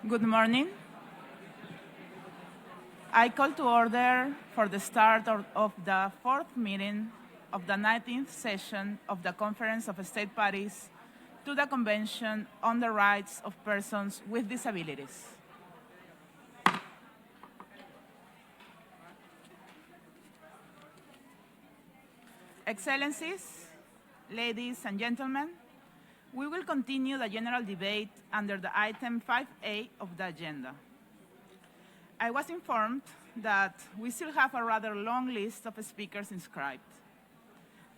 Good morning. I call to order for the start of the fourth meeting of the 19th session of the Conference of State Parties to the Convention on the Rights of Persons with Disabilities. Excellencies, ladies and gentlemen, we will continue the general debate under the item 5A of the agenda. I was informed that we still have a rather long list of speakers inscribed.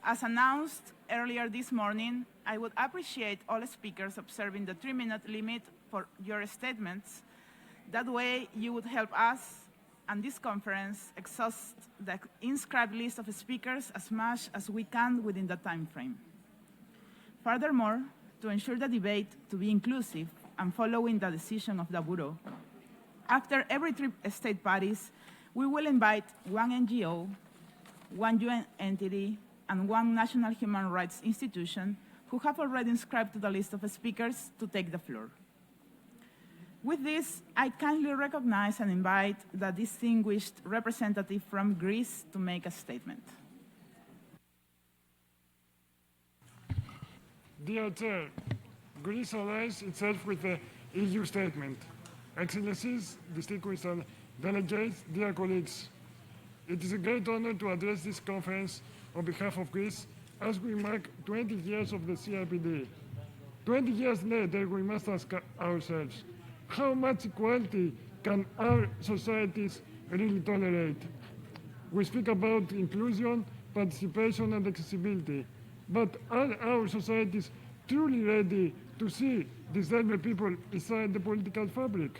As announced earlier this morning, I would appreciate all speakers observing the 3-minute limit for your statements. That way, you would help us and this conference exhaust the inscribed list of speakers as much as we can within the time frame. Furthermore, to ensure the debate to be inclusive and following the decision of the Bureau, after every 3 state parties, we will invite 1 NGO, 1 UN entity, and 1 national human rights institution who have already inscribed to the list of speakers to take the floor. With this, I kindly recognize and invite the distinguished representative from Greece to make a statement. Dear Chair, Greece aligns itself with the EU statement. Excellencies, distinguished delegates, dear colleagues, it is a great honor to address this conference on behalf of Greece as we mark 20 years of the CRPD. 20 years later, we must ask ourselves, how much equality can our societies really tolerate? We speak about inclusion, participation, and accessibility. But are our societies truly ready to see disabled people inside the political fabric?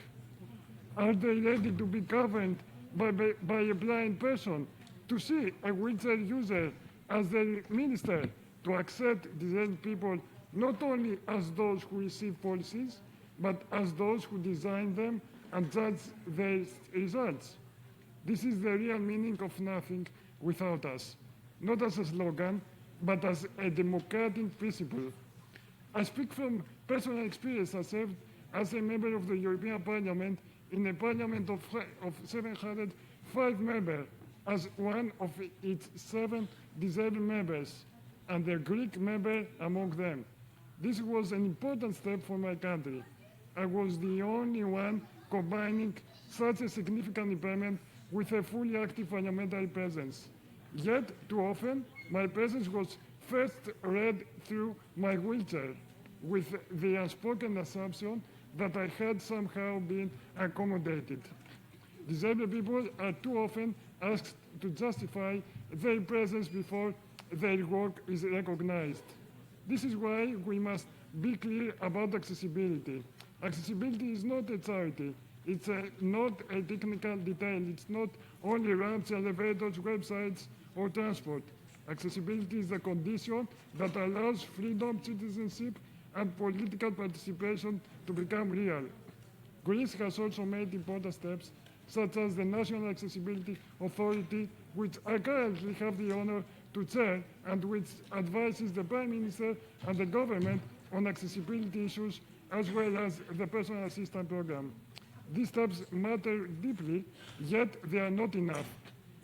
Are they ready to be governed by a blind person, to see a wheelchair user as their minister, to accept disabled people not only as those who receive policies, but as those who design them and judge their results? This is the real meaning of nothing without us, not as a slogan, but as a democratic principle. I speak from personal experience as a member of the European Parliament in a parliament of 705 members, as one of its 7 disabled members, and a Greek member among them. This was an important step for my country. I was the only one combining such a significant impairment with a fully active parliamentary presence. Yet, too often, my presence was first read through my wheelchair, with the unspoken assumption that I had somehow been accommodated. Disabled people are too often asked to justify their presence before their work is recognized. This is why we must be clear about accessibility. Accessibility is not a charity. It's not a technical detail. It's not only ramps, elevators, websites, or transport. Accessibility is the condition that allows freedom, citizenship, and political participation to become real. Greece has also made important steps, such as the National Accessibility Authority, which I currently have the honor to chair, and which advises the Prime Minister and the government on accessibility issues, as well as the Personal Assistance Program. These steps matter deeply, yet they are not enough.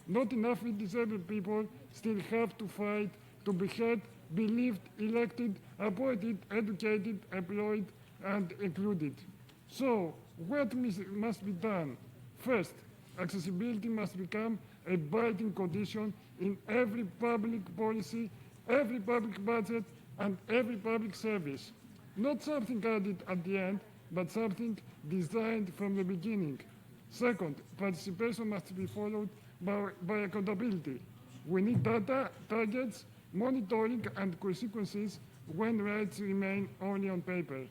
Not enough if disabled people still have to fight to be heard, believed, elected, appointed, educated, employed, and included. So, what must be done? First, accessibility must become a binding condition in every public policy, every public budget, and every public service. Not something added at the end, but something designed from the beginning. Second, participation must be followed by accountability. We need data, targets, monitoring, and consequences when rights remain only on paper.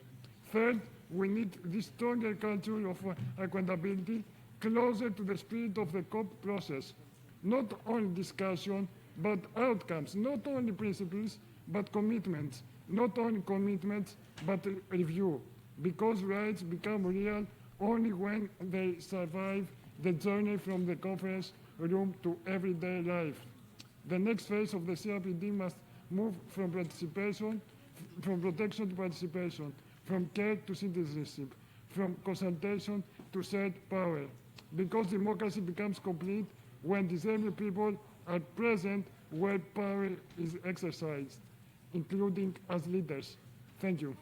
Third, we need this stronger culture of accountability closer to the spirit of the COP process. Not only discussion, but outcomes. Not only principles, but commitments. Not only commitments, but review. Because rights become real only when they survive the journey from the conference room to everyday life. The next phase of the CRPD must move from protection to participation, from care to citizenship, from consultation to shared power, because democracy becomes complete when disabled people are present where power is exercised, including as leaders. Thank you.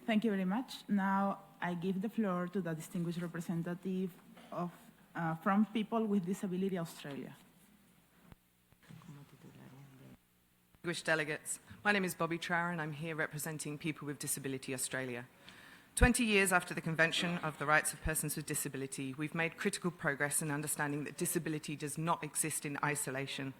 Thank you very much. Now I give the floor to the distinguished representative of, from People with Disability Australia. Distinguished delegates, my name is Bobby Trower and I'm here representing People with Disability Australia. 20 years after the Convention of the Rights of Persons with Disability, we've made critical progress in understanding that disability does not exist in isolation.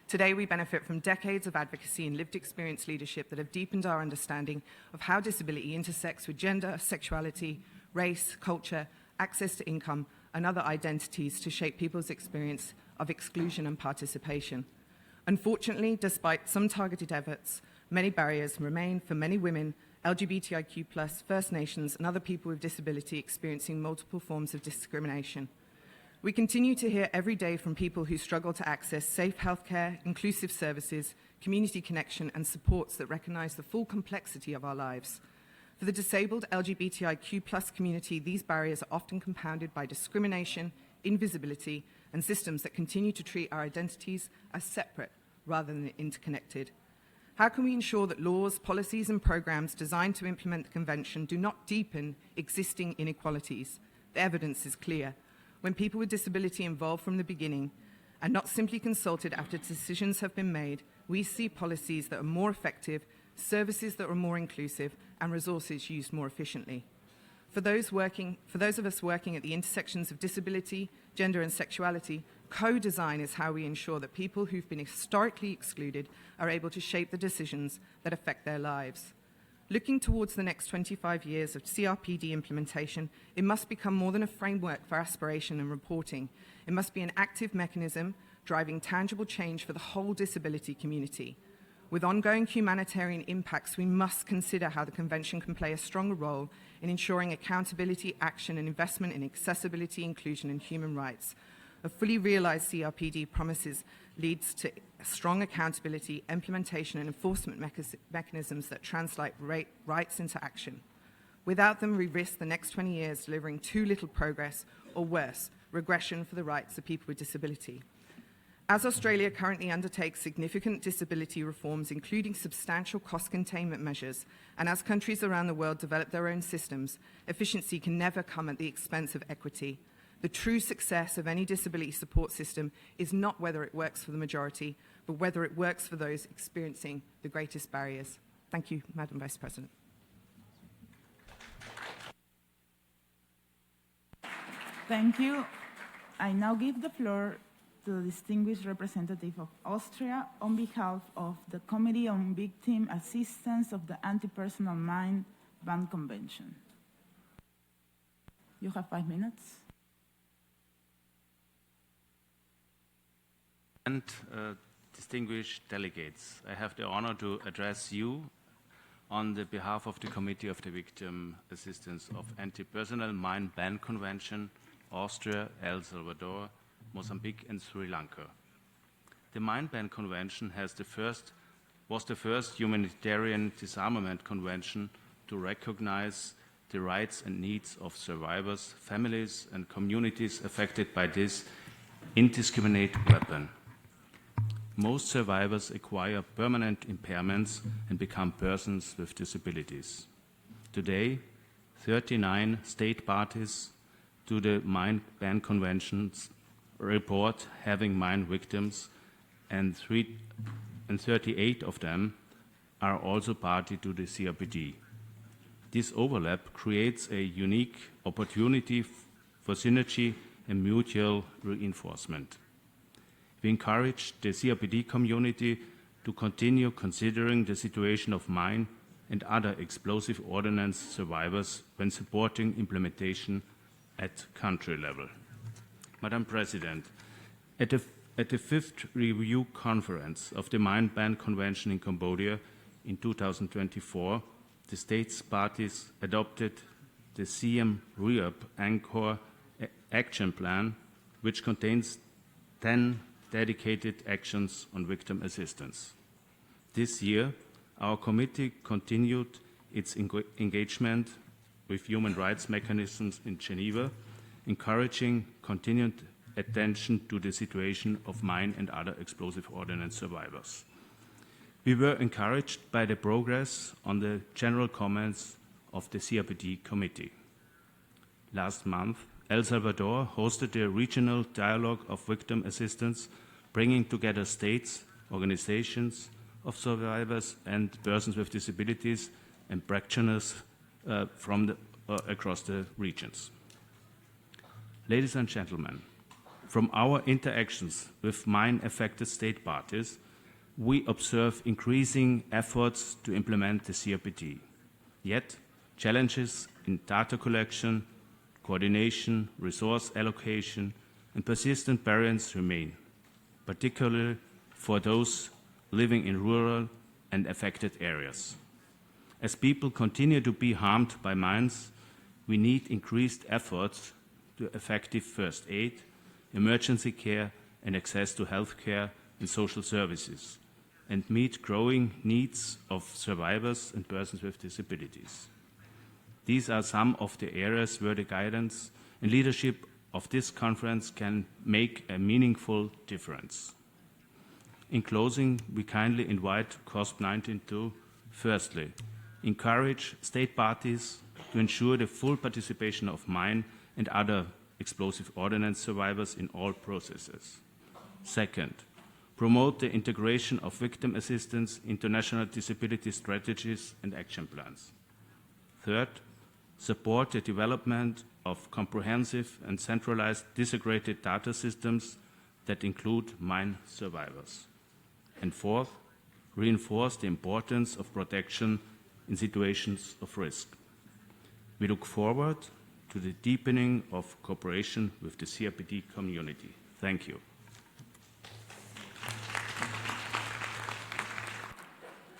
Today, we benefit from decades of advocacy and lived experience leadership that have deepened our understanding of how disability intersects with gender, sexuality, race, culture, access to income, and other identities to shape people's experience of exclusion and participation. Unfortunately, despite some targeted efforts, many barriers remain for many women, LGBTIQ+, First Nations, and other people with disability experiencing multiple forms of discrimination. We continue to hear every day from people who struggle to access safe healthcare, inclusive services, community connection, and supports that recognise the full complexity of our lives. For the disabled LGBTIQ+ community, these barriers are often compounded by discrimination, invisibility, and systems that continue to treat our identities as separate rather than interconnected. How can we ensure that laws, policies, and programs designed to implement the Convention do not deepen existing inequalities? The evidence is clear. When people with disability involved from the beginning and not simply consulted after decisions have been made, we see policies that are more effective, services that are more inclusive, and resources used more efficiently. For those of us working at the intersections of disability, gender, and sexuality, co-design is how we ensure that people who've been historically excluded are able to shape the decisions that affect their lives. Looking towards the next 25 years of CRPD implementation, it must become more than a framework for aspiration and reporting. It must be an active mechanism driving tangible change for the whole disability community. With ongoing humanitarian impacts, we must consider how the Convention can play a stronger role in ensuring accountability, action, and investment in accessibility, inclusion, and human rights. A fully realised CRPD promises leads to strong accountability, implementation, and enforcement mechanisms that translate rights into action. Without them, we risk the next 20 years delivering too little progress, or worse, regression for the rights of people with disability. As Australia currently undertakes significant disability reforms, including substantial cost containment measures, and as countries around the world develop their own systems, efficiency can never come at the expense of equity. The true success of any disability support system is not whether it works for the majority, but whether it works for those experiencing the greatest barriers. Thank you, Madam Vice President. Thank you. I now give the floor to the distinguished representative of Austria on behalf of the Committee on Victim Assistance of the Anti-Personal Mind Ban Convention. You have 5 minutes. And distinguished delegates, I have the honor to address you on the behalf of the Committee of the Victim Assistance of Anti-Personal Mind Ban Convention, Austria, El Salvador, Mozambique, and Sri Lanka. The Mind Ban Convention was the first humanitarian disarmament convention to recognize the rights and needs of survivors, families, and communities affected by this indiscriminate weapon. Most survivors acquire permanent impairments and become persons with disabilities. Today, 39 state parties to the Mind Ban Conventions report having mind victims, and 38 of them are also party to the CRPD. This overlap creates a unique opportunity for synergy and mutual reinforcement. We encourage the CRPD community to continue considering the situation of mine and other explosive ordnance survivors when supporting implementation at country level. Madam President, at the fifth review conference of the Mind Ban Convention in Cambodia in 2024, the states parties adopted the Siem Reap Angkor Action Plan, which contains 10 dedicated actions on victim assistance. This year, our committee continued its engagement with human rights mechanisms in Geneva, encouraging continued attention to the situation of mine and other explosive ordnance survivors. We were encouraged by the progress on the general comments of the CRPD committee. Last month, El Salvador hosted a regional dialogue of victim assistance, bringing together states, organizations of survivors and persons with disabilities and practitioners from across the regions. Ladies and gentlemen, from our interactions with mine-affected state parties, we observe increasing efforts to implement the CRPD. Yet, challenges in data collection, coordination, resource allocation, and persistent barriers remain, particularly for those living in rural and affected areas. As people continue to be harmed by mines, we need increased efforts to effective first aid, emergency care, and access to health care and social services, and meet growing needs of survivors and persons with disabilities. These are some of the areas where the guidance and leadership of this conference can make a meaningful difference. In closing, we kindly invite COSP 19 to, firstly, encourage state parties to ensure the full participation of mine and other explosive ordnance survivors in all processes. Second, promote the integration of victim assistance into national disability strategies and action plans. Third, support the development of comprehensive and centralized disaggregated data systems that include mine survivors. And fourth, reinforce the importance of protection in situations of risk. We look forward to the deepening of cooperation with the CRPD community. Thank you.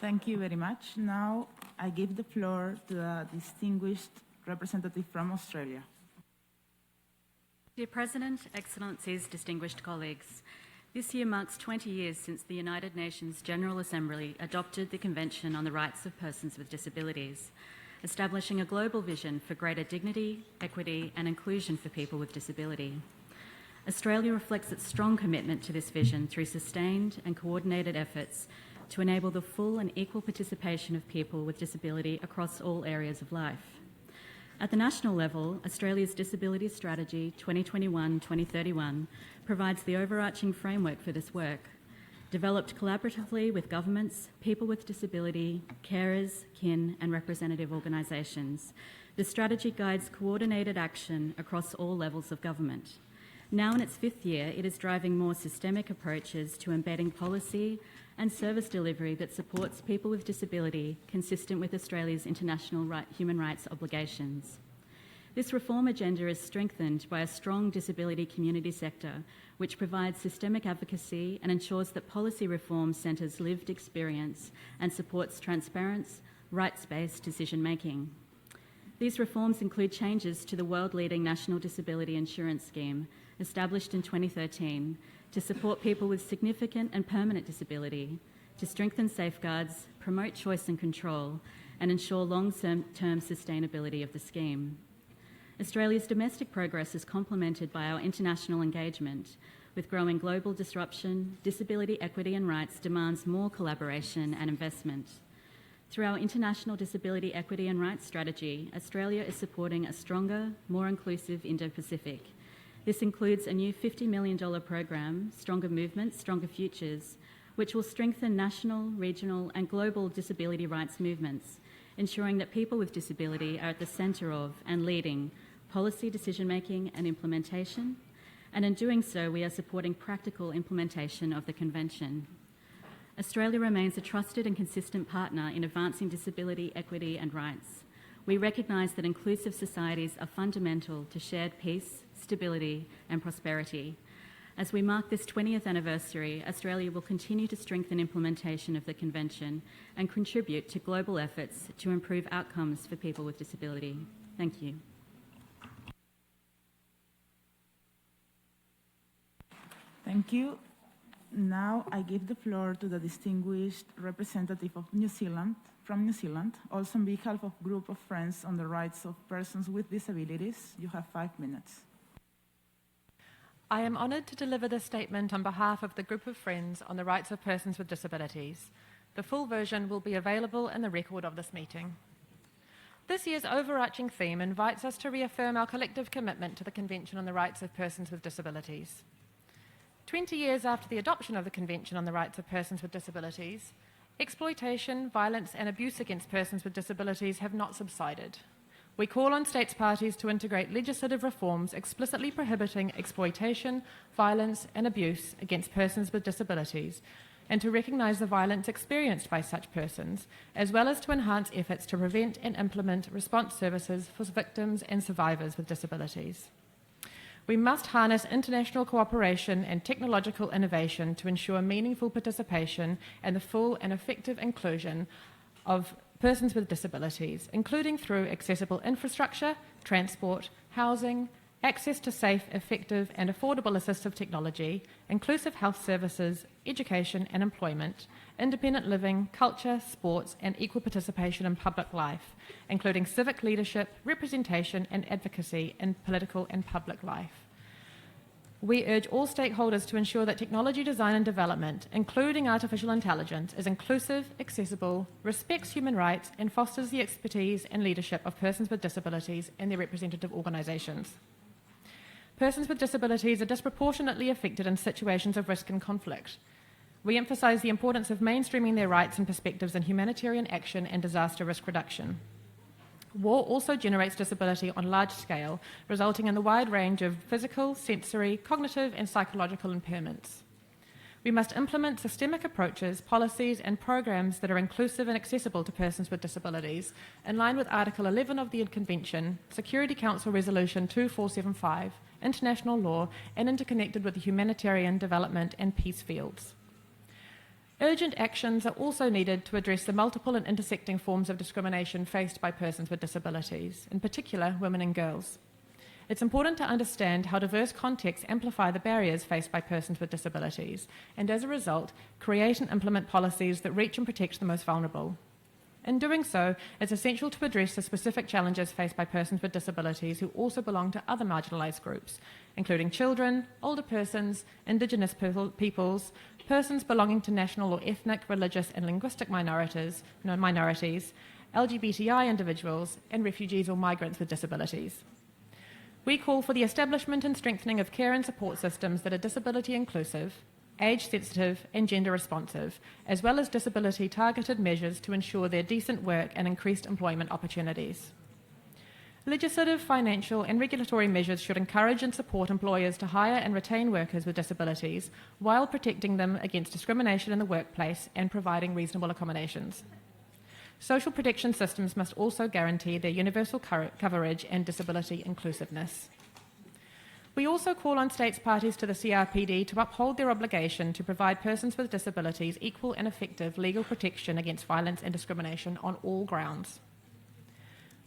Thank you very much. Now I give the floor to a distinguished representative from Australia. Dear President, Excellencies, distinguished colleagues, this year marks 20 years since the United Nations General Assembly adopted the Convention on the Rights of Persons with Disabilities, establishing a global vision for greater dignity, equity and inclusion for people with disability. Australia reflects its strong commitment to this vision through sustained and coordinated efforts to enable the full and equal participation of people with disability across all areas of life. At the national level, Australia's Disability Strategy 2021-2031 provides the overarching framework for this work. Developed collaboratively with governments, people with disability, carers, kin and representative organisations, the strategy guides coordinated action across all levels of government. Now in its 5th year, it is driving more systemic approaches to embedding policy and service delivery that supports people with disability consistent with Australia's international human rights obligations. This reform agenda is strengthened by a strong disability community sector, which provides systemic advocacy and ensures that policy reform centres lived experience and supports transparent, rights-based decision-making. These reforms include changes to the world-leading National Disability Insurance Scheme, established in 2013, to support people with significant and permanent disability, to strengthen safeguards, promote choice and control, and ensure long-term sustainability of the scheme. Australia's domestic progress is complemented by our international engagement. With growing global disruption, disability equity and rights demands more collaboration and investment. Through our international disability equity and rights strategy, Australia is supporting a stronger, more inclusive Indo-Pacific. This includes a new $50 million program, Stronger Movements, Stronger Futures, which will strengthen national, regional and global disability rights movements, ensuring that people with disability are at the centre of and leading policy decision-making and implementation, and in doing so, we are supporting practical implementation of the Convention. Australia remains a trusted and consistent partner in advancing disability equity and rights. We recognise that inclusive societies are fundamental to shared peace, stability and prosperity. As we mark this 20th anniversary, Australia will continue to strengthen implementation of the Convention and contribute to global efforts to improve outcomes for people with disability. Thank you. Thank you. Now I give the floor to the distinguished representative of New Zealand, from New Zealand, also on behalf of Group of Friends on the Rights of Persons with Disabilities. You have 5 minutes. I am honoured to deliver this statement on behalf of the Group of Friends on the Rights of Persons with Disabilities. The full version will be available in the record of this meeting. This year's overarching theme invites us to reaffirm our collective commitment to the Convention on the Rights of Persons with Disabilities. 20 years after the adoption of the Convention on the Rights of Persons with Disabilities, exploitation, violence and abuse against persons with disabilities have not subsided. We call on states parties to integrate legislative reforms explicitly prohibiting exploitation, violence and abuse against persons with disabilities, and to recognise the violence experienced by such persons, as well as to enhance efforts to prevent and implement response services for victims and survivors with disabilities. We must harness international cooperation and technological innovation to ensure meaningful participation and the full and effective inclusion of persons with disabilities, including through accessible infrastructure, transport, housing, access to safe, effective and affordable assistive technology, inclusive health services, education and employment, independent living, culture, sports and equal participation in public life, including civic leadership, representation and advocacy in political and public life. We urge all stakeholders to ensure that technology design and development, including artificial intelligence, is inclusive, accessible, respects human rights and fosters the expertise and leadership of persons with disabilities and their representative organisations. Persons with disabilities are disproportionately affected in situations of risk and conflict. We emphasise the importance of mainstreaming their rights and perspectives in humanitarian action and disaster risk reduction. War also generates disability on large scale, resulting in the wide range of physical, sensory, cognitive and psychological impairments. We must implement systemic approaches, policies and programs that are inclusive and accessible to persons with disabilities, in line with Article 11 of the Convention, Security Council Resolution 2475, international law, and interconnected with the humanitarian, development and peace fields. Urgent actions are also needed to address the multiple and intersecting forms of discrimination faced by persons with disabilities, in particular women and girls. It's important to understand how diverse contexts amplify the barriers faced by persons with disabilities, and as a result, create and implement policies that reach and protect the most vulnerable. In doing so, it's essential to address the specific challenges faced by persons with disabilities who also belong to other marginalised groups, including children, older persons, Indigenous peoples, persons belonging to national or ethnic, religious and linguistic minorities, LGBTI individuals, and refugees or migrants with disabilities. We call for the establishment and strengthening of care and support systems that are disability inclusive, age-sensitive and gender-responsive, as well as disability-targeted measures to ensure their decent work and increased employment opportunities. Legislative, financial and regulatory measures should encourage and support employers to hire and retain workers with disabilities while protecting them against discrimination in the workplace and providing reasonable accommodations. Social protection systems must also guarantee their universal coverage and disability inclusiveness. We also call on states parties to the CRPD to uphold their obligation to provide persons with disabilities equal and effective legal protection against violence and discrimination on all grounds.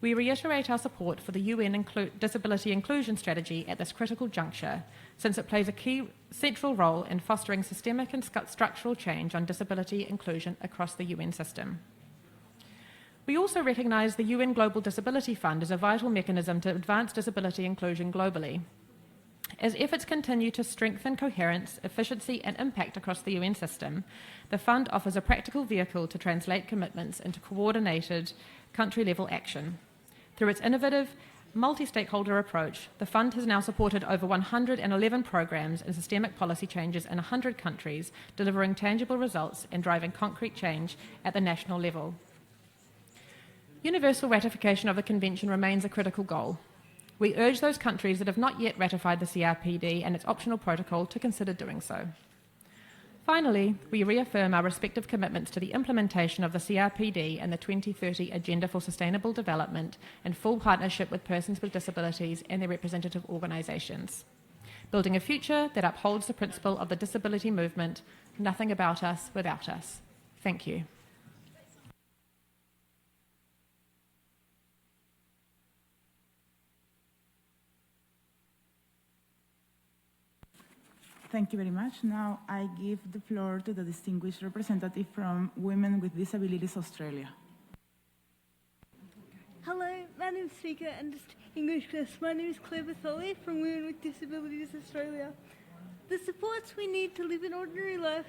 We reiterate our support for the UN Disability Inclusion Strategy at this critical juncture, since it plays a key central role in fostering systemic and structural change on disability inclusion across the UN system. We also recognise the UN Global Disability Fund as a vital mechanism to advance disability inclusion globally. As efforts continue to strengthen coherence, efficiency and impact across the UN system, the fund offers a practical vehicle to translate commitments into coordinated country-level action. Through its innovative, multi-stakeholder approach, the fund has now supported over 111 programs and systemic policy changes in 100 countries, delivering tangible results and driving concrete change at the national level. Universal ratification of the Convention remains a critical goal. We urge those countries that have not yet ratified the CRPD and its optional protocol to consider doing so. Finally, we reaffirm our respective commitments to the implementation of the CRPD and the 2030 Agenda for Sustainable Development in full partnership with persons with disabilities and their representative organisations, building a future that upholds the principle of the disability movement, nothing about us without us. Thank you. Thank you very much. Now I give the floor to the distinguished representative from Women with Disabilities Australia. Hello, Madam Speaker and distinguished guests. My name is Claire Saleh from Women with Disabilities Australia. The supports we need to live an ordinary life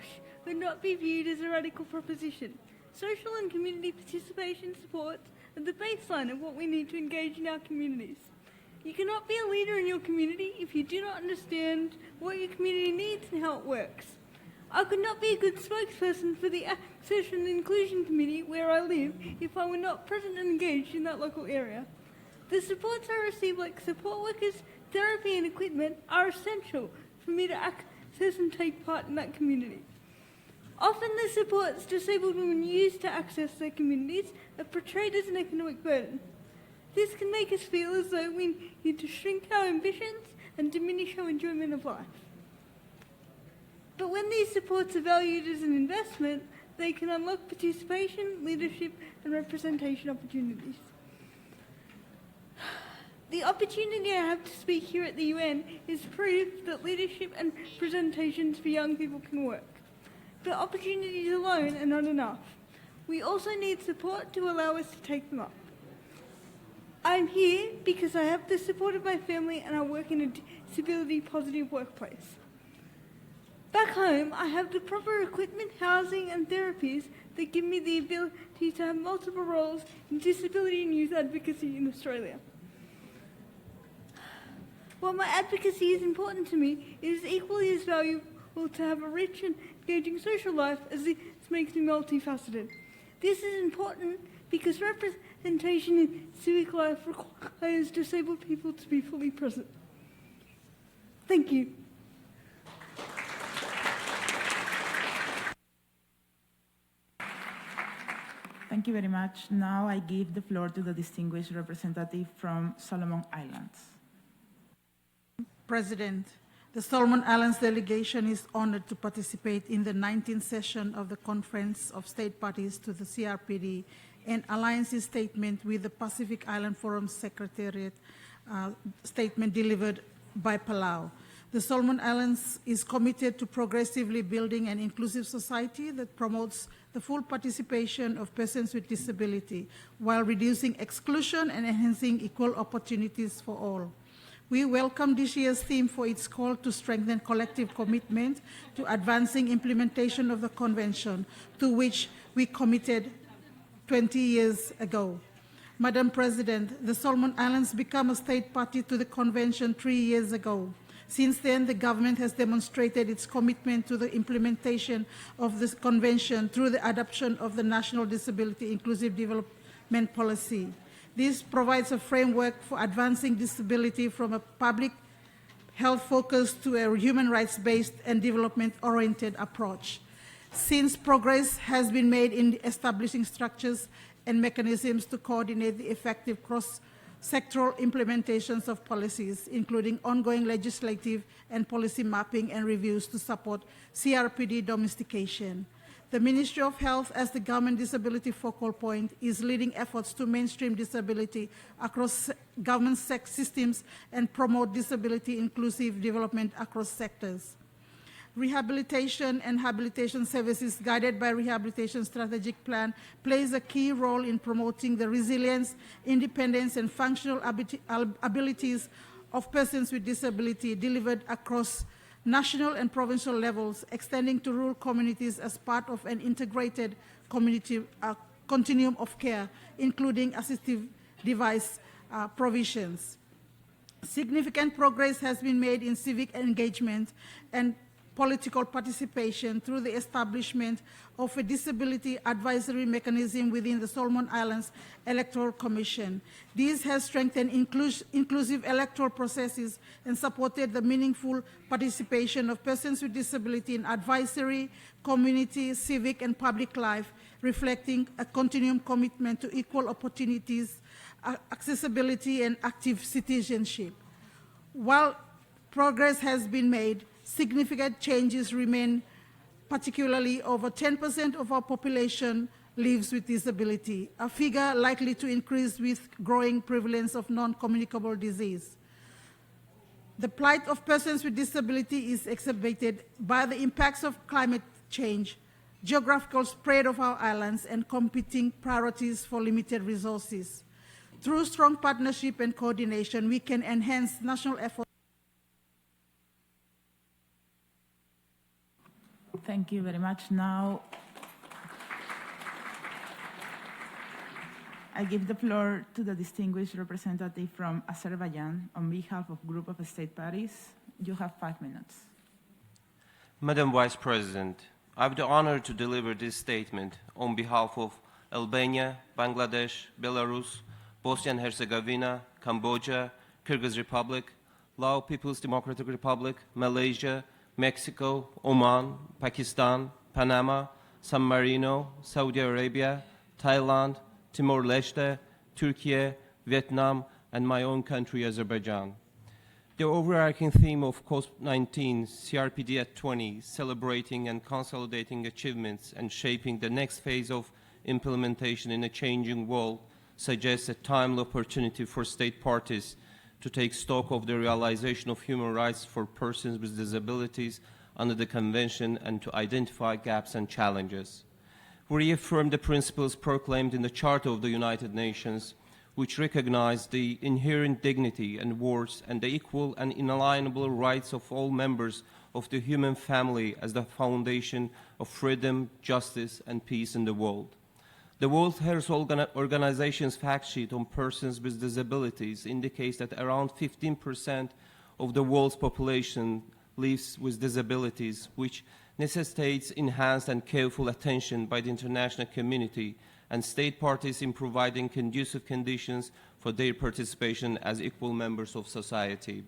should not be viewed as a radical proposition. Social and community participation supports are the baseline of what we need to engage in our communities. You cannot be a leader in your community if you do not understand what your community needs and how it works. I could not be a good spokesperson for the Access and Inclusion Committee where I live if I were not present and engaged in that local area. The supports I receive, like support workers, therapy and equipment, are essential for me to access and take part in that community. Often the supports disabled women use to access their communities are portrayed as an economic burden. This can make us feel as though we need to shrink our ambitions and diminish our enjoyment of life. But when these supports are valued as an investment, they can unlock participation, leadership and representation opportunities. The opportunity I have to speak here at the UN is proof that leadership and presentations for young people can work. But opportunities alone are not enough. We also need support to allow us to take them up. I'm here because I have the support of my family and I work in a disability-positive workplace. Back home, I have the proper equipment, housing and therapies that give me the ability to have multiple roles in disability and youth advocacy in Australia. While my advocacy is important to me, it is equally as valuable to have a rich and engaging social life as this makes me multifaceted. This is important because representation in civic life requires disabled people to be fully present. Thank you. Thank you very much. Now I give the floor to the distinguished representative from Solomon Islands. President, the Solomon Islands delegation is honored to participate in the 19th session of the Conference of State Parties to the CRPD and Alliance's statement with the Pacific Island Forum Secretariat statement delivered by Palau. The Solomon Islands is committed to progressively building an inclusive society that promotes the full participation of persons with disability while reducing exclusion and enhancing equal opportunities for all. We welcome this year's theme for its call to strengthen collective commitment to advancing implementation of the Convention, to which we committed 20 years ago. Madam President, the Solomon Islands became a state party to the Convention 3 years ago. Since then, the government has demonstrated its commitment to the implementation of this convention through the adoption of the National Disability Inclusive Development Policy. This provides a framework for advancing disability from a public health focus to a human rights-based and development-oriented approach. Since progress has been made in establishing structures and mechanisms to coordinate the effective cross-sectoral implementations of policies, including ongoing legislative and policy mapping and reviews to support CRPD domestication. The Ministry of Health, as the government disability focal point, is leading efforts to mainstream disability across government systems and promote disability inclusive development across sectors. Rehabilitation and habilitation services guided by Rehabilitation Strategic Plan plays a key role in promoting the resilience, independence, and functional abilities of persons with disability delivered across national and provincial levels, extending to rural communities as part of an integrated community continuum of care, including assistive device provisions. Significant progress has been made in civic engagement and political participation through the establishment of a disability advisory mechanism within the Solomon Islands Electoral Commission. This has strengthened inclusive electoral processes and supported the meaningful participation of persons with disability in advisory, community, civic, and public life, reflecting a continuum commitment to equal opportunities, accessibility, and active citizenship. While progress has been made, significant changes remain, particularly over 10% of our population lives with disability, a figure likely to increase with growing prevalence of non-communicable disease. The plight of persons with disability is exacerbated by the impacts of climate change, geographical spread of our islands, and competing priorities for limited resources. Through strong partnership and coordination, we can enhance national efforts. Thank you very much. Now, I give the floor to the distinguished representative from Azerbaijan on behalf of Group of State Parties. You have 5 minutes. Madam Vice President, I have the honor to deliver this statement on behalf of Albania, Bangladesh, Belarus, Bosnia and Herzegovina, Cambodia, Kyrgyz Republic, Lao People's Democratic Republic, Malaysia, Mexico, Oman, Pakistan, Panama, San Marino, Saudi Arabia, Thailand, Timor-Leste, Turkey, Vietnam, and my own country, Azerbaijan. The overarching theme of COSP-19 CRPD at 20, celebrating and consolidating achievements and shaping the next phase of implementation in a changing world, suggests a timely opportunity for state parties to take stock of the realization of human rights for persons with disabilities under the Convention and to identify gaps and challenges. We reaffirm the principles proclaimed in the Charter of the United Nations, which recognize the inherent dignity and worth and the equal and inalienable rights of all members of the human family as the foundation of freedom, justice, and peace in the world. The World Health Organization's fact sheet on persons with disabilities indicates that around 15% of the world's population lives with disabilities, which necessitates enhanced and careful attention by the international community and state parties in providing conducive conditions for their participation as equal members of society.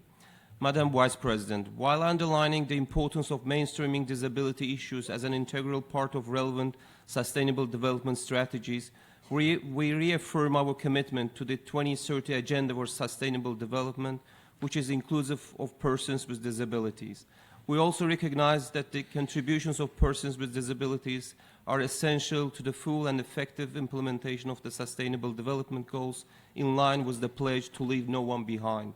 Madam Vice President, while underlining the importance of mainstreaming disability issues as an integral part of relevant sustainable development strategies, we reaffirm our commitment to the 2030 Agenda for Sustainable Development, which is inclusive of persons with disabilities. We also recognize that the contributions of persons with disabilities are essential to the full and effective implementation of the Sustainable Development Goals in line with the pledge to leave no one behind.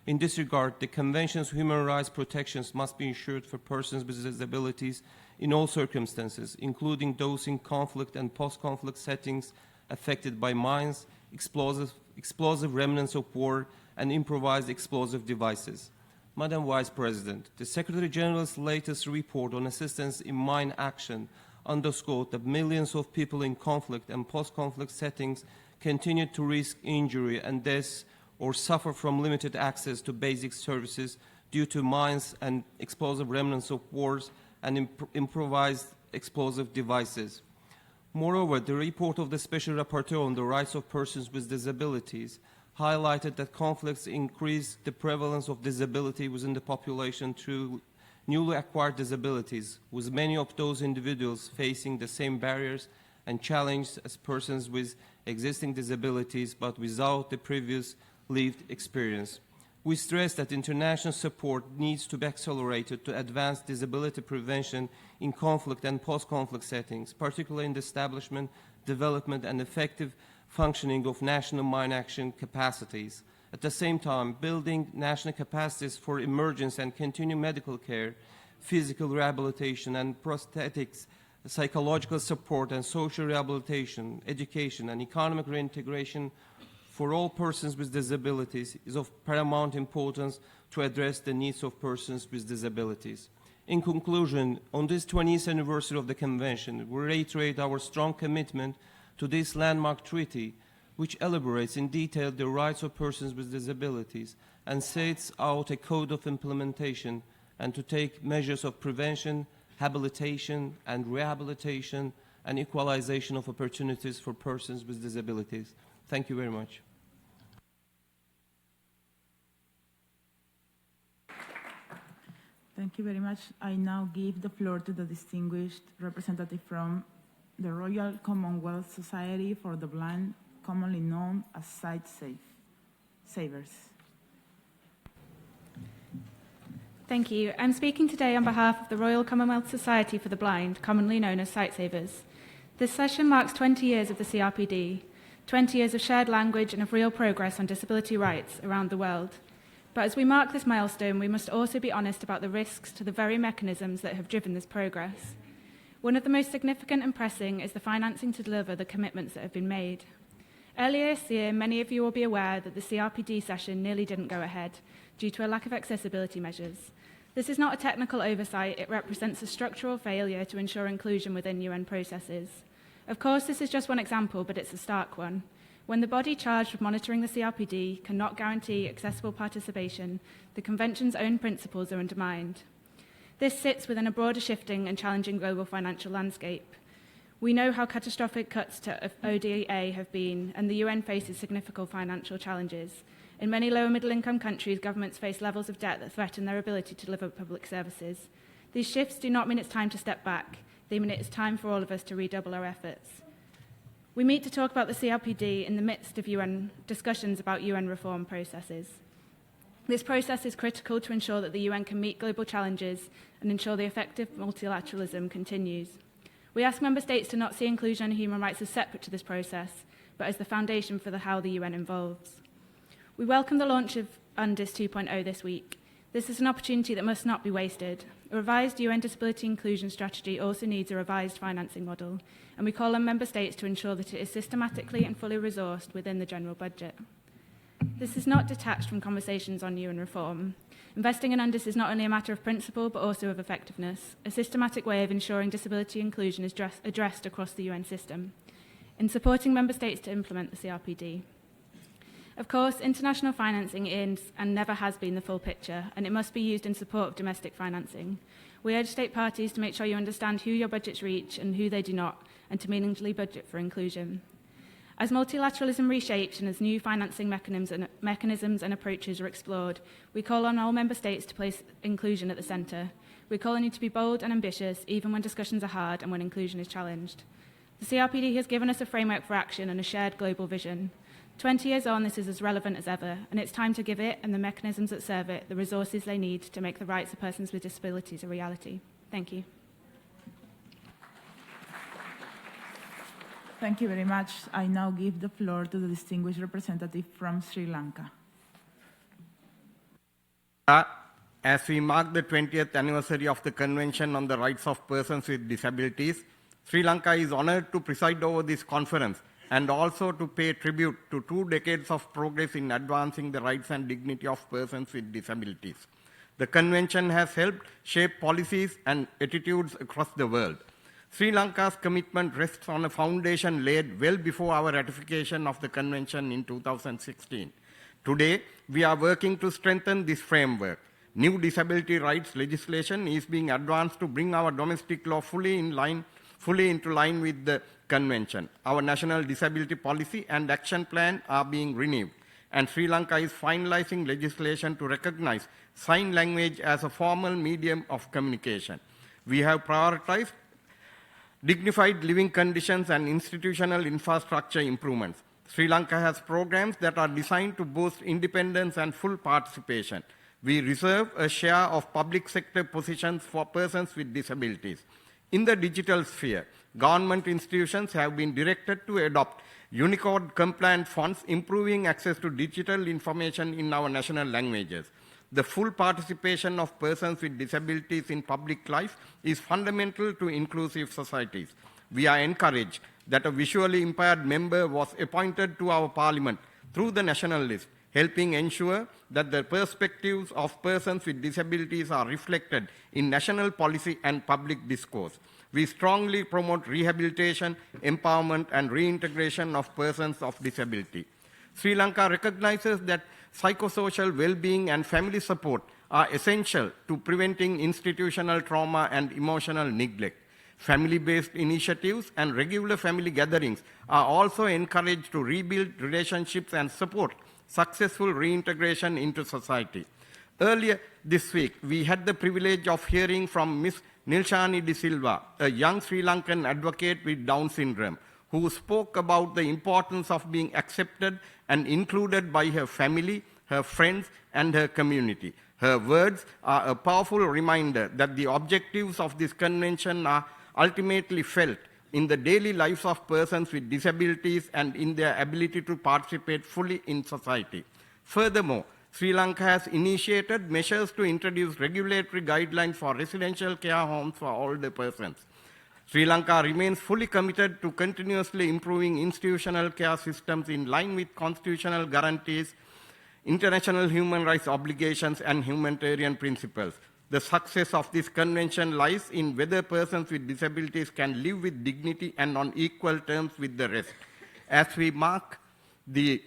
In this regard, the Convention's human rights protections must be ensured for persons with disabilities in all circumstances, including those in conflict and post-conflict settings affected by mines, explosive remnants of war, and improvised explosive devices. Madam Vice President, the Secretary General's latest report on assistance in mine action underscored that millions of people in conflict and post-conflict settings continue to risk injury and death or suffer from limited access to basic services due to mines and explosive remnants of wars and improvised explosive devices. Moreover, the report of the Special Rapporteur on the Rights of Persons with Disabilities highlighted that conflicts increase the prevalence of disability within the population through newly acquired disabilities, with many of those individuals facing the same barriers and challenges as persons with existing disabilities but without the previous lived experience. We stress that international support needs to be accelerated to advance disability prevention in conflict and post-conflict settings, particularly in the establishment, development, and effective functioning of national mine action capacities. At the same time, building national capacities for emergency and continuing medical care, physical rehabilitation and prosthetics, psychological support and social rehabilitation, education, and economic reintegration for all persons with disabilities is of paramount importance to address the needs of persons with disabilities. In conclusion, on this 20th anniversary of the Convention, we reiterate our strong commitment to this landmark treaty, which elaborates in detail the rights of persons with disabilities and sets out a code of implementation and to take measures of prevention, habilitation and rehabilitation and equalization of opportunities for persons with disabilities. Thank you very much. Thank you very much. I now give the floor to the distinguished representative from the Royal Commonwealth Society for the Blind, commonly known as Sight Savers. Thank you. I'm speaking today on behalf of the Royal Commonwealth Society for the Blind, commonly known as Sight Savers. This session marks 20 years of the CRPD, 20 years of shared language and of real progress on disability rights around the world. But as we mark this milestone, we must also be honest about the risks to the very mechanisms that have driven this progress. One of the most significant and pressing is the financing to deliver the commitments that have been made. Earlier this year, many of you will be aware that the CRPD session nearly didn't go ahead due to a lack of accessibility measures. This is not a technical oversight, it represents a structural failure to ensure inclusion within UN processes. Of course, this is just one example, but it's a stark one. When the body charged with monitoring the CRPD cannot guarantee accessible participation, the Convention's own principles are undermined. This sits within a broader shifting and challenging global financial landscape. We know how catastrophic cuts to ODA have been, and the UN faces significant financial challenges. In many low and middle-income countries, governments face levels of debt that threaten their ability to deliver public services. These shifts do not mean it's time to step back. They mean it is time for all of us to redouble our efforts. We meet to talk about the CRPD in the midst of UN discussions about UN reform processes. This process is critical to ensure that the UN can meet global challenges and ensure the effective multilateralism continues. We ask Member States to not see inclusion and human rights as separate to this process, but as the foundation for how the UN evolves. We welcome the launch of UNDIS 2.0 this week. This is an opportunity that must not be wasted. A revised UN disability inclusion strategy also needs a revised financing model, and we call on Member States to ensure that it is systematically and fully resourced within the general budget. This is not detached from conversations on UN reform. Investing in UNDIS is not only a matter of principle, but also of effectiveness, a systematic way of ensuring disability inclusion is addressed across the UN system, in supporting Member States to implement the CRPD. Of course, international financing is and never has been the full picture, and it must be used in support of domestic financing. We urge state parties to make sure you understand who your budgets reach and who they do not, and to meaningfully budget for inclusion. As multilateralism reshapes and as new financing mechanisms and approaches are explored, we call on all Member States to place inclusion at the centre. We call on you to be bold and ambitious, even when discussions are hard and when inclusion is challenged. The CRPD has given us a framework for action and a shared global vision. 20 years on, this is as relevant as ever, and it's time to give it and the mechanisms that serve it the resources they need to make the rights of persons with disabilities a reality. Thank you. Thank you very much. I now give the floor to the distinguished representative from Sri Lanka. As we mark the 20th anniversary of the Convention on the Rights of Persons with Disabilities, Sri Lanka is honored to preside over this conference and also to pay tribute to 2 decades of progress in advancing the rights and dignity of persons with disabilities. The Convention has helped shape policies and attitudes across the world. Sri Lanka's commitment rests on a foundation laid well before our ratification of the Convention in 2016. Today, we are working to strengthen this framework. New disability rights legislation is being advanced to bring our domestic law fully into line with the Convention. Our national disability policy and action plan are being renewed, and Sri Lanka is finalizing legislation to recognize sign language as a formal medium of communication. We have prioritized dignified living conditions and institutional infrastructure improvements. Sri Lanka has programs that are designed to boost independence and full participation. We reserve a share of public sector positions for persons with disabilities. In the digital sphere, government institutions have been directed to adopt Unicode-compliant fonts, improving access to digital information in our national languages. The full participation of persons with disabilities in public life is fundamental to inclusive societies. We are encouraged that a visually impaired member was appointed to our parliament through the national list, helping ensure that the perspectives of persons with disabilities are reflected in national policy and public discourse. We strongly promote rehabilitation, empowerment, and reintegration of persons of disability. Sri Lanka recognizes that psychosocial well-being and family support are essential to preventing institutional trauma and emotional neglect. Family-based initiatives and regular family gatherings are also encouraged to rebuild relationships and support successful reintegration into society. Earlier this week, we had the privilege of hearing from Ms. Nilshani De Silva, a young Sri Lankan advocate with Down syndrome, who spoke about the importance of being accepted and included by her family, her friends, and her community. Her words are a powerful reminder that the objectives of this convention are ultimately felt in the daily lives of persons with disabilities and in their ability to participate fully in society. Furthermore, Sri Lanka has initiated measures to introduce regulatory guidelines for residential care homes for older persons. Sri Lanka remains fully committed to continuously improving institutional care systems in line with constitutional guarantees, international human rights obligations, and humanitarian principles. The success of this convention lies in whether persons with disabilities can live with dignity and on equal terms with the rest. As we mark the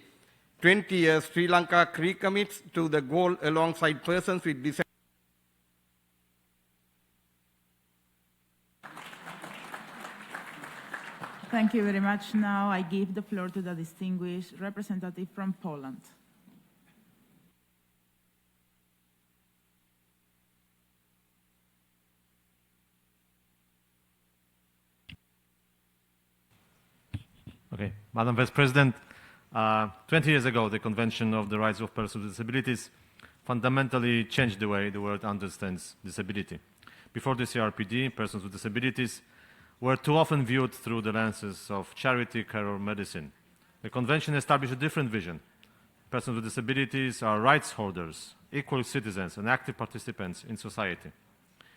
20 years, Sri Lanka recommits to the goal alongside persons with disabilities. Thank you very much. Now I give the floor to the distinguished representative from Poland. Okay, Madam Vice President, 20 years ago, the Convention of the Rights of Persons with Disabilities fundamentally changed the way the world understands disability. Before the CRPD, persons with disabilities were too often viewed through the lenses of charity, care, or medicine. The Convention established a different vision. Persons with disabilities are rights holders, equal citizens, and active participants in society.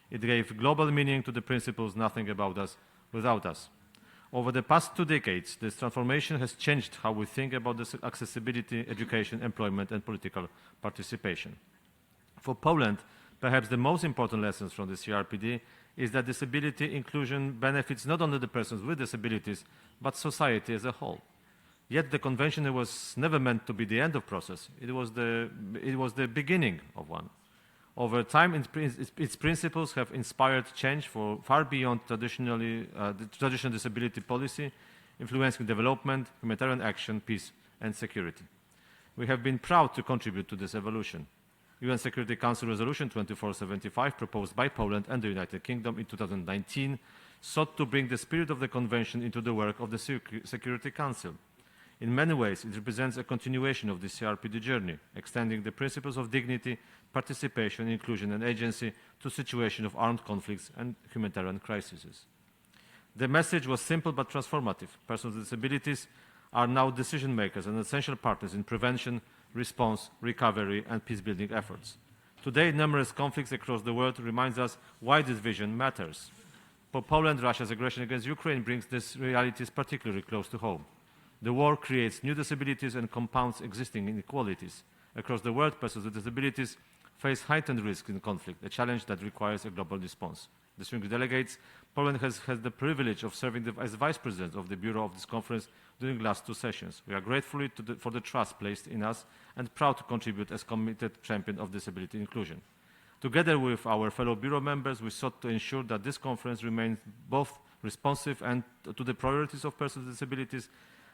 It gave global meaning to the principles "nothing about us without us." Over the past 2 decades, this transformation has changed how we think about this accessibility, education, employment, and political participation. For Poland, perhaps the most important lessons from the CRPD is that disability inclusion benefits not only the persons with disabilities, but society as a whole. Yet the Convention was never meant to be the end of the process. It was the beginning of one. Over time, its principles have inspired change for far beyond the traditional disability policy, influencing development, humanitarian action, peace, and security. We have been proud to contribute to this evolution. UN Security Council Resolution 2475, proposed by Poland and the United Kingdom in 2019, sought to bring the spirit of the Convention into the work of the Security Council. In many ways, it represents a continuation of the CRPD journey, extending the principles of dignity, participation, inclusion, and agency to situations of armed conflicts and humanitarian crises. The message was simple but transformative. Persons with disabilities are now decision makers and essential partners in prevention, response, recovery, and peace-building efforts. Today, numerous conflicts across the world remind us why this vision matters. For Poland, Russia's aggression against Ukraine brings these realities particularly close to home. The war creates new disabilities and compounds existing inequalities. Across the world, persons with disabilities face heightened risk in conflict, a challenge that requires a global response. Distinguished delegates, Poland has had the privilege of serving as Vice President of the Bureau of this conference during the last 2 sessions. We are grateful for the trust placed in us and proud to contribute as committed champion of disability inclusion. Together with our fellow Bureau members, we sought to ensure that this conference remains both responsive and to the priorities of persons with disabilities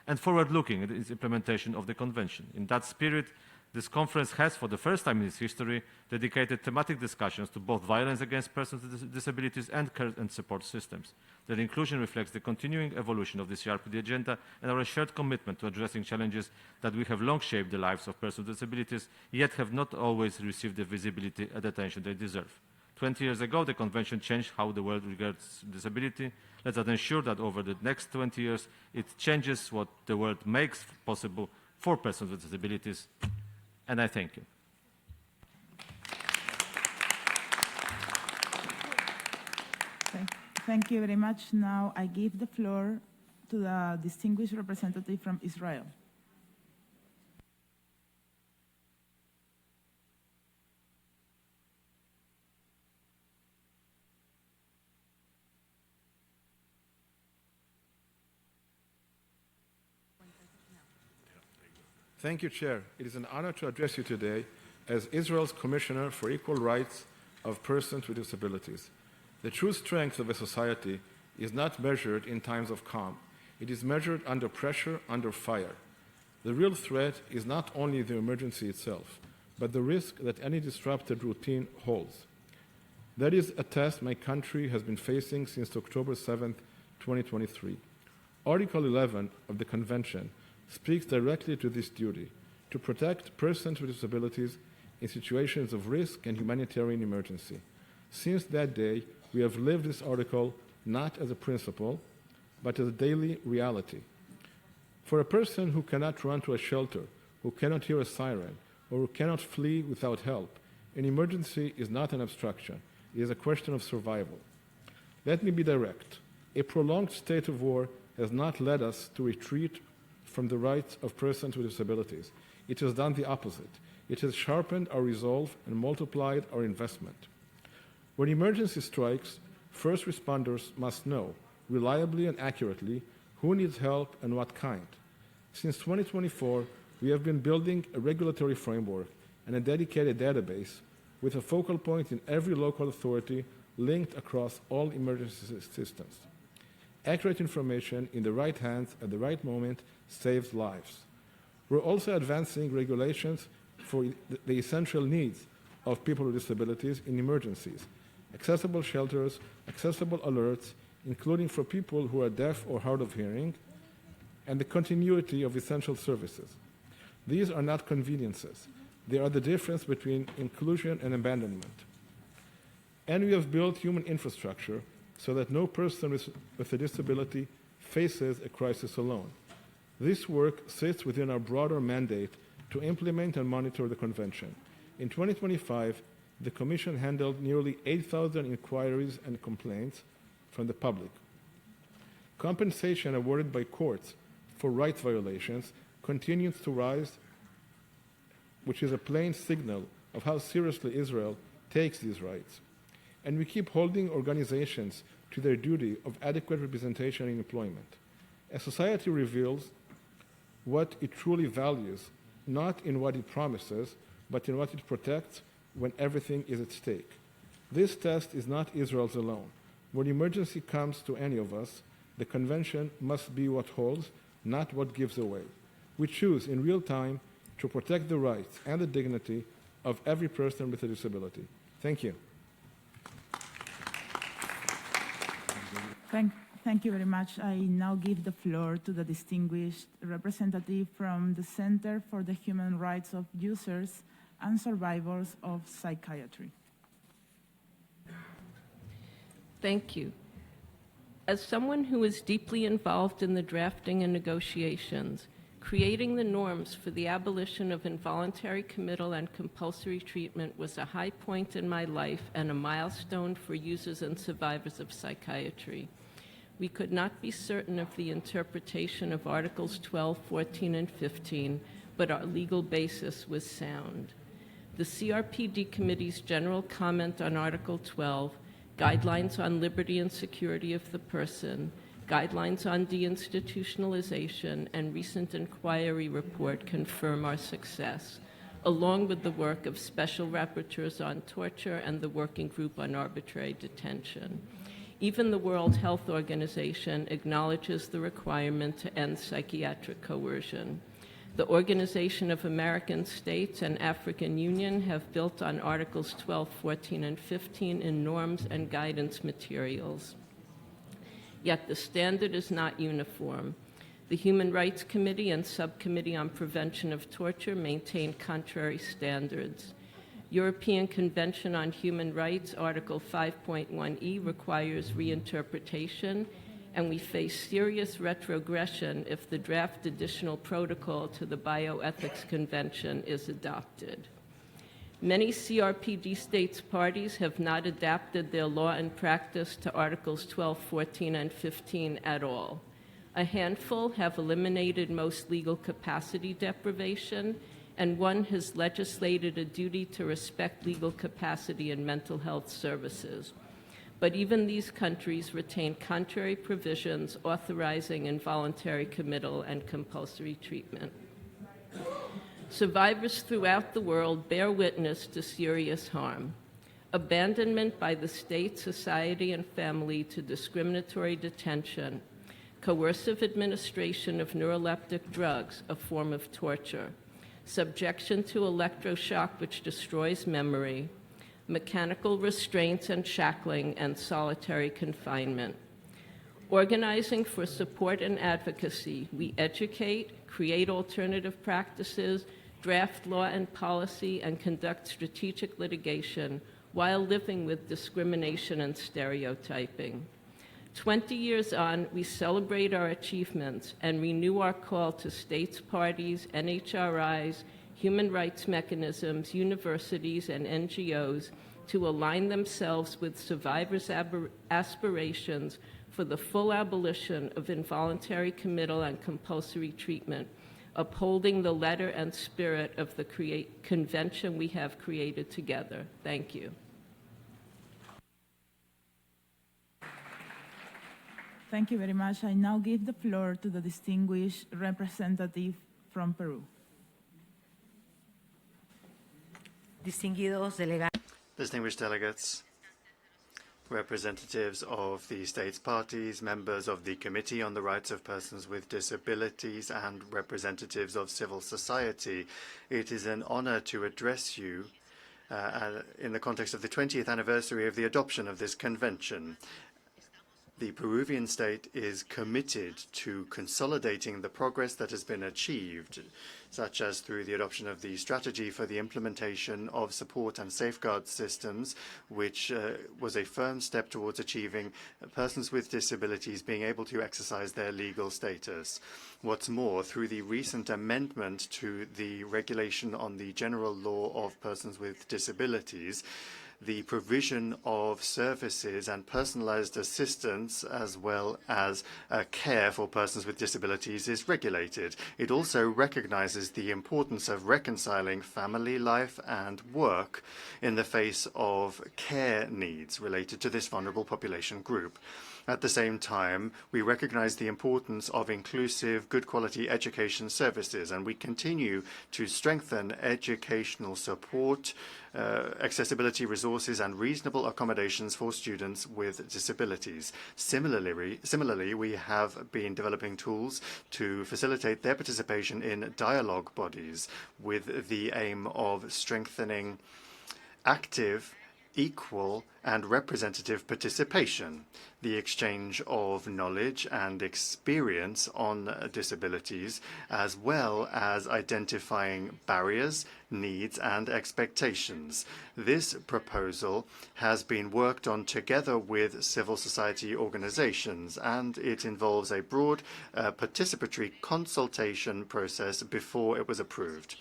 and forward-looking in its implementation of the Convention. In that spirit, this conference has, for the first time in its history, dedicated thematic discussions to both violence against persons with disabilities and care and support systems. Their inclusion reflects the continuing evolution of the CRPD agenda and our shared commitment to addressing challenges that we have long shaped the lives of persons with disabilities, yet have not always received the visibility and attention they deserve. 20 years ago, the Convention changed how the world regards disability. Let us ensure that over the next 20 years, it changes what the world makes possible for persons with disabilities. And I thank you. Thank you very much. Now I give the floor to the distinguished representative from Israel. Thank you, Chair. It is an honor to address you today as Israel's Commissioner for Equal Rights of Persons with Disabilities. The true strength of a society is not measured in times of calm. It is measured under pressure, under fire. The real threat is not only the emergency itself, but the risk that any disrupted routine holds. That is a test my country has been facing since October 7, 2023. Article 11 of the Convention speaks directly to this duty, to protect persons with disabilities in situations of risk and humanitarian emergency. Since that day, we have lived this article not as a principle, but as a daily reality. For a person who cannot run to a shelter, who cannot hear a siren, or who cannot flee without help, an emergency is not an abstraction. It is a question of survival. Let me be direct. A prolonged state of war has not led us to retreat from the rights of persons with disabilities. It has done the opposite. It has sharpened our resolve and multiplied our investment. When emergency strikes, first responders must know, reliably and accurately, who needs help and what kind. Since 2024, we have been building a regulatory framework and a dedicated database with a focal point in every local authority linked across all emergency systems. Accurate information in the right hands at the right moment saves lives. We're also advancing regulations for the essential needs of people with disabilities in emergencies, accessible shelters, accessible alerts, including for people who are deaf or hard of hearing, and the continuity of essential services. These are not conveniences. They are the difference between inclusion and abandonment. And we have built human infrastructure so that no person with a disability faces a crisis alone. This work sits within our broader mandate to implement and monitor the Convention. In 2025, the Commission handled nearly 8,000 inquiries and complaints from the public. Compensation awarded by courts for rights violations continues to rise, which is a plain signal of how seriously Israel takes these rights. And we keep holding organizations to their duty of adequate representation in employment. As society reveals what it truly values, not in what it promises, but in what it protects when everything is at stake. This test is not Israel's alone. When emergency comes to any of us, the Convention must be what holds, not what gives away. We choose in real time to protect the rights and the dignity of every person with a disability. Thank you. Thank you very much. I now give the floor to the distinguished representative from the Center for the Human Rights of Users and Survivors of Psychiatry. Thank you. As someone who is deeply involved in the drafting and negotiations, creating the norms for the abolition of involuntary committal and compulsory treatment was a high point in my life and a milestone for users and survivors of psychiatry. We could not be certain of the interpretation of Articles 12, 14, and 15, but our legal basis was sound. The CRPD Committee's general comment on Article 12, Guidelines on Liberty and Security of the Person, Guidelines on Deinstitutionalization, and recent inquiry report confirm our success, along with the work of special rapporteurs on torture and the Working Group on Arbitrary Detention. Even the World Health Organization acknowledges the requirement to end psychiatric coercion. The Organization of American States and African Union have built on Articles 12, 14, and 15 in norms and guidance materials. Yet the standard is not uniform. The Human Rights Committee and Subcommittee on Prevention of Torture maintain contrary standards. European Convention on Human Rights, Article 5.1e, requires reinterpretation, and we face serious retrogression if the draft additional protocol to the Bioethics Convention is adopted. Many CRPD states parties have not adapted their law and practice to Articles 12, 14, and 15 at all. A handful have eliminated most legal capacity deprivation, and one has legislated a duty to respect legal capacity in mental health services. But even these countries retain contrary provisions authorizing involuntary committal and compulsory treatment. Survivors throughout the world bear witness to serious harm. Abandonment by the state, society, and family to discriminatory detention, coercive administration of neuroleptic drugs, a form of torture, subjection to electroshock which destroys memory, mechanical restraints and shackling, and solitary confinement. Organizing for support and advocacy, we educate, create alternative practices, draft law and policy, and conduct strategic litigation while living with discrimination and stereotyping. 20 years on, we celebrate our achievements and renew our call to states, parties, NHRIs, human rights mechanisms, universities, and NGOs to align themselves with survivors' aspirations for the full abolition of involuntary committal and compulsory treatment, upholding the letter and spirit of the convention we have created together. Thank you. Thank you very much. I now give the floor to the distinguished representative from Peru. Distinguished delegates, representatives of the states parties, members of the Committee on the Rights of Persons with Disabilities, and representatives of civil society, it is an honor to address you in the context of the 20th anniversary of the adoption of this convention. The Peruvian state is committed to consolidating the progress that has been achieved, such as through the adoption of the strategy for the implementation of support and safeguard systems, which was a firm step towards achieving persons with disabilities being able to exercise their legal status. What's more, through the recent amendment to the regulation on the general law of persons with disabilities, the provision of services and personalized assistance, as well as care for persons with disabilities, is regulated. It also recognizes the importance of reconciling family life and work in the face of care needs related to this vulnerable population group. At the same time, we recognize the importance of inclusive, good quality education services, and we continue to strengthen educational support, accessibility resources, and reasonable accommodations for students with disabilities. Similarly, we have been developing tools to facilitate their participation in dialogue bodies with the aim of strengthening active, equal and representative participation, the exchange of knowledge and experience on disabilities, as well as identifying barriers, needs and expectations. This proposal has been worked on together with civil society organizations, and it involves a broad participatory consultation process before it was approved.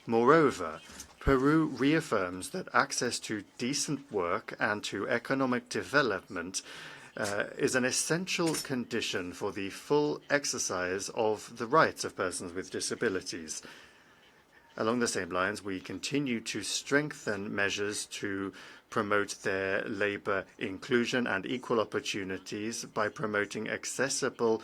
Moreover, Peru reaffirms that access to decent work and to economic development is an essential condition for the full exercise of the rights of persons with disabilities. Along the same lines, we continue to strengthen measures to promote their labor inclusion and equal opportunities by promoting accessible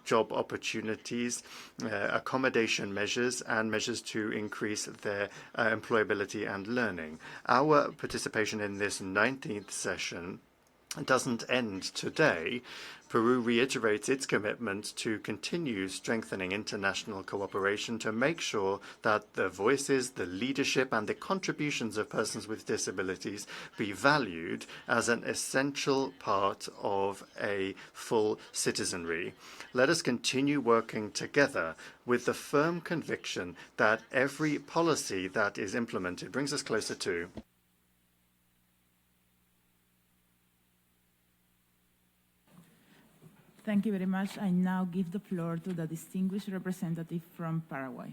job opportunities, accommodation measures, and measures to increase their employability and learning. Our participation in this 19th session doesn't end today. Peru reiterates its commitment to continue strengthening international cooperation to make sure that the voices, the leadership, and the contributions of persons with disabilities be valued as an essential part of a full citizenry. Let us continue working together with the firm conviction that every policy that is implemented brings us closer to Thank you very much. I now give the floor to the distinguished representative from Paraguay.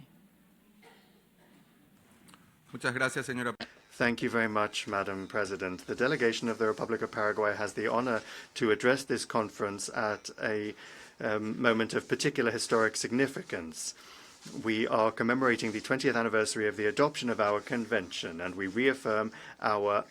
Muchas gracias, señora. Thank you very much, Madam President. The delegation of the Republic of Paraguay has the honor to address this conference at a moment of particular historic significance. We are commemorating the 20th anniversary of the adoption of our convention, and we reaffirm our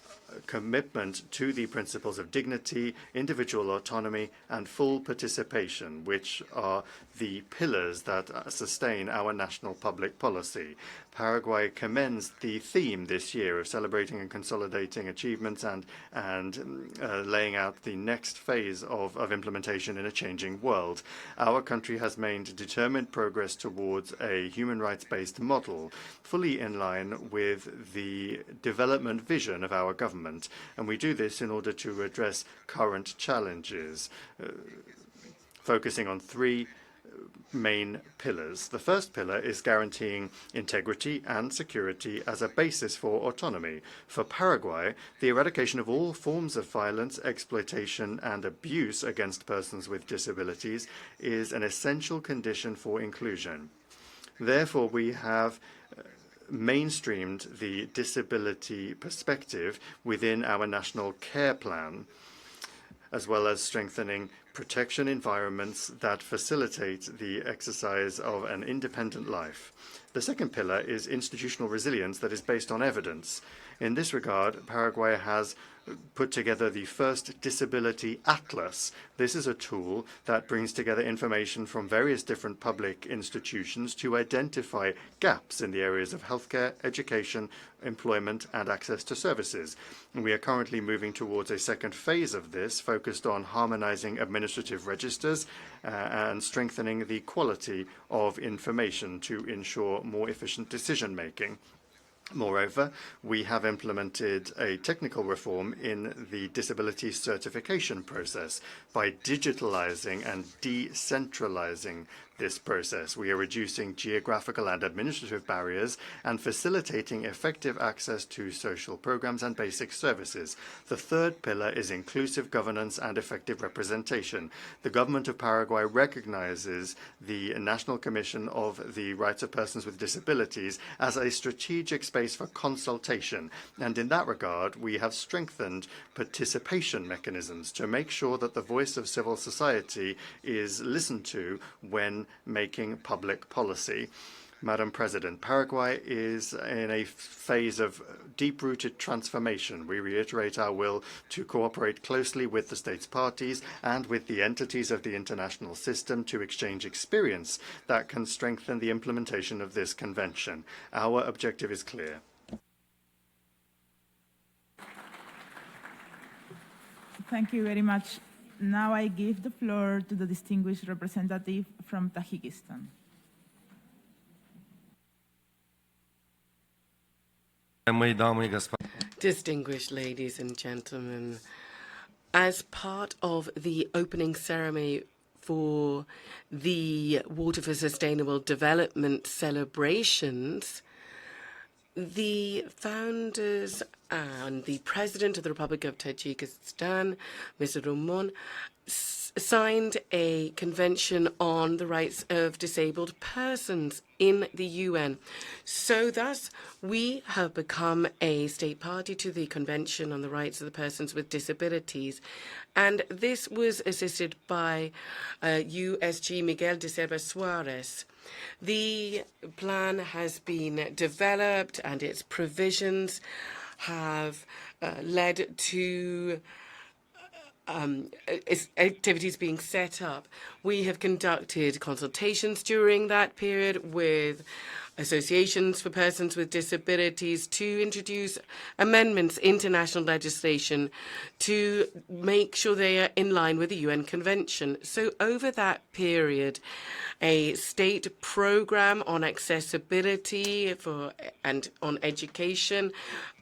commitment to the principles of dignity, individual autonomy, and full participation, which are the pillars that sustain our national public policy. Paraguay commends the theme this year of celebrating and consolidating achievements and laying out the next phase of implementation in a changing world. Our country has made determined progress towards a human rights-based model, fully in line with the development vision of our government, and we do this in order to address current challenges, focusing on three main pillars. The first pillar is guaranteeing integrity and security as a basis for autonomy. For Paraguay, the eradication of all forms of violence, exploitation, and abuse against persons with disabilities is an essential condition for inclusion. Therefore, we have mainstreamed the disability perspective within our national care plan, as well as strengthening protection environments that facilitate the exercise of an independent life. The second pillar is institutional resilience that is based on evidence. In this regard, Paraguay has put together the first disability atlas. This is a tool that brings together information from various different public institutions to identify gaps in the areas of healthcare, education, employment, and access to services. And we are currently moving towards a second phase of this, focused on harmonizing administrative registers and strengthening the quality of information to ensure more efficient decision-making. Moreover, we have implemented a technical reform in the disability certification process by digitalizing and decentralizing this process. We are reducing geographical and administrative barriers and facilitating effective access to social programs and basic services. The third pillar is inclusive governance and effective representation. The government of Paraguay recognizes the National Commission of the Rights of Persons with Disabilities as a strategic space for consultation, and in that regard, we have strengthened participation mechanisms to make sure that the voice of civil society is listened to when making public policy. Madam President, Paraguay is in a phase of deep-rooted transformation. We reiterate our will to cooperate closely with the state's parties and with the entities of the international system to exchange experience that can strengthen the implementation of this convention. Our objective is clear. Thank you very much. Now I give the floor to the distinguished representative from Tajikistan. Distinguished ladies and gentlemen, as part of the opening ceremony for the Water for Sustainable Development celebrations, the founders and the President of the Republic of Tajikistan, Mr. Rumon, signed a convention on the rights of disabled persons in the UN. So thus, we have become a state party to the Convention on the Rights of the Persons with Disabilities. And this was assisted by USG Miguel de Silva Suarez. The plan has been developed and its provisions have led to activities being set up. We have conducted consultations during that period with associations for persons with disabilities to introduce amendments, international legislation, to make sure they are in line with the UN Convention. So over that period, a state program on accessibility and on education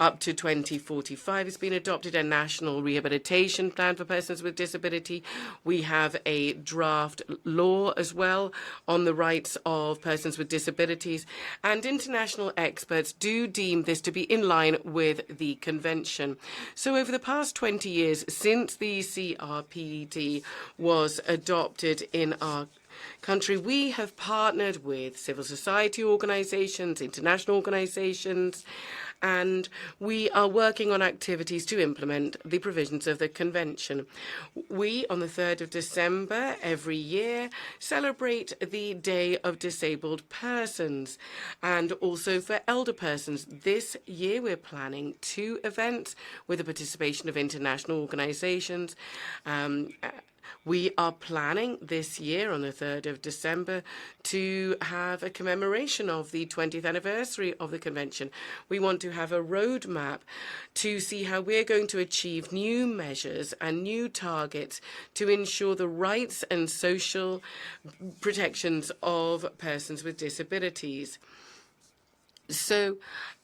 up to 2045 has been adopted, a national rehabilitation plan for persons with disability. We have a draft law as well on the rights of persons with disabilities, and international experts do deem this to be in line with the convention. So over the past 20 years, since the CRPD was adopted in our country, we have partnered with civil society organizations, international organizations, and we are working on activities to implement the provisions of the convention. We, on the 3rd of December every year, celebrate the Day of Disabled Persons, and also for elder persons. This year we're planning 2 events with the participation of international organizations. We are planning this year, on the 3rd of December, to have a commemoration of the 20th anniversary of the convention. We want to have a roadmap to see how we're going to achieve new measures and new targets to ensure the rights and social protections of persons with disabilities. So,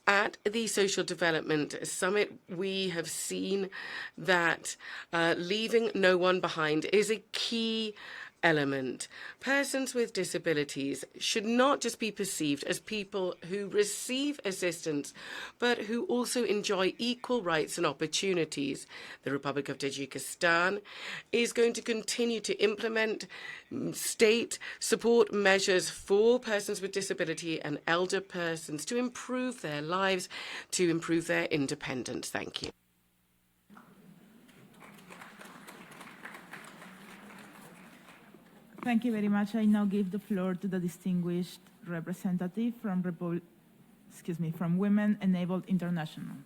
at the Social Development Summit, we have seen that leaving no one behind is a key element. Persons with disabilities should not just be perceived as people who receive assistance, but who also enjoy equal rights and opportunities. The Republic of Tajikistan is going to continue to implement state support measures for persons with disability and elder persons to improve their lives, to improve their independence. Thank you. Thank you very much. I now give the floor to the distinguished representative from Women Enabled International.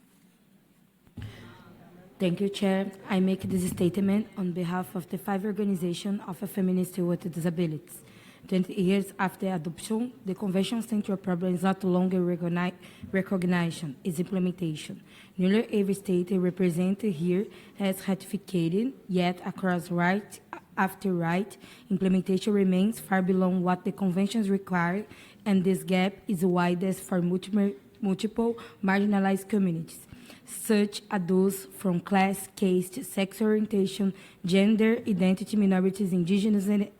Thank you, Chair. I make this statement on behalf of the 5 organizations of feminists with disabilities. 20 years after adoption, the Convention's central problem is not longer recognition, it's implementation. Nearly every state represented here has ratified, yet across right after right, implementation remains far below what the conventions require, and this gap is widest for multiple marginalized communities, such as those from class, caste, sexual orientation, gender identity minorities, indigenous and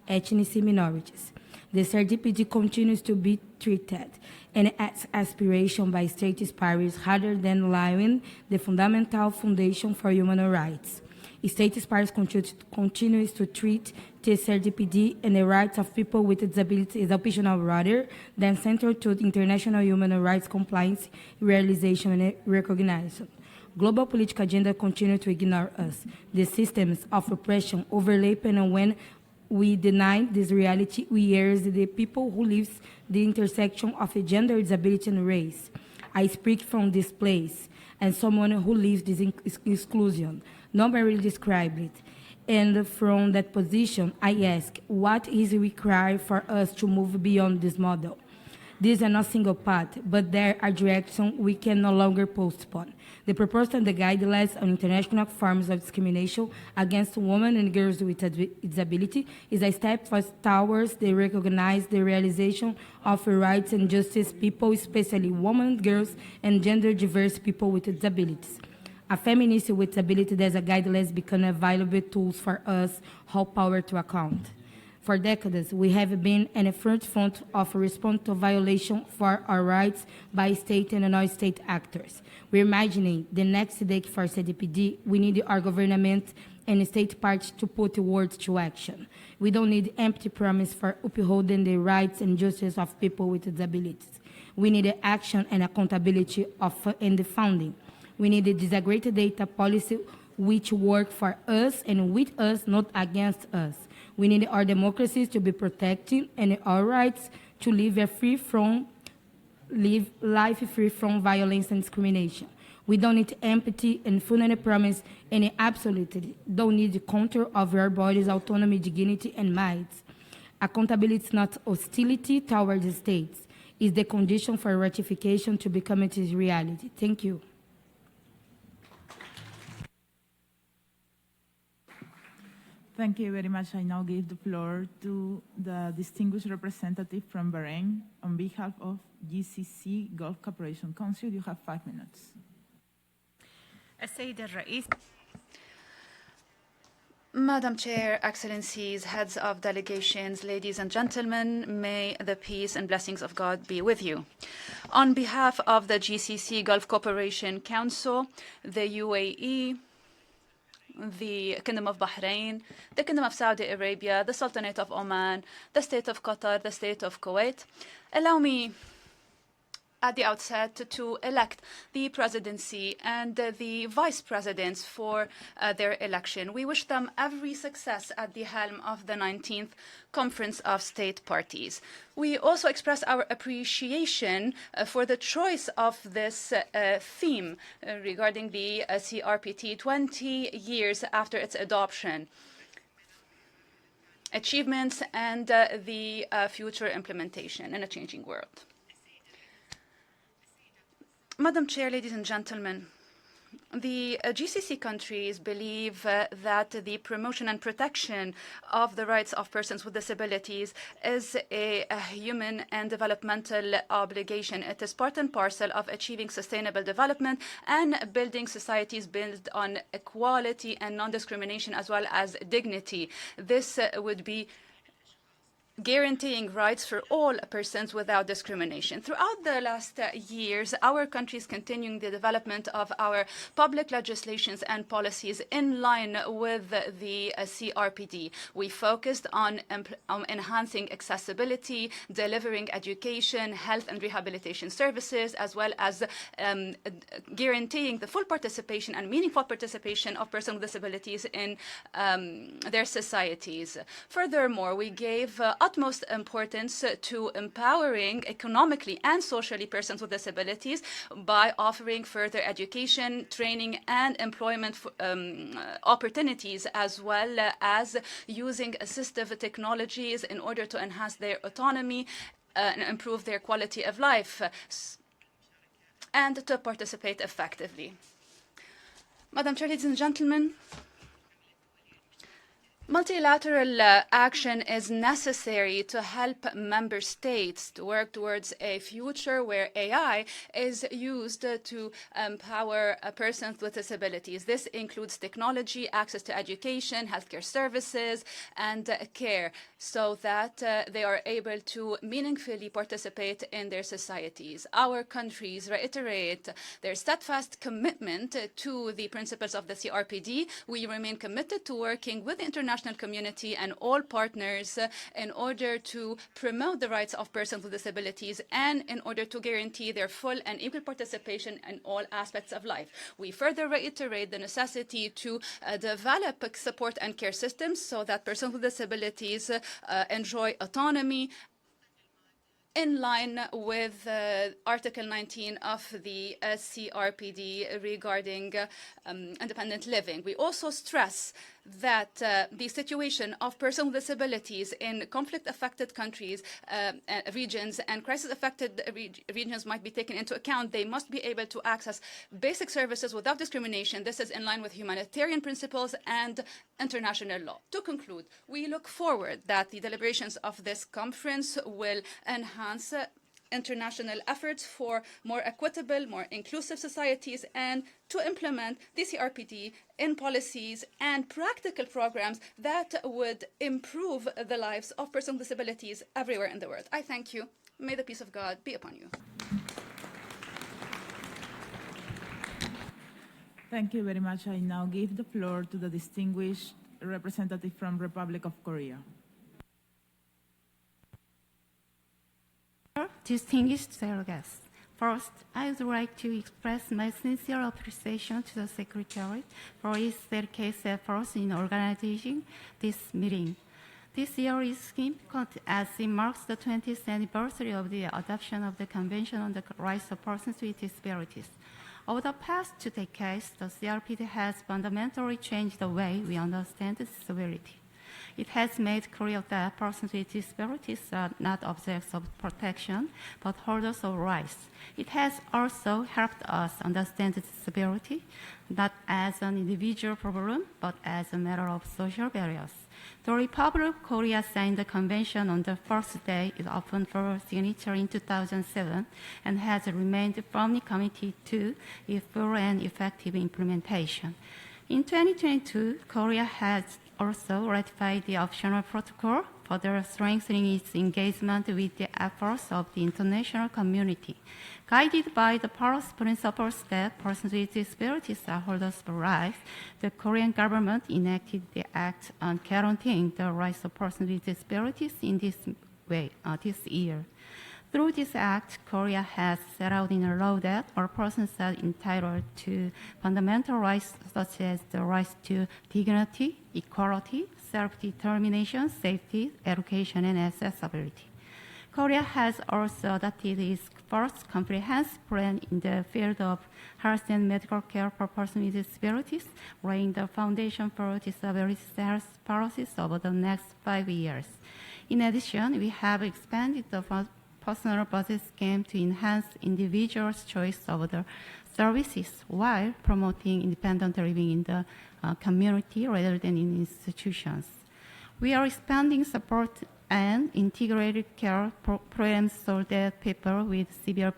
ethnic minorities. The CRDPD continues to be treated and as aspiration by state parties rather than allowing the fundamental foundation for human rights. State parties continues to treat the CRDPD and the rights of people with disabilities as optional rather than central to international human rights compliance, realization, and recognition. Global political agenda continue to ignore us. The systems of oppression overlap, and when we deny this reality, we erase the people who live the intersection of gender, disability, and race. I speak from this place, and someone who lives this exclusion. Nobody described it. And from that position, I ask, what is required for us to move beyond this model? These are not single paths, but there are directions we can no longer postpone. The proposal and the guidelines on international forms of discrimination against women and girls with disability is a step towards the recognize the realization of rights and justice people, especially women, girls, and gender diverse people with disabilities. A feminist with disability DESA guidelines become available tools for us, hold power to account. For decades, we have been in the front of response to violation for our rights by state and non-state actors. We're imagining the next decade for CDPD, we need our government and state parties to put words to action. We don't need empty promise for upholding the rights and justice of people with disabilities. We need action and accountability in the funding. We need a disaggregated data policy which work for us and with us, not against us. We need our democracies to be protected and our rights to live life free from violence and discrimination. We don't need empathy and full promise, and absolutely don't need the control of our bodies, autonomy, dignity, and minds. Accountability is not hostility towards the states. It's the condition for ratification to become its reality. Thank you. Thank you very much. I now give the floor to the distinguished representative from Bahrain on behalf of GCC Gulf Cooperation Council. You have 5 minutes. Madam Chair, Excellencies, Heads of Delegations, ladies and gentlemen, may the peace and blessings of God be with you. On behalf of the GCC Gulf Cooperation Council, the UAE, the Kingdom of Bahrain, the Kingdom of Saudi Arabia, the Sultanate of Oman, the State of Qatar, the State of Kuwait, allow me at the outset to elect the presidency and the vice presidents for their election. We wish them every success at the helm of the 19th Conference of State Parties. We also express our appreciation for the choice of this theme regarding the CRPT 20 years after its adoption, achievements and the future implementation in a changing world. Madam Chair, ladies and gentlemen, The GCC countries believe that the promotion and protection of the rights of persons with disabilities is a human and developmental obligation. It is part and parcel of achieving sustainable development and building societies built on equality and non-discrimination as well as dignity. This would be guaranteeing rights for all persons without discrimination. Throughout the last years, our country is continuing the development of our public legislations and policies in line with the CRPD. We focused on enhancing accessibility, delivering education, health and rehabilitation services, as well as guaranteeing the full participation and meaningful participation of persons with disabilities in their societies. Furthermore, we gave utmost importance to empowering economically and socially persons with disabilities by offering further education, training, and employment opportunities, as well as using assistive technologies in order to enhance their autonomy and improve their quality of life and to participate effectively. Madam Chair, ladies and gentlemen, multilateral action is necessary to help member states to work towards a future where AI is used to empower persons with disabilities. This includes technology, access to education, healthcare services, and care, so that they are able to meaningfully participate in their societies. Our countries reiterate their steadfast commitment to the principles of the CRPD. We remain committed to working with the international community and all partners in order to promote the rights of persons with disabilities and in order to guarantee their full and equal participation in all aspects of life. We further reiterate the necessity to develop support and care systems so that persons with disabilities enjoy autonomy in line with Article 19 of the CRPD regarding independent living. We also stress that the situation of persons with disabilities in conflict-affected countries, regions, and crisis-affected regions might be taken into account. They must be able to access basic services without discrimination. This is in line with humanitarian principles and international law. To conclude, we look forward that the deliberations of this conference will enhance international efforts for more equitable, more inclusive societies and to implement the CRPD in policies and practical programs that would improve the lives of persons with disabilities everywhere in the world. I thank you. May the peace of God be upon you. Thank you very much. I now give the floor to the distinguished representative from Republic of Korea. Distinguished delegates, first, I would like to express my sincere appreciation to the Secretary for his dedicated efforts in organizing this meeting. This year is significant as it marks the 20th anniversary of the adoption of the Convention on the Rights of Persons with Disabilities. Over the past 2 decades, the CRPD has fundamentally changed the way we understand disability. It has made clear that persons with disabilities are not objects of protection, but holders of rights. It has also helped us understand disability not as an individual problem, but as a matter of social barriers. The Republic of Korea signed the convention on the first day it opened for signature in 2007 and has remained firmly committed to its full and effective implementation. In 2022, Korea has also ratified the optional protocol, further strengthening its engagement with the efforts of the international community. Guided by the Paris principles that persons with disabilities are holders of rights, the Korean government enacted the Act on guaranteeing the rights of persons with disabilities in this year. Through this act, Korea has set out in a law that all persons are entitled to fundamental rights such as the rights to dignity, equality, self-determination, safety, education, and accessibility. Korea has also adopted its first comprehensive plan in the field of health and medical care for persons with disabilities, laying the foundation for disability health policies over the next 5 years. In addition, we have expanded the personal budget scheme to enhance individuals' choice of the services while promoting independent living in the community rather than in institutions. We are expanding support and integrated care programs so that people with severe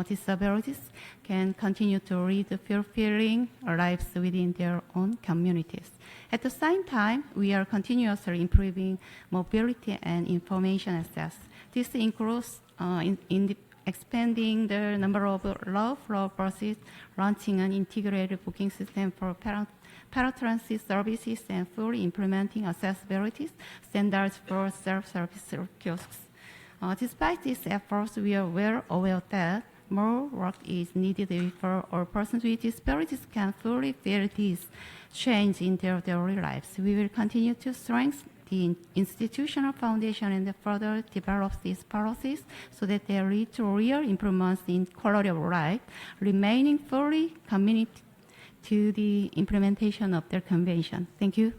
disabilities can continue to lead fulfilling lives within their own communities. At the same time, we are continuously improving mobility and information access. This includes expanding the number of low-floor buses, launching an integrated booking system for paratransit services, and fully implementing accessibility standards for self-service kiosks. Despite these efforts, we are well aware that more work is needed before all persons with disabilities can fully feel this change in their daily lives. We will continue to strengthen the institutional foundation and further develop these policies so that they lead to real improvements in quality of life, remaining fully committed to the implementation of their convention. Thank you.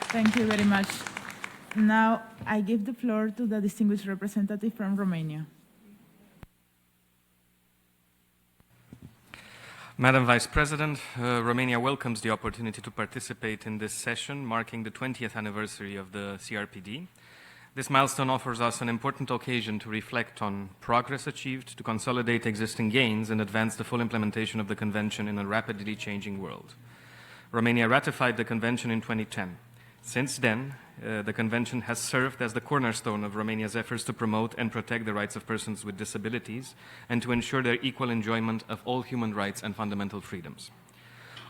Thank you very much. Now I give the floor to the distinguished representative from Romania. Madam Vice President, Romania welcomes the opportunity to participate in this session marking the 20th anniversary of the CRPD. This milestone offers us an important occasion to reflect on progress achieved, to consolidate existing gains, and advance the full implementation of the Convention in a rapidly changing world. Romania ratified the Convention in 2010. Since then, the Convention has served as the cornerstone of Romania's efforts to promote and protect the rights of persons with disabilities and to ensure their equal enjoyment of all human rights and fundamental freedoms.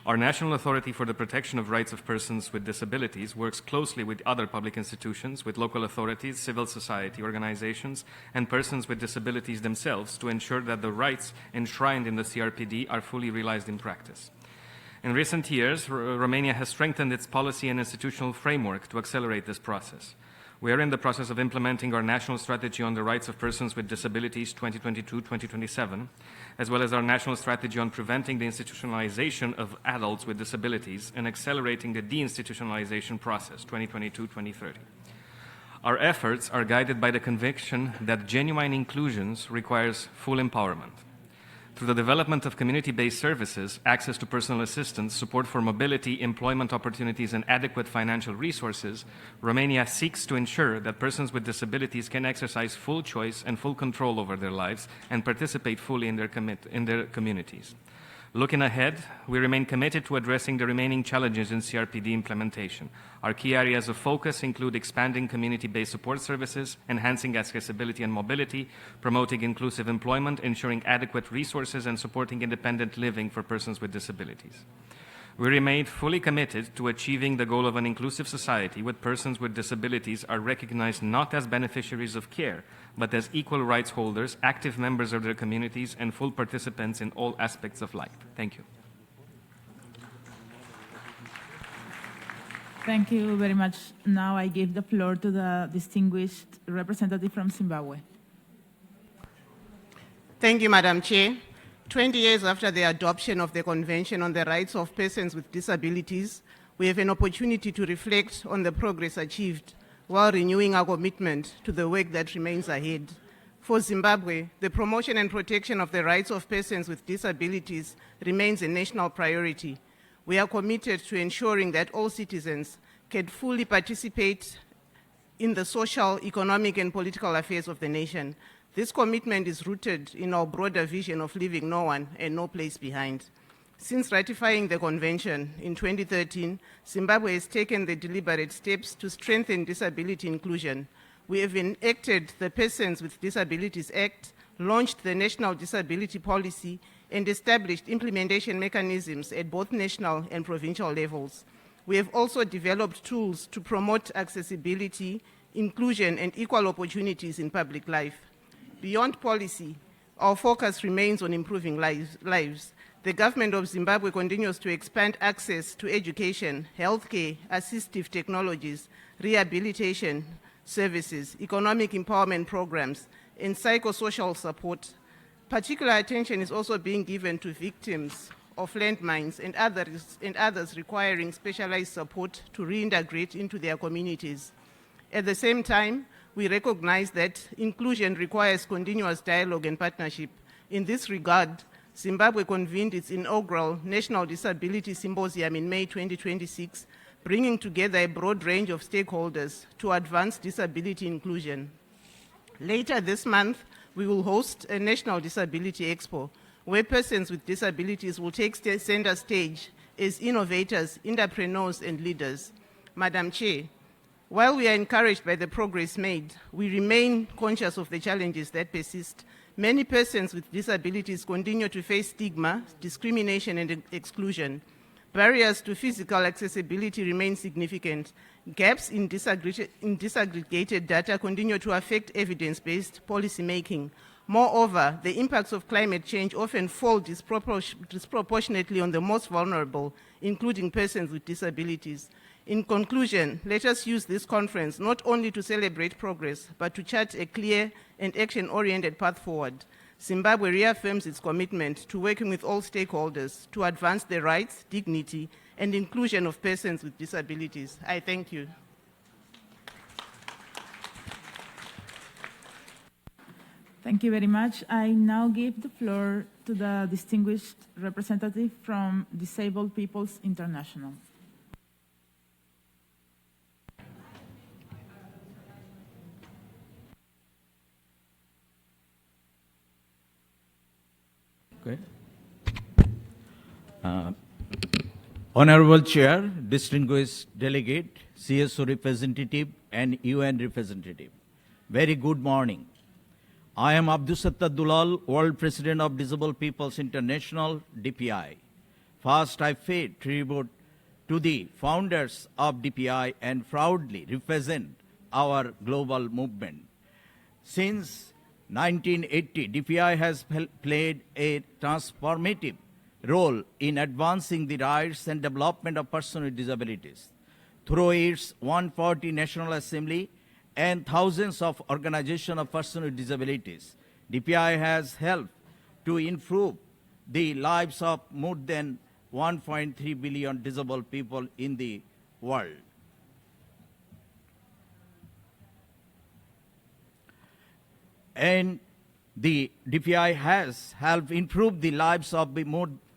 Our National Authority for the Protection of Rights of Persons with Disabilities works closely with other public institutions, with local authorities, civil society organizations, and persons with disabilities themselves to ensure that the rights enshrined in the CRPD are fully realized in practice. In recent years, Romania has strengthened its policy and institutional framework to accelerate this process. We are in the process of implementing our National Strategy on the Rights of Persons with Disabilities 2022-2027, as well as our National Strategy on Preventing the Institutionalization of Adults with Disabilities and Accelerating the Deinstitutionalization Process 2022-2030. Our efforts are guided by the conviction that genuine inclusion requires full empowerment. Through the development of community-based services, access to personal assistance, support for mobility, employment opportunities, and adequate financial resources, Romania seeks to ensure that persons with disabilities can exercise full choice and full control over their lives and participate fully in their communities. Looking ahead, we remain committed to addressing the remaining challenges in CRPD implementation. Our key areas of focus include expanding community-based support services, enhancing accessibility and mobility, promoting inclusive employment, ensuring adequate resources, and supporting independent living for persons with disabilities. We remain fully committed to achieving the goal of an inclusive society where persons with disabilities are recognized not as beneficiaries of care, but as equal rights holders, active members of their communities, and full participants in all aspects of life. Thank you. Thank you very much. Now I give the floor to the distinguished representative from Zimbabwe. Thank you, Madam Chair. 20 years after the adoption of the Convention on the Rights of Persons with Disabilities, we have an opportunity to reflect on the progress achieved while renewing our commitment to the work that remains ahead. For Zimbabwe, the promotion and protection of the rights of persons with disabilities remains a national priority. We are committed to ensuring that all citizens can fully participate in the social, economic, and political affairs of the nation. This commitment is rooted in our broader vision of leaving no one and no place behind. Since ratifying the Convention in 2013, Zimbabwe has taken the deliberate steps to strengthen disability inclusion. We have enacted the Persons with Disabilities Act, launched the National Disability Policy, and established implementation mechanisms at both national and provincial levels. We have also developed tools to promote accessibility, inclusion, and equal opportunities in public life. Beyond policy, our focus remains on improving lives. The government of Zimbabwe continues to expand access to education, healthcare, assistive technologies, rehabilitation services, economic empowerment programs, and psychosocial support. Particular attention is also being given to victims of landmines and others requiring specialized support to reintegrate into their communities. At the same time, we recognize that inclusion requires continuous dialogue and partnership. In this regard, Zimbabwe convened its inaugural National Disability Symposium in May 2026, bringing together a broad range of stakeholders to advance disability inclusion. Later this month, we will host a National Disability Expo, where persons with disabilities will take center stage as innovators, entrepreneurs, and leaders. Madam Chair, while we are encouraged by the progress made, we remain conscious of the challenges that persist. Many persons with disabilities continue to face stigma, discrimination, and exclusion. Barriers to physical accessibility remain significant. Gaps in disaggregated data continue to affect evidence-based policymaking. Moreover, the impacts of climate change often fall disproportionately on the most vulnerable, including persons with disabilities. In conclusion, let us use this conference not only to celebrate progress, but to chart a clear and action-oriented path forward. Zimbabwe reaffirms its commitment to working with all stakeholders to advance the rights, dignity, and inclusion of persons with disabilities. I thank you. Thank you very much. I now give the floor to the distinguished representative from Disabled Peoples International. Okay. Honorable Chair, distinguished delegate, CSO representative, and UN representative, very good morning. I am Abdusattar Dulal, World President of Disabled Peoples International, DPI. First, I pay tribute to the founders of DPI and proudly represent our global movement. Since 1980, DPI has played a transformative role in advancing the rights and development of persons with disabilities. Through its 140 National Assembly and thousands of organizations of persons with disabilities, DPI has helped to improve the lives of more than 1.3 billion disabled people in the world. And the DPI has helped improve the lives of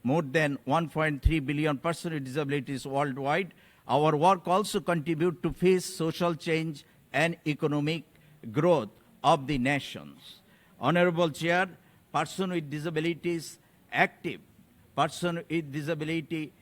more than 1.3 billion persons with disabilities worldwide. Our work also contributes to face social change and economic growth of the nations. Honorable Chair, persons with disabilities active. Persons with disability,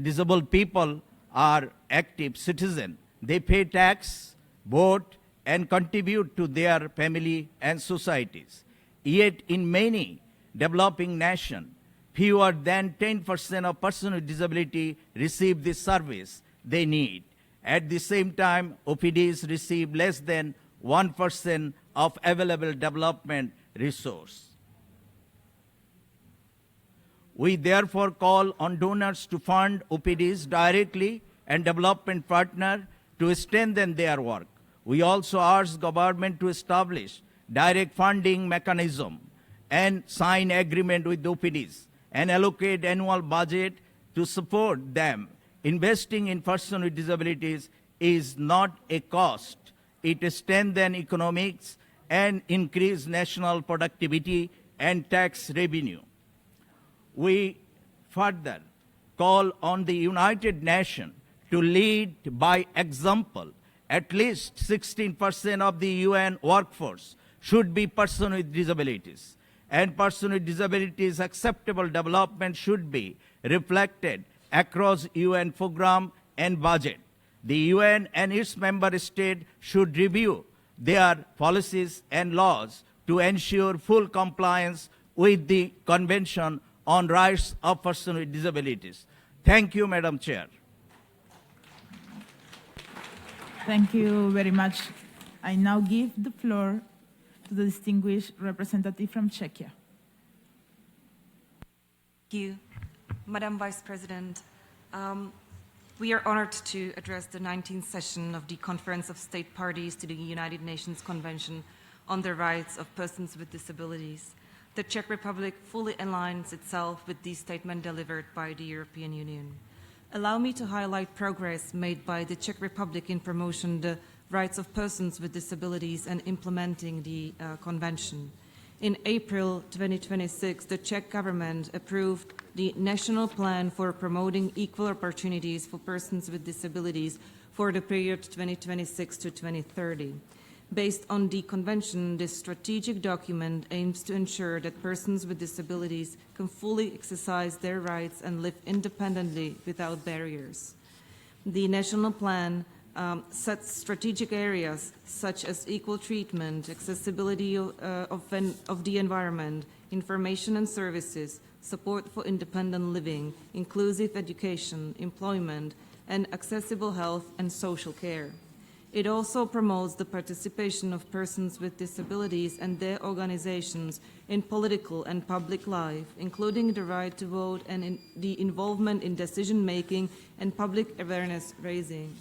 disabled people are active citizens. They pay tax, vote, and contribute to their family and societies. Yet in many developing nations, fewer than 10% of persons with disability receive the service they need. At the same time, OPDs receive less than 1% of available development resource. We therefore call on donors to fund OPDs directly and development partners to strengthen their work. We also urge government to establish direct funding mechanism and sign agreement with OPDs and allocate annual budget to support them. Investing in persons with disabilities is not a cost. It strengthens economics and increases national productivity and tax revenue. We further call on the United Nations to lead by example. At least 16% of the UN workforce should be persons with disabilities. And persons with disabilities acceptable development should be reflected across UN program and budget. The UN and its member states should review their policies and laws to ensure full compliance with the Convention on Rights of Persons with Disabilities. Thank you, Madam Chair. Thank you very much. I now give the floor to the distinguished representative from Czechia. Thank you. Madam Vice President, we are honored to address the 19th session of the Conference of State Parties to the United Nations Convention on the Rights of Persons with Disabilities. The Czech Republic fully aligns itself with the statement delivered by the European Union. Allow me to highlight progress made by the Czech Republic in promoting the rights of persons with disabilities and implementing the Convention. In April 2026, the Czech government approved the National Plan for Promoting Equal Opportunities for Persons with Disabilities for the period 2026 to 2030. Based on the Convention, this strategic document aims to ensure that persons with disabilities can fully exercise their rights and live independently without barriers. The National Plan sets strategic areas such as equal treatment, accessibility of the environment, information and services, support for independent living, inclusive education, employment, and accessible health and social care. It also promotes the participation of persons with disabilities and their organizations in political and public life, including the right to vote and the involvement in decision-making and public awareness raising.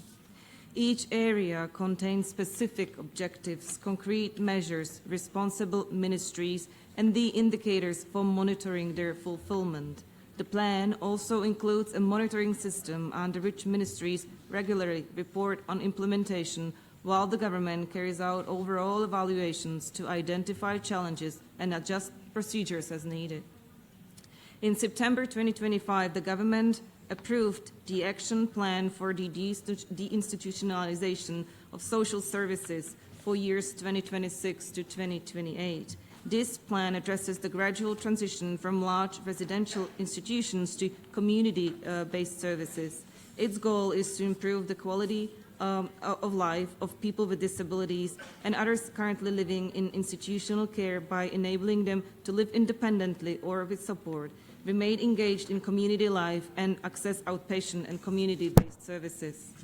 Each area contains specific objectives, concrete measures, responsible ministries, and the indicators for monitoring their fulfillment. The plan also includes a monitoring system under which ministries regularly report on implementation, while the government carries out overall evaluations to identify challenges and adjust procedures as needed. In September 2025, the government approved the action plan for the deinstitutionalization of social services for years 2026 to 2028. This plan addresses the gradual transition from large residential institutions to community-based services. Its goal is to improve the quality of life of people with disabilities and others currently living in institutional care by enabling them to live independently or with support, remain engaged in community life, and access outpatient and community-based services.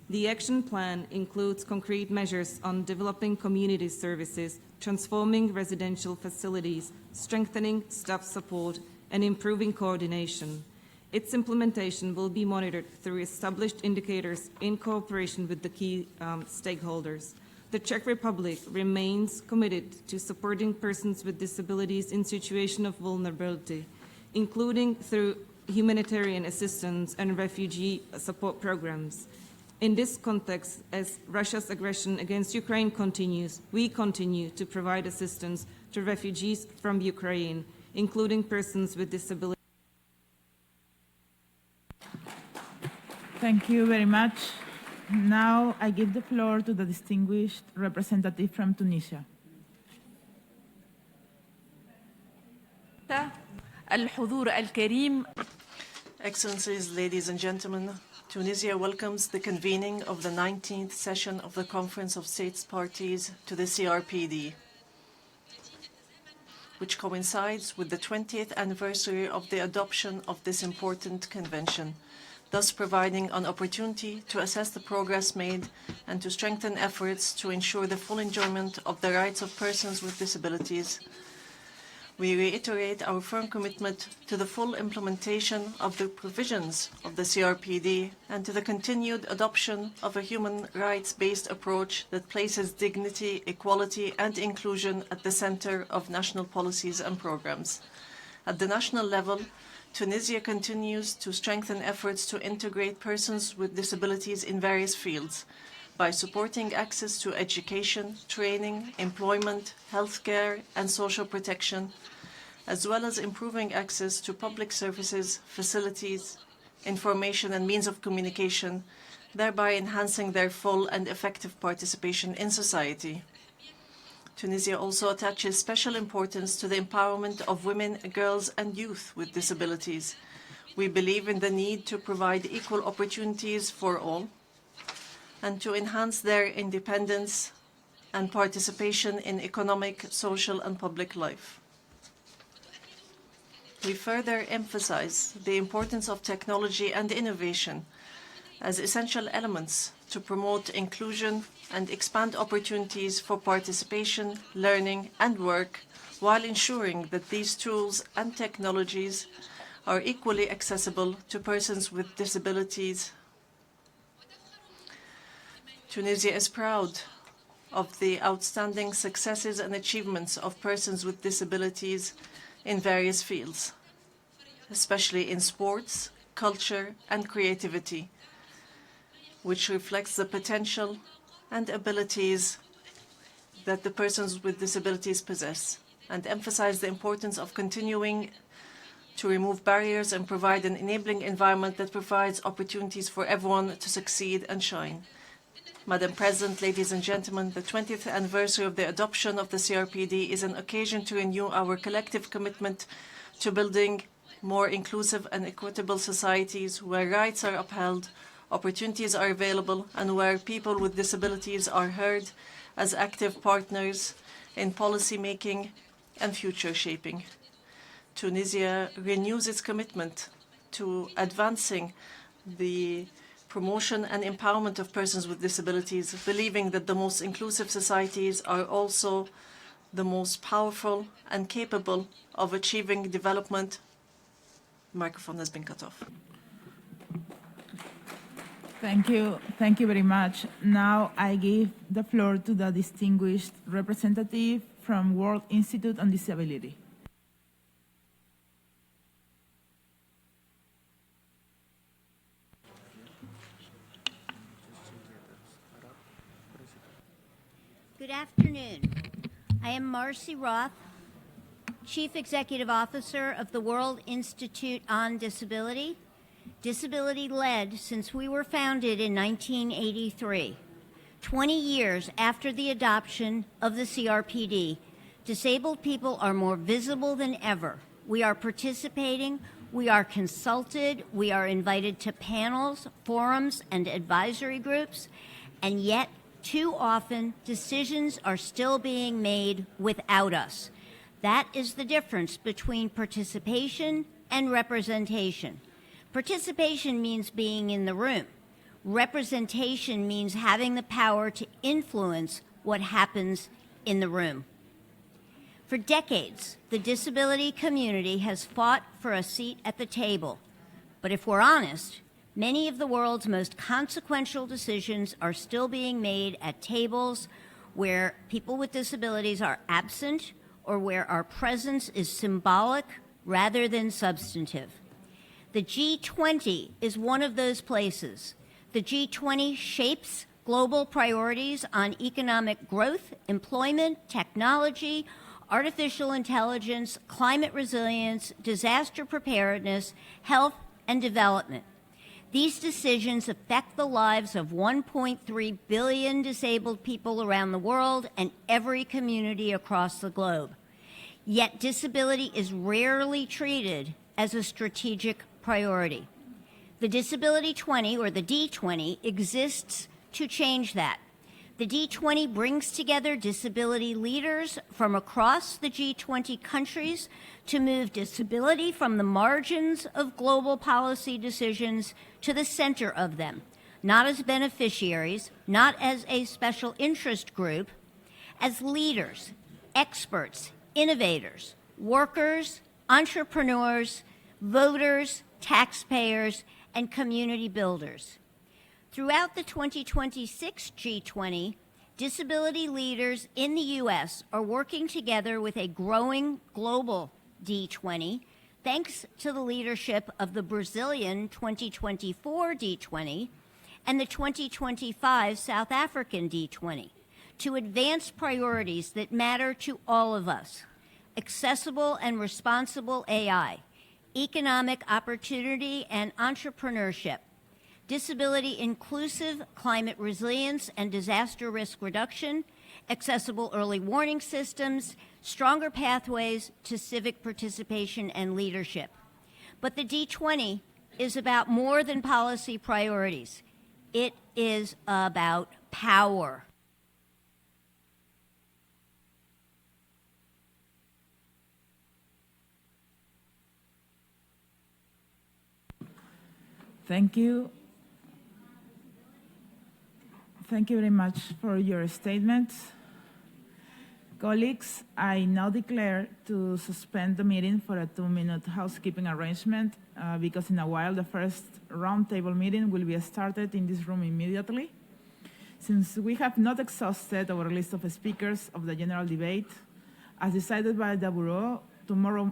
The action plan includes concrete measures on developing community services, transforming residential facilities, strengthening staff support, and improving coordination. Its implementation will be monitored through established indicators in cooperation with the key stakeholders. The Czech Republic remains committed to supporting persons with disabilities in situations of vulnerability, including through humanitarian assistance and refugee support programs. In this context, as Russia's aggression against Ukraine continues, we continue to provide assistance to refugees from Ukraine, including persons with disabilities. Thank you very much. Now I give the floor to the distinguished representative from Tunisia. الحضور الكريم. Excellencies, ladies and gentlemen, Tunisia welcomes the convening of the 19th session of the Conference of States Parties to the CRPD, which coincides with the 20th anniversary of the adoption of this important convention, thus providing an opportunity to assess the progress made and to strengthen efforts to ensure the full enjoyment of the rights of persons with disabilities. We reiterate our firm commitment to the full implementation of the provisions of the CRPD and to the continued adoption of a human rights-based approach that places dignity, equality, and inclusion at the center of national policies and programs. At the national level, Tunisia continues to strengthen efforts to integrate persons with disabilities in various fields by supporting access to education, training, employment, healthcare, and social protection, as well as improving access to public services, facilities, information, and means of communication, thereby enhancing their full and effective participation in society. Tunisia also attaches special importance to the empowerment of women, girls, and youth with disabilities. We believe in the need to provide equal opportunities for all and to enhance their independence and participation in economic, social, and public life. We further emphasize the importance of technology and innovation as essential elements to promote inclusion and expand opportunities for participation, learning, and work, while ensuring that these tools and technologies are equally accessible to persons with disabilities. Tunisia is proud of the outstanding successes and achievements of persons with disabilities in various fields, especially in sports, culture, and creativity, which reflects the potential and abilities that the persons with disabilities possess, and emphasize the importance of continuing to remove barriers and provide an enabling environment that provides opportunities for everyone to succeed and shine. Madam President, ladies and gentlemen, the 20th anniversary of the adoption of the CRPD is an occasion to renew our collective commitment to building more inclusive and equitable societies where rights are upheld, opportunities are available, and where people with disabilities are heard as active partners in policy making and future shaping. Tunisia renews its commitment to advancing the promotion and empowerment of persons with disabilities, believing that the most inclusive societies are also the most powerful and capable of achieving development. The microphone has been cut off. Thank you. Thank you very much. Now I give the floor to the distinguished representative from World Institute on Disability. Good afternoon. I am Marcy Roth, Chief Executive Officer of the World Institute on Disability, disability-led since we were founded in 1983. 20 years after the adoption of the CRPD, disabled people are more visible than ever. We are participating, we are consulted, we are invited to panels, forums, and advisory groups, and yet too often, decisions are still being made without us. That is the difference between participation and representation. Participation means being in the room. Representation means having the power to influence what happens in the room. For decades, the disability community has fought for a seat at the table. But if we're honest, many of the world's most consequential decisions are still being made at tables where people with disabilities are absent or where our presence is symbolic rather than substantive. The G20 is one of those places. The G20 shapes global priorities on economic growth, employment, technology, artificial intelligence, climate resilience, disaster preparedness, health, and development. These decisions affect the lives of 1.3 billion disabled people around the world and every community across the globe. Yet disability is rarely treated as a strategic priority. The Disability 20, or the D20, exists to change that. The D20 brings together disability leaders from across the G20 countries to move disability from the margins of global policy decisions to the center of them, not as beneficiaries, not as a special interest group, as leaders, experts, innovators, workers, entrepreneurs, voters, taxpayers, and community builders. Throughout the 2026 G20, disability leaders in the U.S. are working together with a growing global D20, thanks to the leadership of the Brazilian 2024 D20 and the 2025 South African D20, to advance priorities that matter to all of us: accessible and responsible AI, economic opportunity and entrepreneurship, disability inclusive climate resilience and disaster risk reduction, accessible early warning systems, stronger pathways to civic participation and leadership. But the D20 is about more than policy priorities. It is about power. Thank you. Thank you very much for your statements. Colleagues, I now declare to suspend the meeting for a 2-minute housekeeping arrangement because in a while the first roundtable meeting will be started in this room immediately. Since we have not exhausted our list of speakers of the general debate, as decided by the Bureau, tomorrow,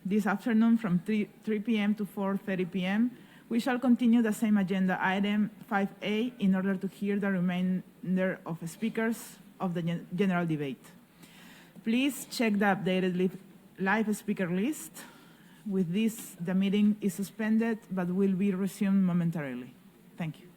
this afternoon from 3 p.m. to 4:30 p.m., We shall continue the same agenda item 5A in order to hear the remainder of speakers of the general debate. Please check the updated live speaker list. With this, the meeting is suspended but will be resumed momentarily. Thank you.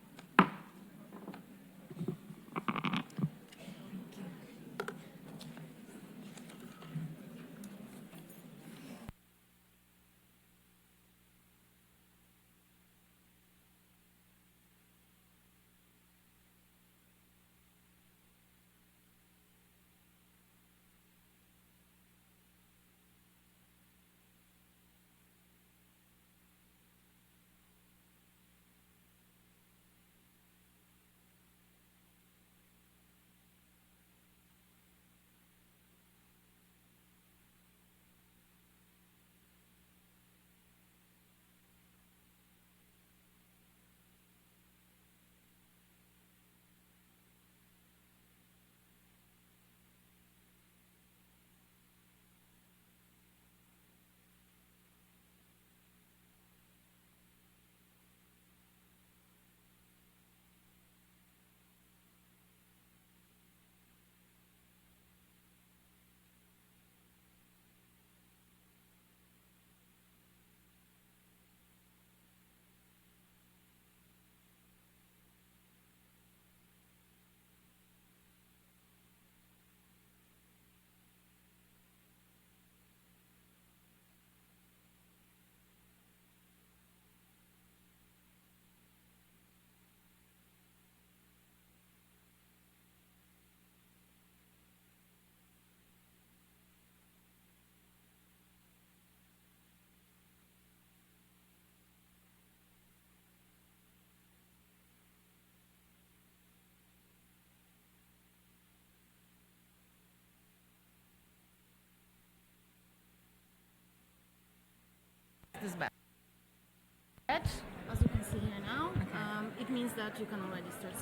This badge. As you can see here now, it means that you can already start.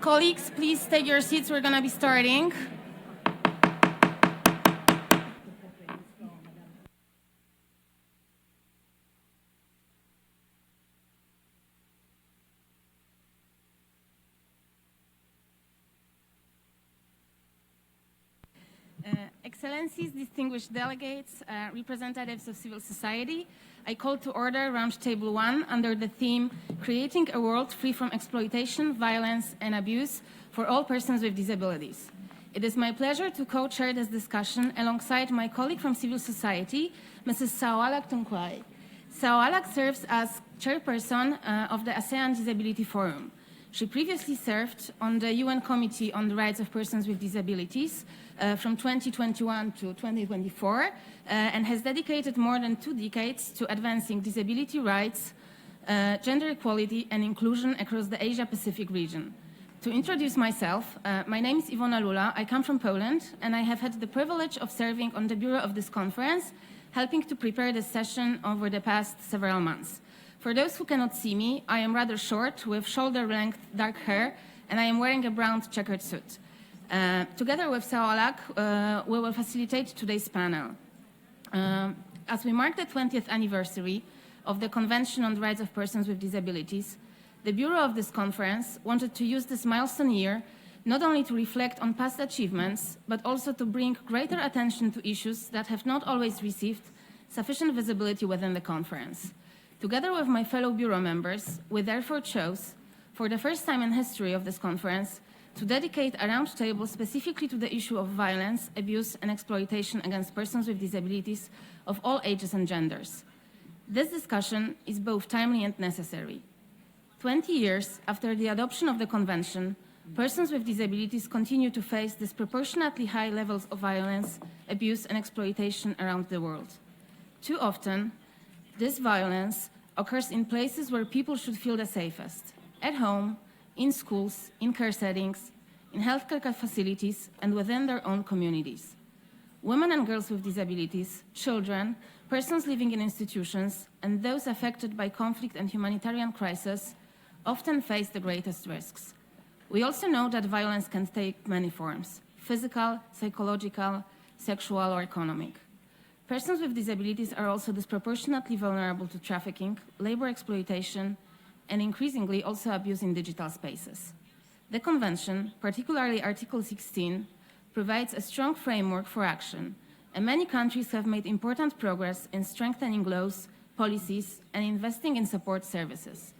Colleagues, please take your seats. We're going to be starting. Excellencies, distinguished delegates, representatives of civil society, I call to order Roundtable 1 under the theme Creating a World Free from Exploitation, Violence and Abuse for All Persons with Disabilities. It is my pleasure to co-chair this discussion alongside my colleague from civil society, Mrs. Saowalak Thongkuay. Saowalak serves as chairperson of the ASEAN Disability Forum. She previously served on the UN Committee on the Rights of Persons with Disabilities from 2021 to 2024 and has dedicated more than 2 decades to advancing disability rights, gender equality and inclusion across the Asia-Pacific region. To introduce myself, my name is Iwona Lula, I come from Poland and I have had the privilege of serving on the bureau of this conference, helping to prepare this session over the past several months. For those who cannot see me, I am rather short with shoulder-length dark hair and I am wearing a brown checkered suit. Together with Saowalak, we will facilitate today's panel. As we mark the 20th anniversary of the Convention on the Rights of Persons with Disabilities, the Bureau of this conference wanted to use this milestone year not only to reflect on past achievements, but also to bring greater attention to issues that have not always received sufficient visibility within the conference. Together with my fellow Bureau members, we therefore chose, for the first time in history of this conference, to dedicate a roundtable specifically to the issue of violence, abuse, and exploitation against persons with disabilities of all ages and genders. This discussion is both timely and necessary. 20 years after the adoption of the Convention, persons with disabilities continue to face disproportionately high levels of violence, abuse, and exploitation around the world. Too often, this violence occurs in places where people should feel the safest: at home, in schools, in care settings, in healthcare facilities, and within their own communities. Women and girls with disabilities, children, persons living in institutions, and those affected by conflict and humanitarian crisis often face the greatest risks. We also know that violence can take many forms: physical, psychological, sexual, or economic. Persons with disabilities are also disproportionately vulnerable to trafficking, labor exploitation, and increasingly also abuse in digital spaces. The Convention, particularly Article 16, provides a strong framework for action, and many countries have made important progress in strengthening laws, policies, and investing in support services.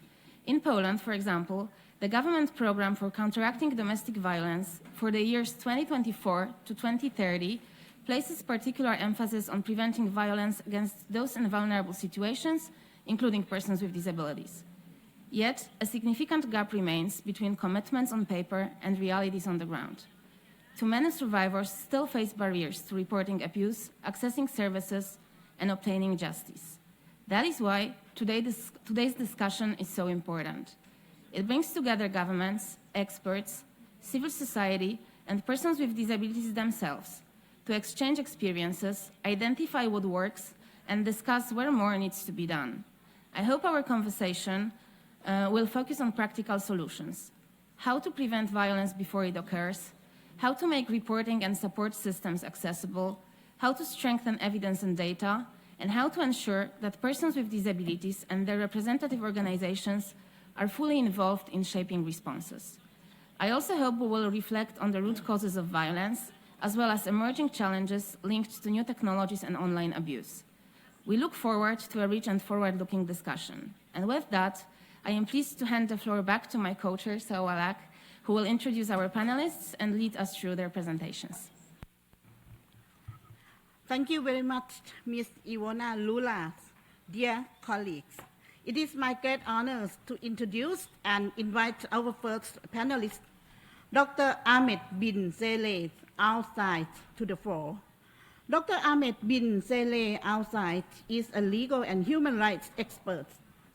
In Poland, for example, the government program for counteracting domestic violence for the years 2024 to 2030 places particular emphasis on preventing violence against those in vulnerable situations, including persons with disabilities. Yet, a significant gap remains between commitments on paper and realities on the ground. Too many survivors still face barriers to reporting abuse, accessing services, and obtaining justice. That is why today's discussion is so important. It brings together governments, experts, civil society, and persons with disabilities themselves to exchange experiences, identify what works, and discuss where more needs to be done. I hope our conversation will focus on practical solutions: how to prevent violence before it occurs, how to make reporting and support systems accessible, how to strengthen evidence and data, and how to ensure that persons with disabilities and their representative organizations are fully involved in shaping responses. I also hope we will reflect on the root causes of violence, as well as emerging challenges linked to new technologies and online abuse. We look forward to a rich and forward-looking discussion. And with that, I am pleased to hand the floor back to my co-chair, Saowalak, who will introduce our panelists and lead us through their presentations. Thank you very much, Ms. Iwona Lula. Dear colleagues, it is my great honor to introduce and invite our first panelist, Dr. Ahmed bin Saleh Alsaif, to the floor. Dr. Ahmed bin Saleh Alsaif is a legal and human rights expert,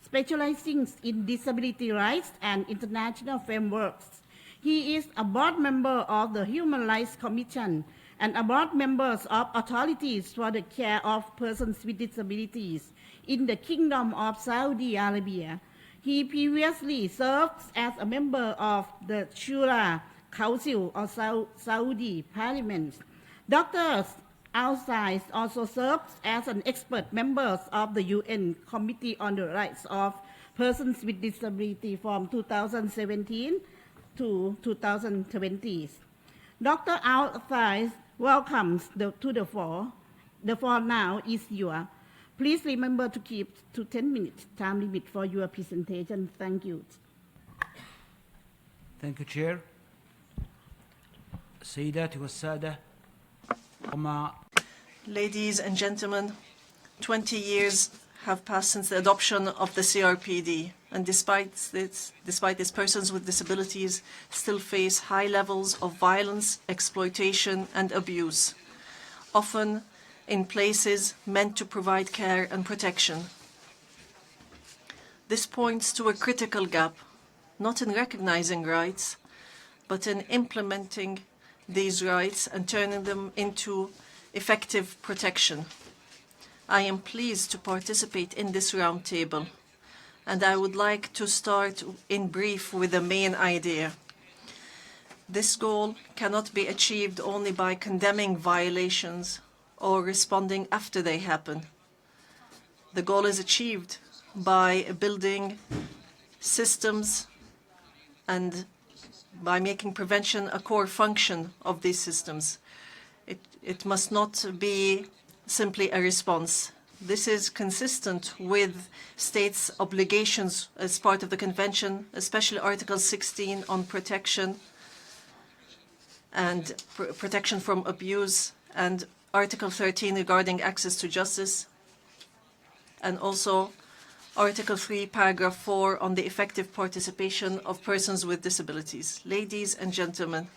specializing in disability rights and international frameworks. He is a board member of the Human Rights Commission and a board member of authorities for the care of persons with disabilities in the Kingdom of Saudi Arabia. He previously served as a member of the Shura Council of Saudi Parliament. Dr. Alsaif also serves as an expert member of the UN Committee on the Rights of Persons with Disabilities from 2017 to 2020. Dr. Alsaif welcomes to the floor. The floor now is yours. Please remember to keep to 10 minutes time limit for your presentation. Thank you. Thank you, Chair. سيداتي والسادة وما Ladies and gentlemen, 20 years have passed since the adoption of the CRPD, and despite this, persons with disabilities still face high levels of violence, exploitation, and abuse, often in places meant to provide care and protection. This points to a critical gap, not in recognizing rights, but in implementing these rights and turning them into effective protection. I am pleased to participate in this roundtable, and I would like to start in brief with the main idea. This goal cannot be achieved only by condemning violations or responding after they happen. The goal is achieved by building systems and by making prevention a core function of these systems. It must not be simply a response. This is consistent with states' obligations as part of the Convention, especially Article 16 on protection and protection from abuse, and Article 13 regarding access to justice, and also Article 3, Paragraph 4 on the effective participation of persons with disabilities. Ladies and gentlemen,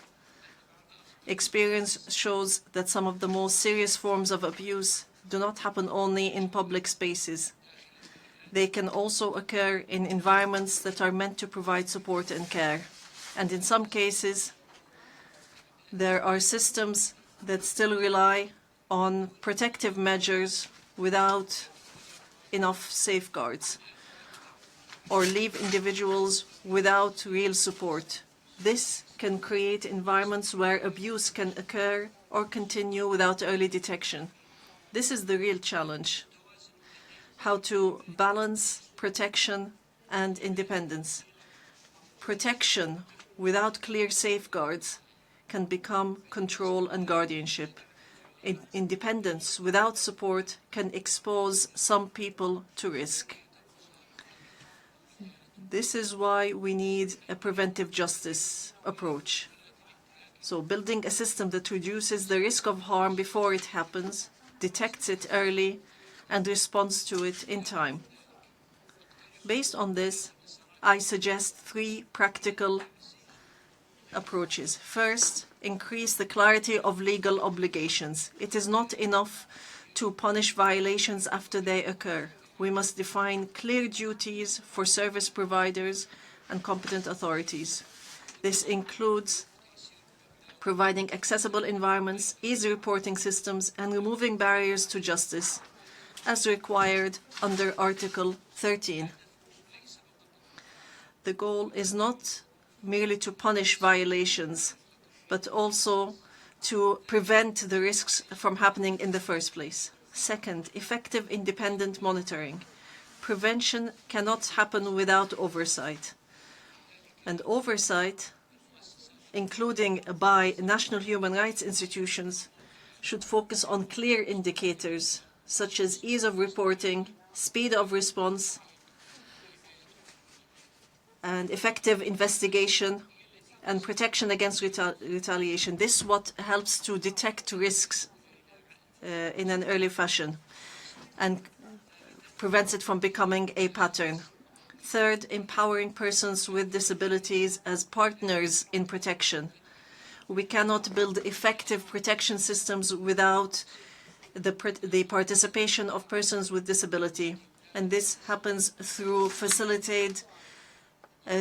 experience shows that some of the most serious forms of abuse do not happen only in public spaces. They can also occur in environments that are meant to provide support and care. And in some cases, there are systems that still rely on protective measures without enough safeguards, or leave individuals without real support. This can create environments where abuse can occur or continue without early detection. This is the real challenge: how to balance protection and independence. Protection without clear safeguards can become control and guardianship. Independence without support can expose some people to risk. This is why we need a preventive justice approach. So building a system that reduces the risk of harm before it happens, detects it early, and responds to it in time. Based on this, I suggest 3 practical approaches. First, increase the clarity of legal obligations. It is not enough to punish violations after they occur. We must define clear duties for service providers and competent authorities. This includes providing accessible environments, easy reporting systems, and removing barriers to justice, as required under Article 13. The goal is not merely to punish violations, but also to prevent the risks from happening in the first place. Second, effective independent monitoring. Prevention cannot happen without oversight. And oversight, including by national human rights institutions, should focus on clear indicators such as ease of reporting, speed of response, and effective investigation and protection against retaliation. This is what helps to detect risks in an early fashion and prevents it from becoming a pattern. Third, empowering persons with disabilities as partners in protection. We cannot build effective protection systems without the participation of persons with disability, and this happens through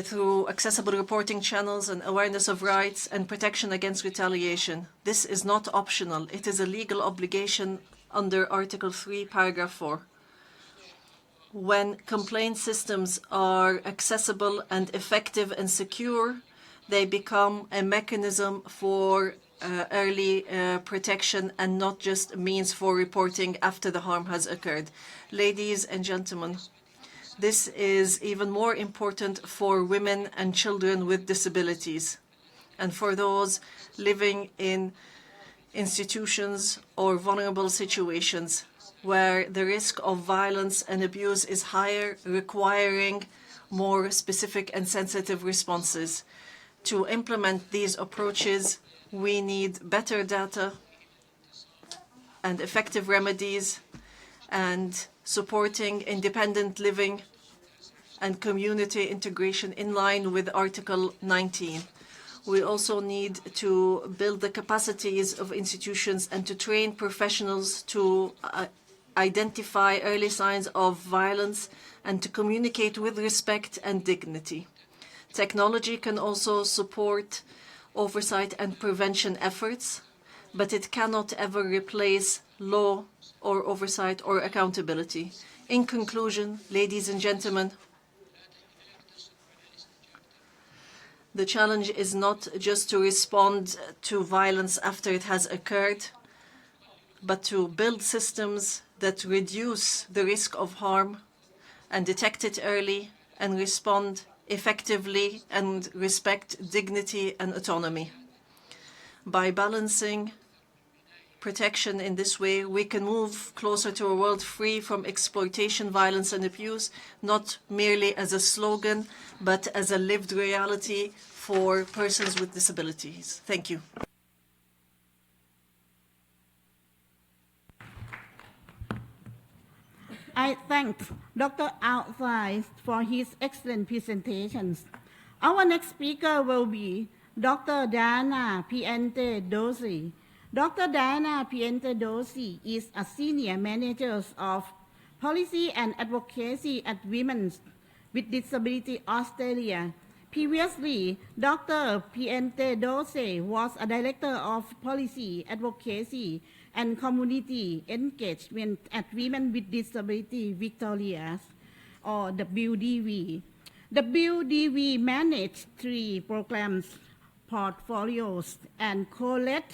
through accessible reporting channels and awareness of rights and protection against retaliation. This is not optional. It is a legal obligation under Article 3, Paragraph 4. When complaint systems are accessible and effective and secure, they become a mechanism for early protection and not just a means for reporting after the harm has occurred. Ladies and gentlemen, this is even more important for women and children with disabilities and for those living in institutions or vulnerable situations where the risk of violence and abuse is higher, requiring more specific and sensitive responses. To implement these approaches, we need better data and effective remedies and supporting independent living and community integration in line with Article 19. We also need to build the capacities of institutions and to train professionals to identify early signs of violence and to communicate with respect and dignity. Technology can also support oversight and prevention efforts, but it cannot ever replace law or oversight or accountability. In conclusion, ladies and gentlemen, the challenge is not just to respond to violence after it has occurred, but to build systems that reduce the risk of harm and detect it early and respond effectively and respect dignity and autonomy. By balancing protection in this way, we can move closer to a world free from exploitation, violence, and abuse, not merely as a slogan, but as a lived reality for persons with disabilities. Thank you. I thank Dr. Alsaif for his excellent presentations. Our next speaker will be Dr. Diana Piantedosi. Dr. Diana Piantedosi is a senior manager of policy and advocacy at Women with Disability Australia. Previously, Dr. Piantedosi was a director of policy, advocacy, and community engagement at Women with Disability Victoria, or WDV. WDV managed 3 programs, portfolios, and co-led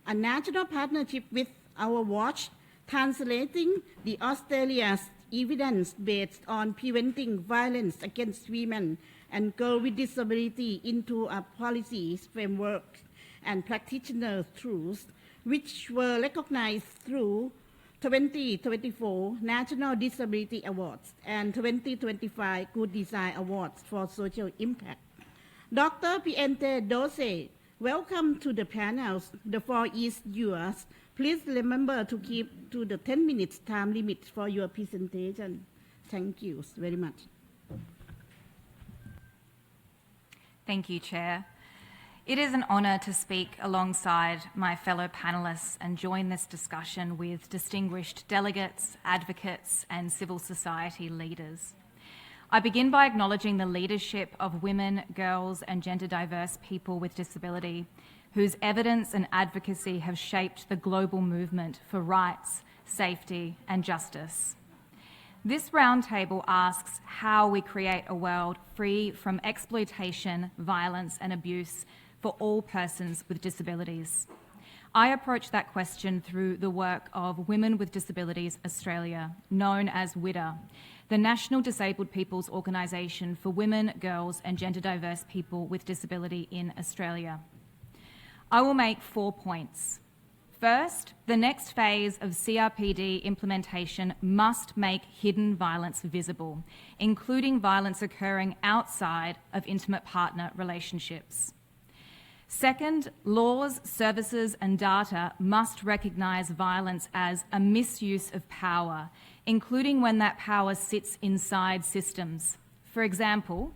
a national partnership with Our Watch, translating the Australia's evidence based on preventing violence against women and girls with disability into a policy framework and practitioner tools, which were recognized through 2024 National Disability Awards and 2025 Good Design Awards for Social Impact. Dr. Piantedosi, welcome to the panels. The floor is yours. Please remember to keep to the 10 minutes time limit for your presentation. Thank you very much. Thank you, Chair. It is an honour to speak alongside my fellow panellists and join this discussion with distinguished delegates, advocates, and civil society leaders. I begin by acknowledging the leadership of women, girls, and gender diverse people with disability, whose evidence and advocacy have shaped the global movement for rights, safety, and justice. This roundtable asks how we create a world free from exploitation, violence, and abuse for all persons with disabilities. I approach that question through the work of Women with Disabilities Australia, known as WIDA, the National Disabled People's Organisation for women, girls, and gender diverse people with disability in Australia. I will make 4 points. First, the next phase of CRPD implementation must make hidden violence visible, including violence occurring outside of intimate partner relationships. Second, laws, services, and data must recognise violence as a misuse of power, including when that power sits inside systems. For example,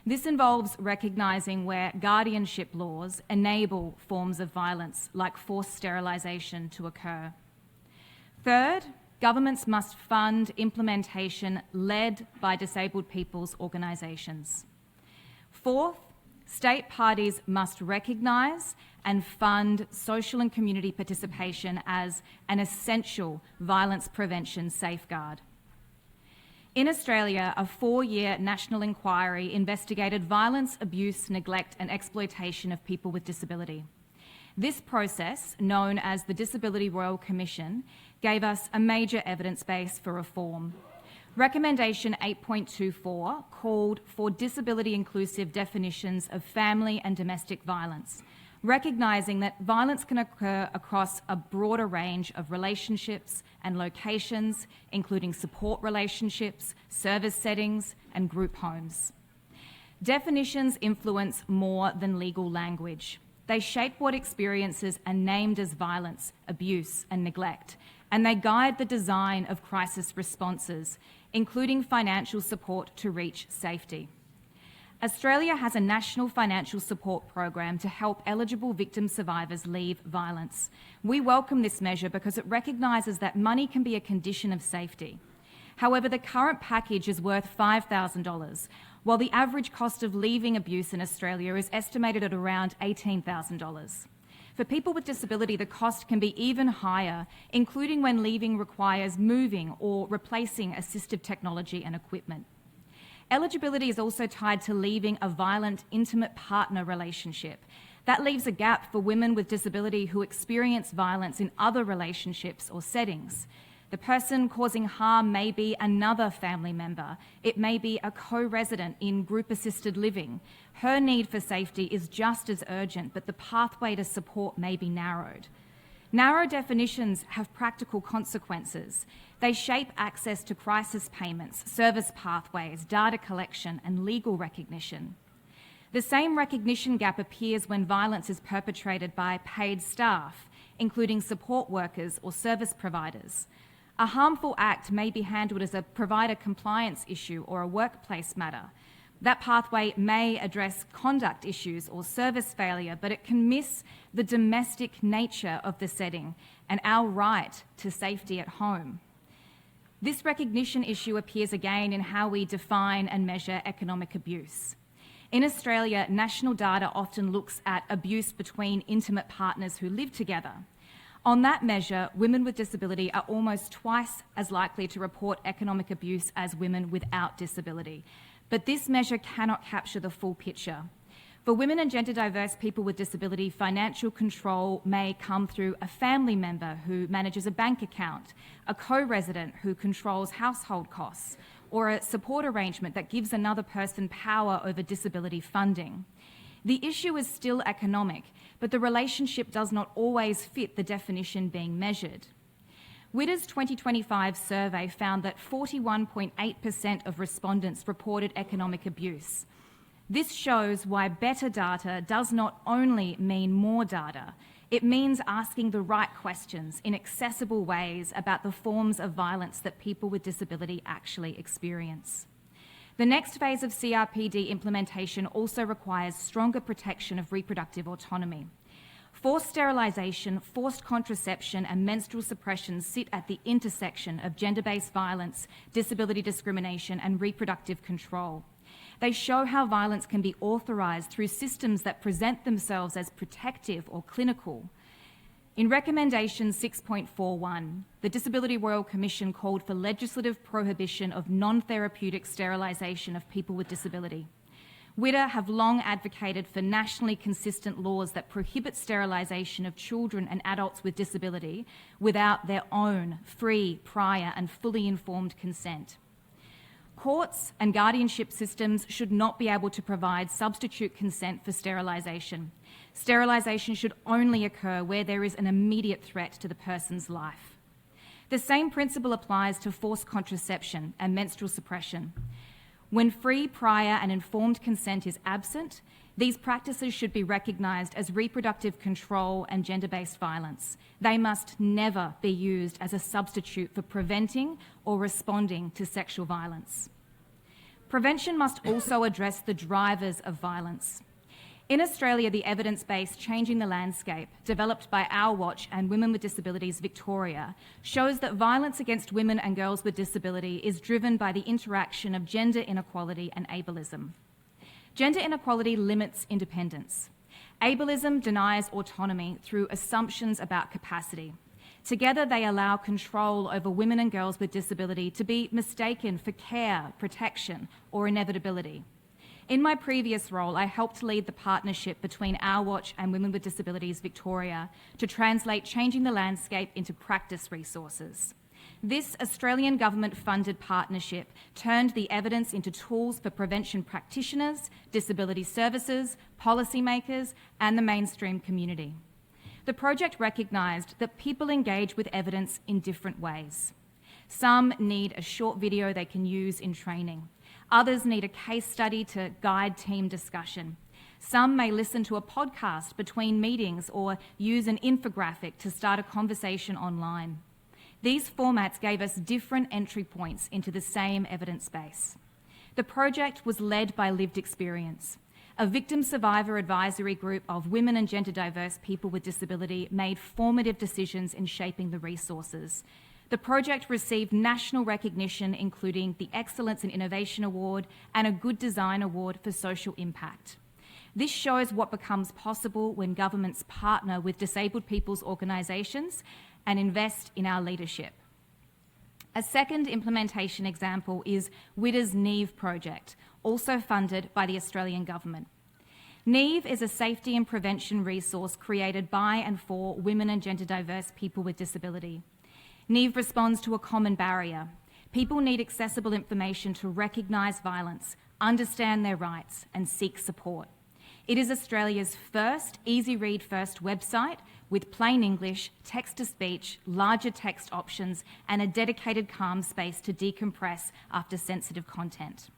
this involves recognising where guardianship laws enable forms of violence, like forced sterilisation, to occur. Third, governments must fund implementation led by disabled people's organisations. Fourth, state parties must recognise and fund social and community participation as an essential violence prevention safeguard. In Australia, a 4-year national inquiry investigated violence, abuse, neglect and exploitation of people with disability. This process, known as the Disability Royal Commission, gave us a major evidence base for reform. Recommendation 8.24 called for disability-inclusive definitions of family and domestic violence, recognising that violence can occur across a broader range of relationships and locations, including support relationships, service settings, and group homes. Definitions influence more than legal language. They shape what experiences are named as violence, abuse, and neglect, and they guide the design of crisis responses, including financial support to reach safety. Australia has a national financial support program to help eligible victim survivors leave violence. We welcome this measure because it recognises that money can be a condition of safety. However, the current package is worth $5,000, while the average cost of leaving abuse in Australia is estimated at around $18,000. For people with disability, the cost can be even higher, including when leaving requires moving or replacing assistive technology and equipment. Eligibility is also tied to leaving a violent, intimate partner relationship. That leaves a gap for women with disability who experience violence in other relationships or settings. The person causing harm may be another family member. It may be a co-resident in group-assisted living. Her need for safety is just as urgent, but the pathway to support may be narrowed. Narrow definitions have practical consequences. They shape access to crisis payments, service pathways, data collection, and legal recognition. The same recognition gap appears when violence is perpetrated by paid staff, including support workers or service providers. A harmful act may be handled as a provider compliance issue or a workplace matter. That pathway may address conduct issues or service failure, but it can miss the domestic nature of the setting and our right to safety at home. This recognition issue appears again in how we define and measure economic abuse. In Australia, national data often looks at abuse between intimate partners who live together. On that measure, women with disability are almost twice as likely to report economic abuse as women without disability. But this measure cannot capture the full picture. For women and gender diverse people with disability, financial control may come through a family member who manages a bank account, a co-resident who controls household costs, or a support arrangement that gives another person power over disability funding. The issue is still economic, but the relationship does not always fit the definition being measured. WIDA's 2025 survey found that 41.8% of respondents reported economic abuse. This shows why better data does not only mean more data, it means asking the right questions in accessible ways about the forms of violence that people with disability actually experience. The next phase of CRPD implementation also requires stronger protection of reproductive autonomy. Forced sterilisation, forced contraception and menstrual suppression sit at the intersection of gender-based violence, disability discrimination and reproductive control. They show how violence can be authorised through systems that present themselves as protective or clinical. In Recommendation 6.41, the Disability Royal Commission called for legislative prohibition of non-therapeutic sterilisation of people with disability. WIDA have long advocated for nationally consistent laws that prohibit sterilisation of children and adults with disability without their own free, prior and fully informed consent. Courts and guardianship systems should not be able to provide substitute consent for sterilisation. Sterilisation should only occur where there is an immediate threat to the person's life. The same principle applies to forced contraception and menstrual suppression. When free, prior and informed consent is absent, these practices should be recognised as reproductive control and gender-based violence. They must never be used as a substitute for preventing or responding to sexual violence. Prevention must also address the drivers of violence. In Australia, the evidence base Changing the Landscape, developed by Our Watch and Women with Disabilities Victoria, shows that violence against women and girls with disability is driven by the interaction of gender inequality and ableism. Gender inequality limits independence. Ableism denies autonomy through assumptions about capacity. Together, they allow control over women and girls with disability to be mistaken for care, protection, or inevitability. In my previous role, I helped lead the partnership between Our Watch and Women with Disabilities Victoria to translate changing the landscape into practice resources. This Australian government-funded partnership turned the evidence into tools for prevention practitioners, disability services, policymakers, and the mainstream community. The project recognised that people engage with evidence in different ways. Some need a short video they can use in training. Others need a case study to guide team discussion. Some may listen to a podcast between meetings or use an infographic to start a conversation online. These formats gave us different entry points into the same evidence base. The project was led by lived experience. A victim survivor advisory group of women and gender diverse people with disability made formative decisions in shaping the resources. The project received national recognition, including the Excellence in Innovation Award and a Good Design Award for social impact. This shows what becomes possible when governments partner with disabled people's organisations and invest in our leadership. A second implementation example is WIDA's NEVE project, also funded by the Australian government. NEVE is a safety and prevention resource created by and for women and gender diverse people with disability. NEVE responds to a common barrier. People need accessible information to recognise violence, understand their rights, and seek support. It is Australia's first easy-read first website with plain English, text-to-speech, larger text options, and a dedicated calm space to decompress after sensitive content.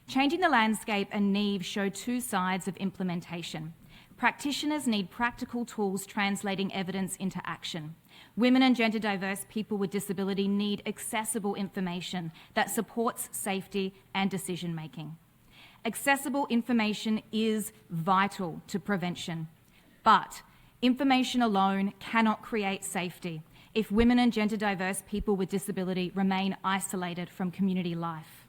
Changing the Landscape and NEVE show two sides of implementation. Practitioners need practical tools translating evidence into action. Women and gender diverse people with disability need accessible information that supports safety and decision making. Accessible information is vital to prevention, but information alone cannot create safety if women and gender diverse people with disability remain isolated from community life.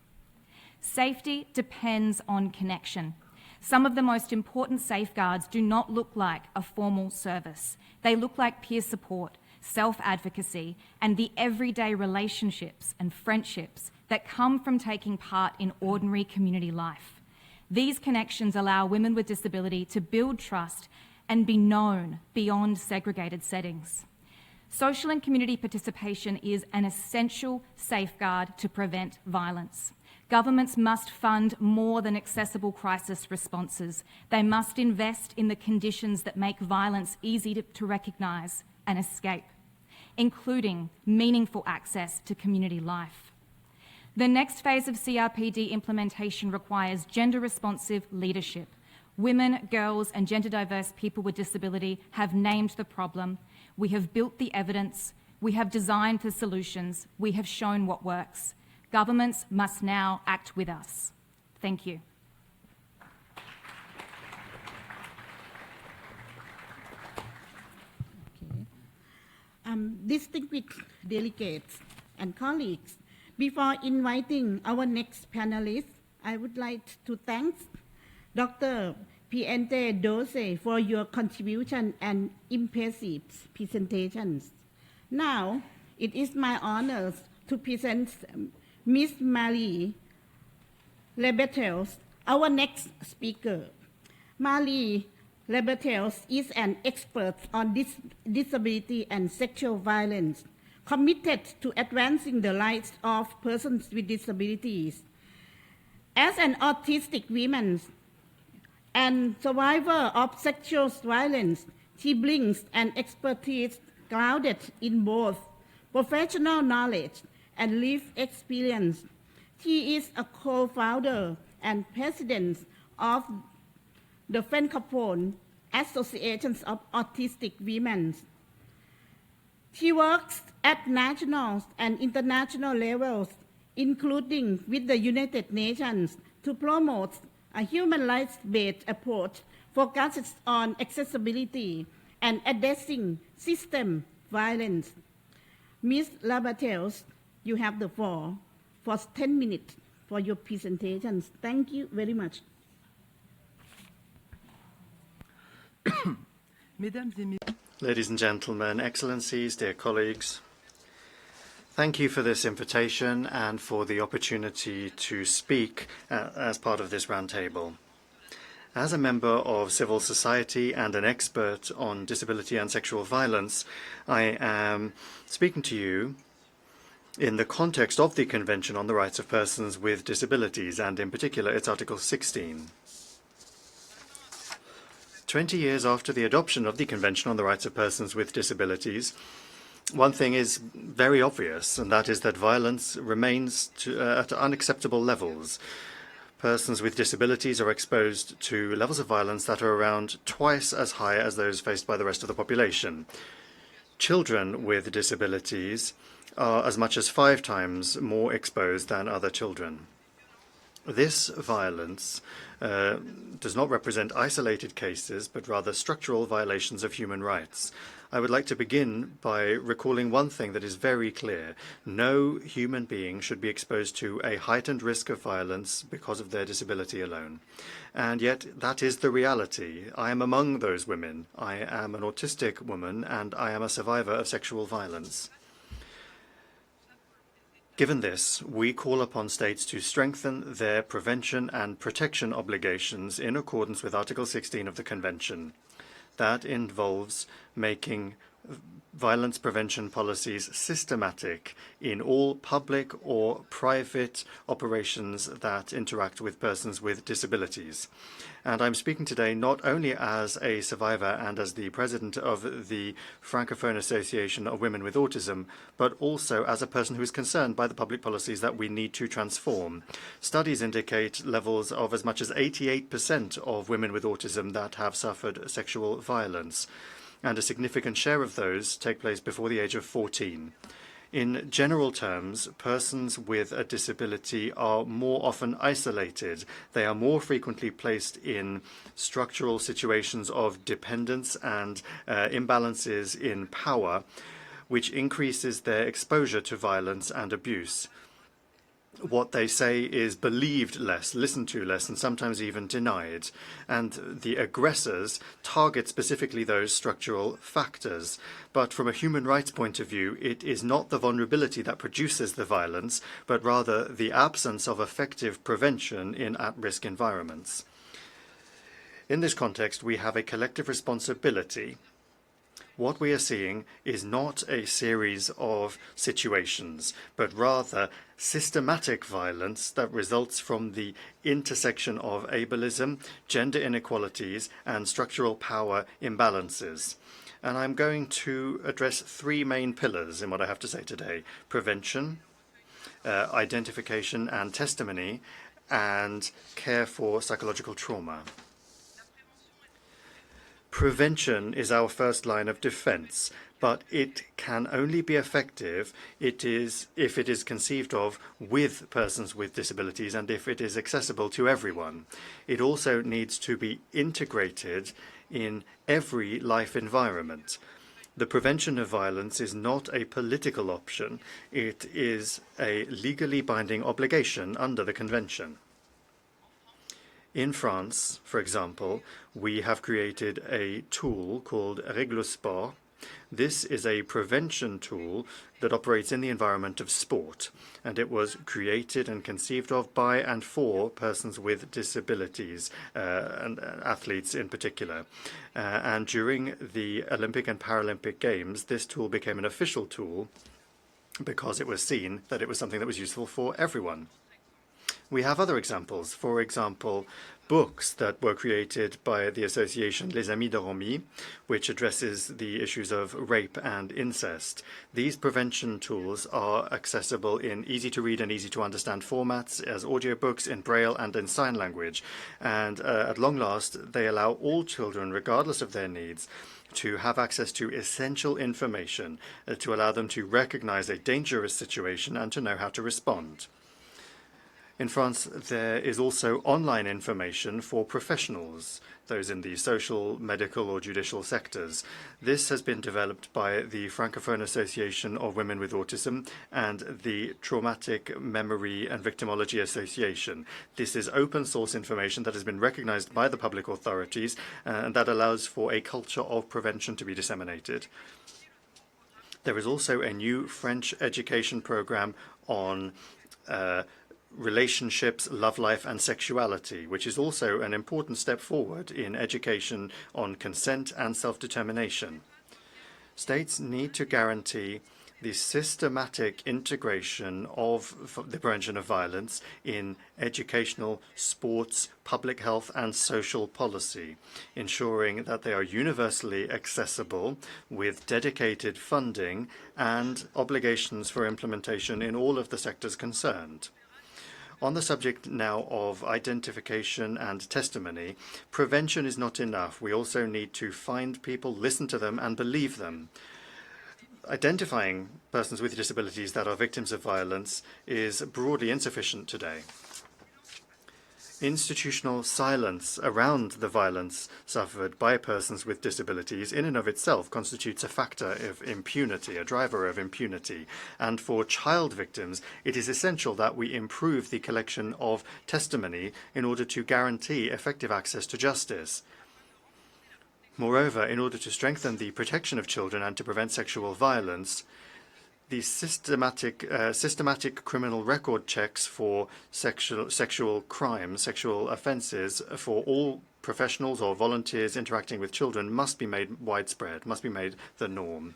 Safety depends on connection. Some of the most important safeguards do not look like a formal service. They look like peer support, self-advocacy, and the everyday relationships and friendships that come from taking part in ordinary community life. These connections allow women with disability to build trust and be known beyond segregated settings. Social and community participation is an essential safeguard to prevent violence. Governments must fund more than accessible crisis responses. They must invest in the conditions that make violence easy to recognise and escape, including meaningful access to community life. The next phase of CRPD implementation requires gender-responsive leadership. Women, girls, and gender diverse people with disability have named the problem. We have built the evidence. We have designed the solutions. We have shown what works. Governments must now act with us. Thank you. Distinguished delegates and colleagues, before inviting our next panelist, I would like to thank Dr. Piantedosi for your contribution and impressive presentations. Now, it is my honor to present Ms. Rabatel, our next speaker. Rabatel is an expert on disability and sexual violence, committed to advancing the rights of persons with disabilities. As an autistic woman and survivor of sexual violence, she brings an expertise grounded in both professional knowledge and lived experience. She is a co-founder and president of the Francophone Association of Autistic Women. She works at national and international levels, including with the United Nations, to promote a human rights-based approach focused on accessibility and addressing system violence. Ms. Rabatel, you have the floor for 10 minutes for your presentations. Thank you very much. Ladies and gentlemen, excellencies, dear colleagues, thank you for this invitation and for the opportunity to speak as part of this roundtable. As a member of civil society and an expert on disability and sexual violence, I am speaking to you in the context of the Convention on the Rights of Persons with Disabilities, and in particular its Article 16. 20 years after the adoption of the Convention on the Rights of Persons with Disabilities, one thing is very obvious, and that is that violence remains at unacceptable levels. Persons with disabilities are exposed to levels of violence that are around twice as high as those faced by the rest of the population. Children with disabilities are as much as 5 times more exposed than other children. This violence does not represent isolated cases, but rather structural violations of human rights. I would like to begin by recalling one thing that is very clear. No human being should be exposed to a heightened risk of violence because of their disability alone. And yet, that is the reality. I am among those women. I am an autistic woman, and I am a survivor of sexual violence. Given this, we call upon states to strengthen their prevention and protection obligations in accordance with Article 16 of the Convention. That involves making violence prevention policies systematic in all public or private operations that interact with persons with disabilities. And I'm speaking today not only as a survivor and as the president of the Francophone Association of Women with Autism, but also as a person who is concerned by the public policies that we need to transform. Studies indicate levels of as much as 88% of women with autism that have suffered sexual violence, and a significant share of those take place before the age of 14. In general terms, persons with a disability are more often isolated. They are more frequently placed in structural situations of dependence and imbalances in power, which increases their exposure to violence and abuse. What they say is believed less, listened to less, and sometimes even denied. And the aggressors target specifically those structural factors. But from a human rights point of view, it is not the vulnerability that produces the violence, but rather the absence of effective prevention in at-risk environments. In this context, we have a collective responsibility. What we are seeing is not a series of situations, but rather systematic violence that results from the intersection of ableism, gender inequalities, and structural power imbalances. And I'm going to address 3 main pillars in what I have to say today: prevention, identification and testimony, and care for psychological trauma. Prevention is our first line of defense, but it can only be effective if it is conceived of with persons with disabilities and if it is accessible to everyone. It also needs to be integrated in every life environment. The prevention of violence is not a political option. It is a legally binding obligation under the Convention. In France, for example, we have created a tool called Règle-Sport. This is a prevention tool that operates in the environment of sport, and it was created and conceived of by and for persons with disabilities, and athletes in particular. And during the Olympic and Paralympic Games, this tool became an official tool because it was seen that it was something that was useful for everyone. We have other examples. For example, books that were created by the association Les Amis de Romy, which addresses the issues of rape and incest. These prevention tools are accessible in easy-to-read and easy-to-understand formats as audiobooks in Braille and in sign language. And at long last, they allow all children, regardless of their needs, to have access to essential information, to allow them to recognize a dangerous situation and to know how to respond. In France, there is also online information for professionals, those in the social, medical, or judicial sectors. This has been developed by the Francophone Association of Women with Autism and the Traumatic Memory and Victimology Association. This is open source information that has been recognized by the public authorities and that allows for a culture of prevention to be disseminated. There is also a new French education program on relationships, love life, and sexuality, which is also an important step forward in education on consent and self-determination. States need to guarantee the systematic integration of the prevention of violence in educational, sports, public health, and social policy, ensuring that they are universally accessible with dedicated funding and obligations for implementation in all of the sectors concerned. On the subject now of identification and testimony, prevention is not enough. We also need to find people, listen to them, and believe them. Identifying persons with disabilities that are victims of violence is broadly insufficient today. Institutional silence around the violence suffered by persons with disabilities in and of itself constitutes a factor of impunity, a driver of impunity. And for child victims, it is essential that we improve the collection of testimony in order to guarantee effective access to justice. Moreover, in order to strengthen the protection of children and to prevent sexual violence, the systematic criminal record checks for sexual crimes, sexual offences for all professionals or volunteers interacting with children must be made widespread, must be made the norm.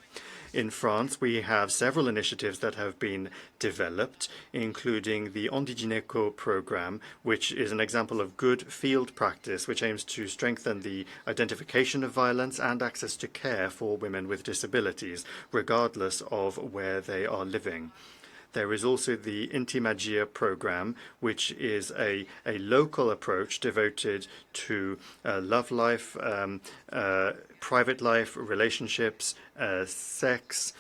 In France, we have several initiatives that have been developed, including the Ondigineco program, which is an example of good field practice, which aims to strengthen the identification of violence and access to care for women with disabilities, regardless of where they are living. There is also the Intimagia program, which is a local approach devoted to love life, private life, relationships, sex,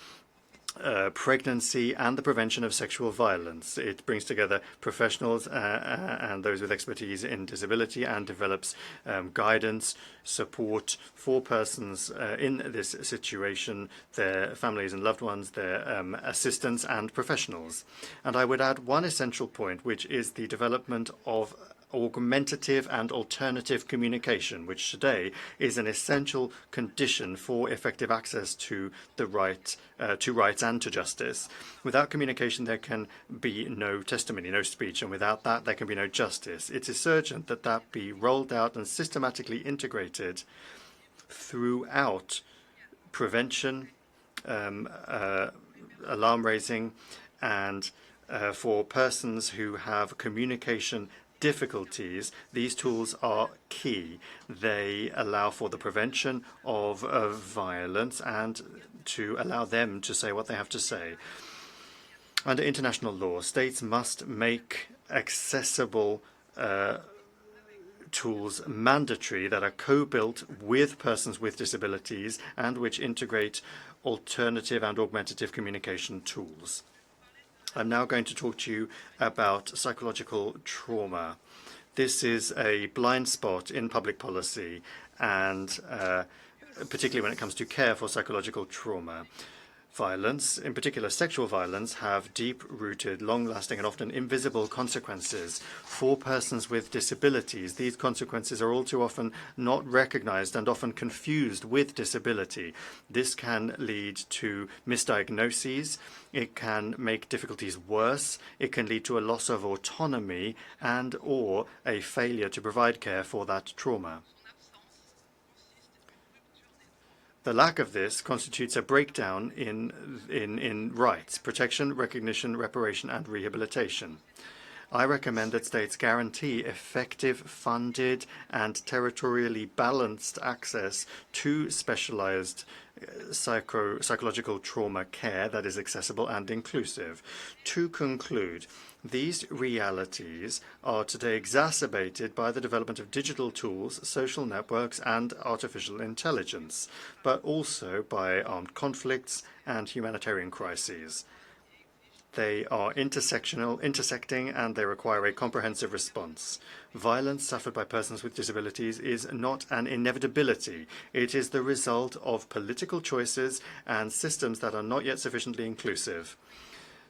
pregnancy, and the prevention of sexual violence. It brings together professionals and those with expertise in disability and develops guidance, support for persons in this situation, their families and loved ones, their assistants and professionals. And I would add one essential point, which is the development of augmentative and alternative communication, which today is an essential condition for effective access to the rights and to justice. Without communication, there can be no testimony, no speech, and without that, there can be no justice. It is urgent that that be rolled out and systematically integrated throughout prevention, alarm raising, and for persons who have communication difficulties, these tools are key. They allow for the prevention of violence and to allow them to say what they have to say. Under international law, states must make accessible tools mandatory that are co-built with persons with disabilities and which integrate alternative and augmentative communication tools. I'm now going to talk to you about psychological trauma. This is a blind spot in public policy, and particularly when it comes to care for psychological trauma. Violence, in particular sexual violence, have deep-rooted, long-lasting and often invisible consequences for persons with disabilities. These consequences are all too often not recognized and often confused with disability. This can lead to misdiagnoses, it can make difficulties worse, it can lead to a loss of autonomy and or a failure to provide care for that trauma. The lack of this constitutes a breakdown in rights, protection, recognition, reparation, and rehabilitation. I recommend that states guarantee effective, funded, and territorially balanced access to specialized psychological trauma care that is accessible and inclusive. To conclude, these realities are today exacerbated by the development of digital tools, social networks, and artificial intelligence, but also by armed conflicts and humanitarian crises. They are intersecting, and they require a comprehensive response. Violence suffered by persons with disabilities is not an inevitability. It is the result of political choices and systems that are not yet sufficiently inclusive.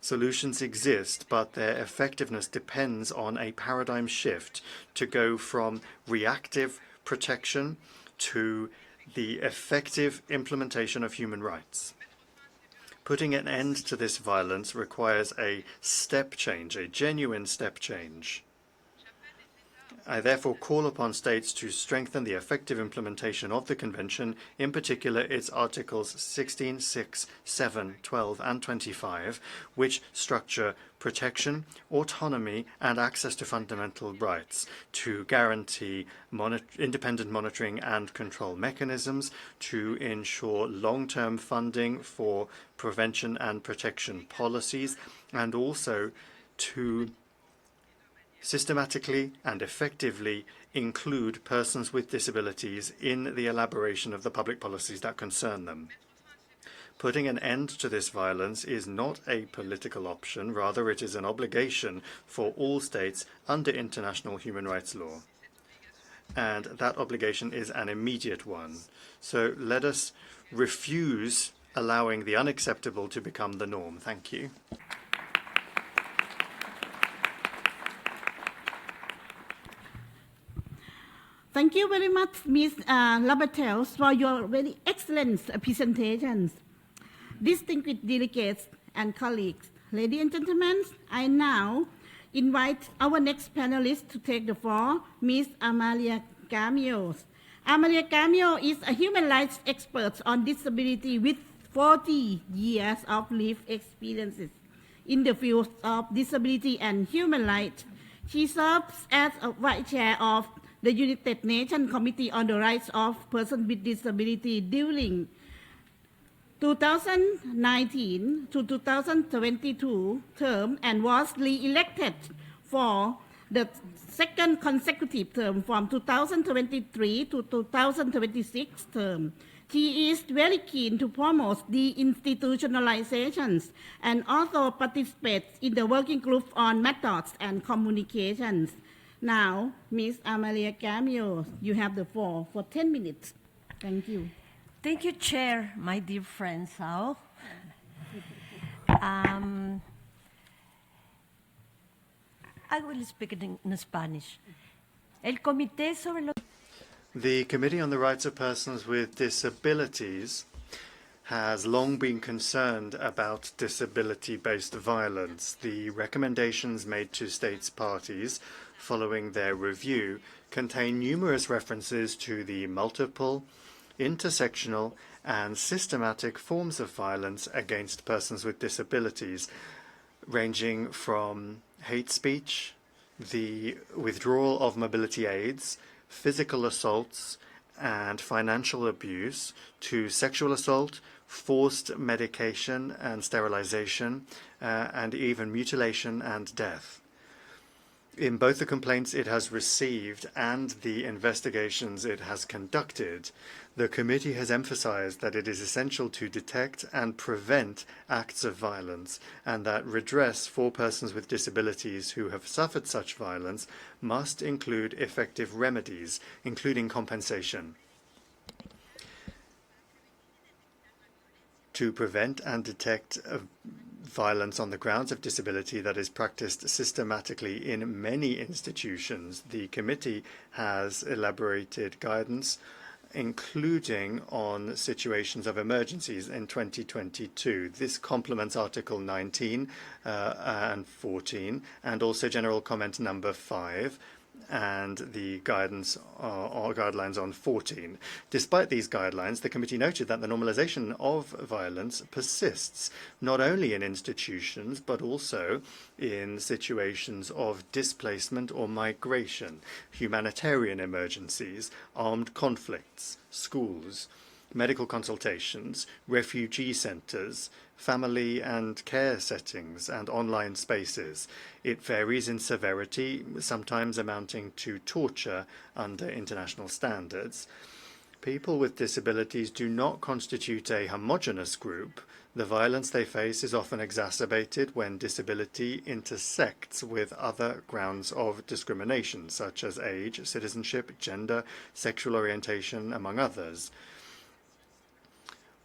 Solutions exist, but their effectiveness depends on a paradigm shift to go from reactive protection to the effective implementation of human rights. Putting an end to this violence requires a step change, a genuine step change. I therefore call upon states to strengthen the effective implementation of the Convention, in particular its Articles 16, 6, 7, 12, and 25, which structure protection, autonomy, and access to fundamental rights to guarantee independent monitoring and control mechanisms, to ensure long-term funding for prevention and protection policies, and also to systematically and effectively include persons with disabilities in the elaboration of the public policies that concern them. Putting an end to this violence is not a political option, rather it is an obligation for all states under international human rights law. And that obligation is an immediate one. So let us refuse allowing the unacceptable to become the norm. Thank you. Thank you very much, Ms. Rabatel, for your very excellent presentations. Distinguished delegates and colleagues, ladies and gentlemen, I now invite our next panelist to take the floor, Ms. Amalia Gamio. Amalia Gamio is a human rights expert on disability with 40 years of lived experiences in the field of disability and human rights. She serves as a vice chair of the United Nations Committee on the Rights of Persons with Disability during 2019 to 2022 term and was re-elected for the second consecutive term from 2023 to 2026 term. She is very keen to promote the institutionalizations and also participates in the working group on methods and communications. Now, Ms. Amalia Gamio, you have the floor for 10 minutes. Thank you. Thank you, Chair, my dear friend Sao. I will speak in Spanish. El Comité sobre los... The Committee on the Rights of Persons with Disabilities has long been concerned about disability-based violence. The recommendations made to states parties following their review contain numerous references to the multiple, intersectional, and systematic forms of violence against persons with disabilities, ranging from hate speech, the withdrawal of mobility aids, physical assaults, and financial abuse, to sexual assault, forced medication and sterilization, and even mutilation and death. In both the complaints it has received and the investigations it has conducted, the committee has emphasized that it is essential to detect and prevent acts of violence, and that redress for persons with disabilities who have suffered such violence must include effective remedies, including compensation. To prevent and detect violence on the grounds of disability that is practiced systematically in many institutions, the committee has elaborated guidance, including on situations of emergencies in 2022. This complements Article 19 and 14, and also General Comment number 5, and the guidance or guidelines on 14. Despite these guidelines, the committee noted that the normalization of violence persists, not only in institutions, but also in situations of displacement or migration, humanitarian emergencies, armed conflicts, schools, medical consultations, refugee centers, family and care settings, and online spaces. It varies in severity, sometimes amounting to torture under international standards. People with disabilities do not constitute a homogeneous group. The violence they face is often exacerbated when disability intersects with other grounds of discrimination, such as age, citizenship, gender, sexual orientation, among others.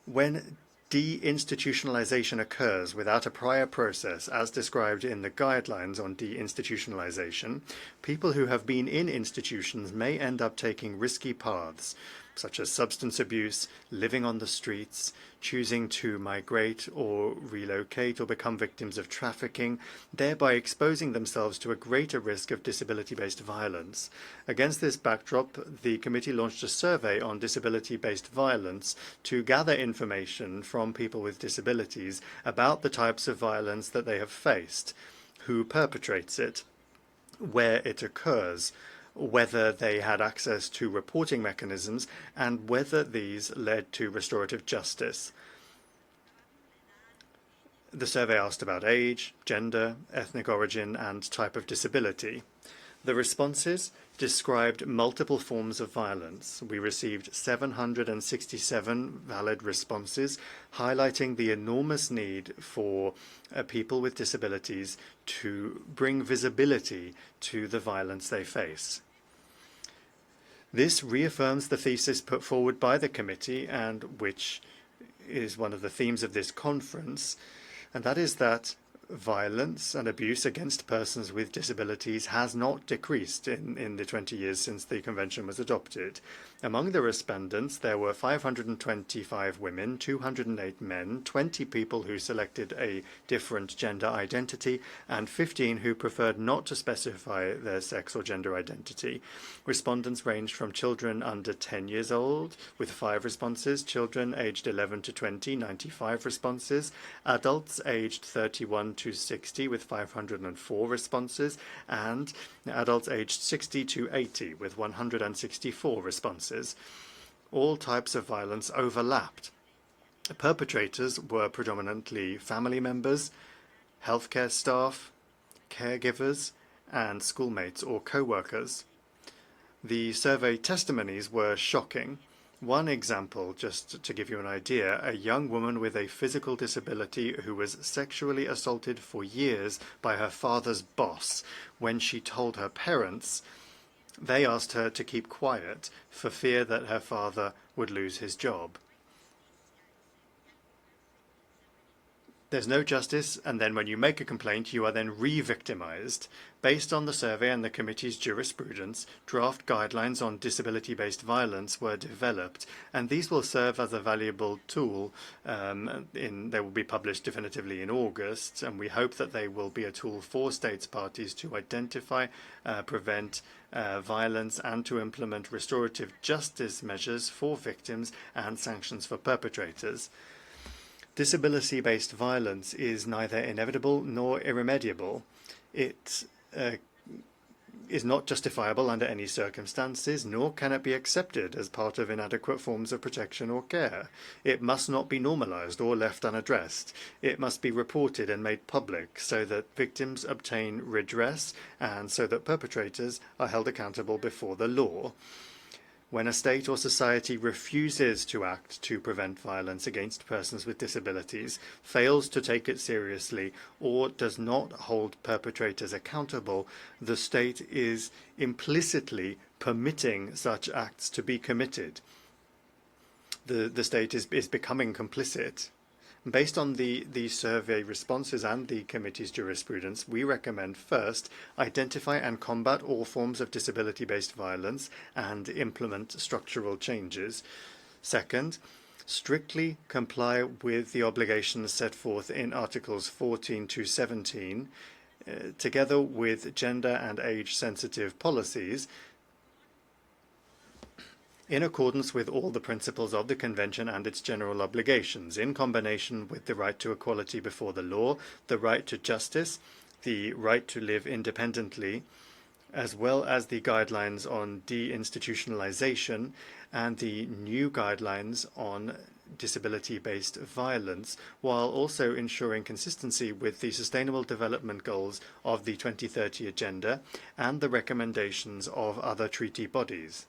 When deinstitutionalization occurs without a prior process, as described in the guidelines on deinstitutionalization, people who have been in institutions may end up taking risky paths, such as substance abuse, living on the streets, choosing to migrate or relocate or become victims of trafficking, thereby exposing themselves to a greater risk of disability-based violence. Against this backdrop, the committee launched a survey on disability-based violence to gather information from people with disabilities about the types of violence that they have faced, who perpetrates it, where it occurs, whether they had access to reporting mechanisms, and whether these led to restorative justice. The survey asked about age, gender, ethnic origin, and type of disability. The responses described multiple forms of violence. We received 767 valid responses, highlighting the enormous need for people with disabilities to bring visibility to the violence they face. This reaffirms the thesis put forward by the committee, and which is one of the themes of this conference, and that is that violence and abuse against persons with disabilities has not decreased in the 20 years since the convention was adopted. Among the respondents, there were 525 women, 208 men, 20 people who selected a different gender identity, and 15 who preferred not to specify their sex or gender identity. Respondents ranged from children under 10 years old, with 5 responses, children aged 11 to 20, 95 responses, adults aged 31 to 60 with 504 responses, and adults aged 60 to 80 with 164 responses. All types of violence overlapped. Perpetrators were predominantly family members, healthcare staff, caregivers, and schoolmates or co-workers. The survey testimonies were shocking. One example, just to give you an idea, a young woman with a physical disability who was sexually assaulted for years by her father's boss. When she told her parents, they asked her to keep quiet for fear that her father would lose his job. There's no justice, and then when you make a complaint, you are then re-victimized. Based on the survey and the committee's jurisprudence, draft guidelines on disability-based violence were developed, and these will serve as a valuable tool. They will be published definitively in August, and we hope that they will be a tool for states parties to identify, prevent violence, and to implement restorative justice measures for victims and sanctions for perpetrators. Disability-based violence is neither inevitable nor irremediable. It is not justifiable under any circumstances, nor can it be accepted as part of inadequate forms of protection or care. It must not be normalized or left unaddressed. It must be reported and made public so that victims obtain redress and so that perpetrators are held accountable before the law. When a state or society refuses to act to prevent violence against persons with disabilities, fails to take it seriously, or does not hold perpetrators accountable, the state is implicitly permitting such acts to be committed. The state is becoming complicit. Based on the survey responses and the committee's jurisprudence, we recommend first, identify and combat all forms of disability-based violence and implement structural changes. Second, strictly comply with the obligations set forth in Articles 14 to 17, together with gender and age-sensitive policies, in accordance with all the principles of the Convention and its general obligations, in combination with the right to equality before the law, the right to justice, the right to live independently, as well as the guidelines on deinstitutionalization and the new guidelines on disability-based violence, while also ensuring consistency with the Sustainable Development Goals of the 2030 Agenda and the recommendations of other treaty bodies.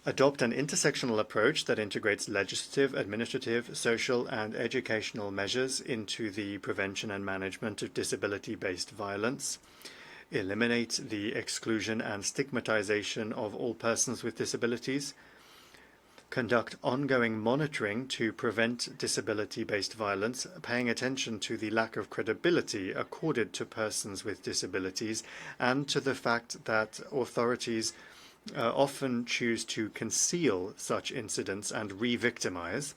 Adopt an intersectional approach that integrates legislative, administrative, social, and educational measures into the prevention and management of disability-based violence. Eliminate the exclusion and stigmatization of all persons with disabilities. Conduct ongoing monitoring to prevent disability-based violence, paying attention to the lack of credibility accorded to persons with disabilities and to the fact that authorities often choose to conceal such incidents and re-victimize.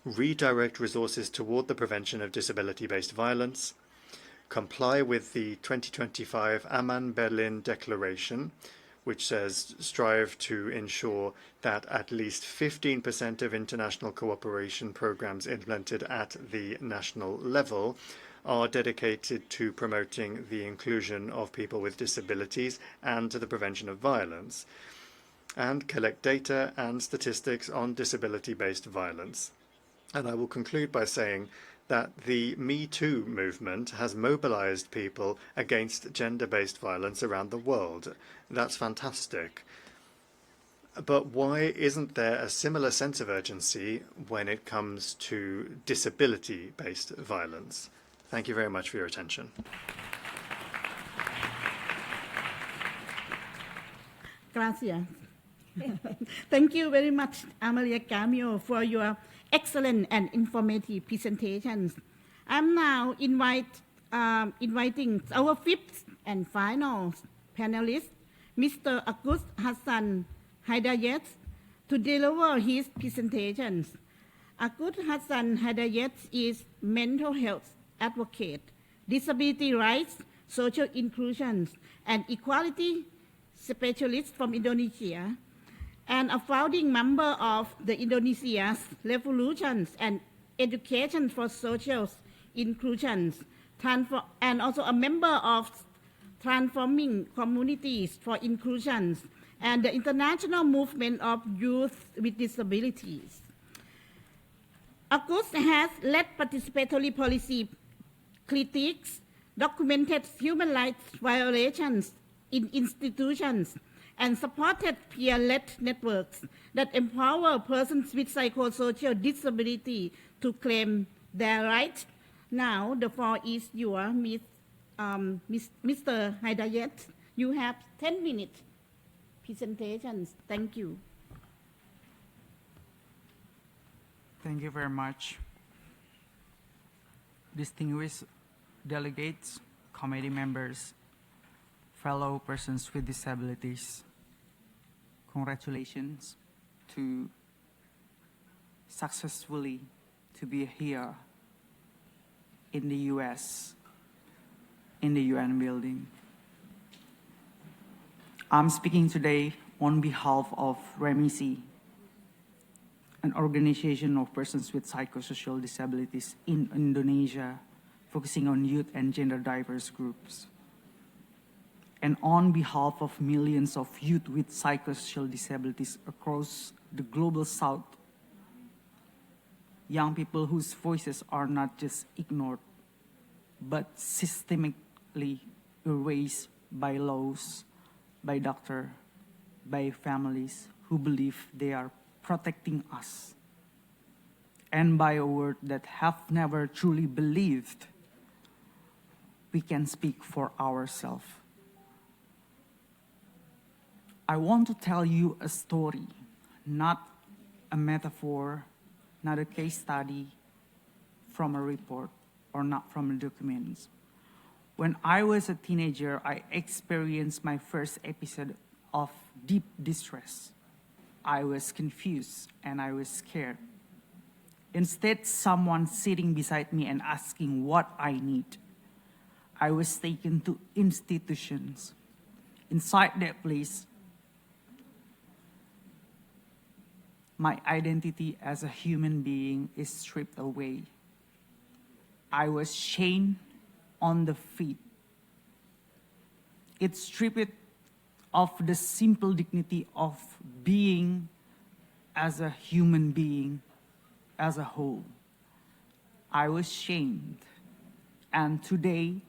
Redirect resources toward the prevention of disability-based violence. Comply with the 2025 Amman Berlin Declaration, which says strive to ensure that at least 15% of international cooperation programs implemented at the national level are dedicated to promoting the inclusion of people with disabilities and to the prevention of violence, and collect data and statistics on disability-based violence. And I will conclude by saying that the Me Too movement has mobilized people against gender-based violence around the world. That's fantastic. But why isn't there a similar sense of urgency when it comes to disability-based violence? Thank you very much for your attention. Gracias. Thank you very much, Amalia Gamio, for your excellent and informative presentations. I'm now inviting our fifth and final panelist, Mr. Agus Hasan Hidayat, to deliver his presentations. Agus Hasan Hidayat is mental health advocate, disability rights, social inclusion, and equality specialist from Indonesia, and a founding member of the Indonesia's Revolutions and Education for Social Inclusion, and also a member of Transforming Communities for Inclusion and the International Movement of Youth with Disabilities. Agus has led participatory policy critiques, documented human rights violations in institutions, and supported peer-led networks that empower persons with psychosocial disability to claim their rights. Now, the floor is yours, Mr. Hidayat. You have 10 minutes presentations. Thank you. Thank you very much. Distinguished delegates, committee members, fellow persons with disabilities, congratulations to successfully to be here in the US, in the UN building. I'm speaking today on behalf of REMISI, an organization of persons with psychosocial disabilities in Indonesia, focusing on youth and gender diverse groups. And on behalf of millions of youth with psychosocial disabilities across the global south, young people whose voices are not just ignored, but systematically erased by laws, by doctors, by families who believe they are protecting us, and by a word that have never truly believed we can speak for ourselves. I want to tell you a story, not a metaphor, not a case study from a report or not from the documents. When I was a teenager, I experienced my first episode of deep distress. I was confused and I was scared. Instead, someone sitting beside me and asking what I need, I was taken to institutions. Inside that place, my identity as a human being is stripped away. I was chained on the feet. It stripped of the simple dignity of being as a human being as a whole. I was shamed. And today,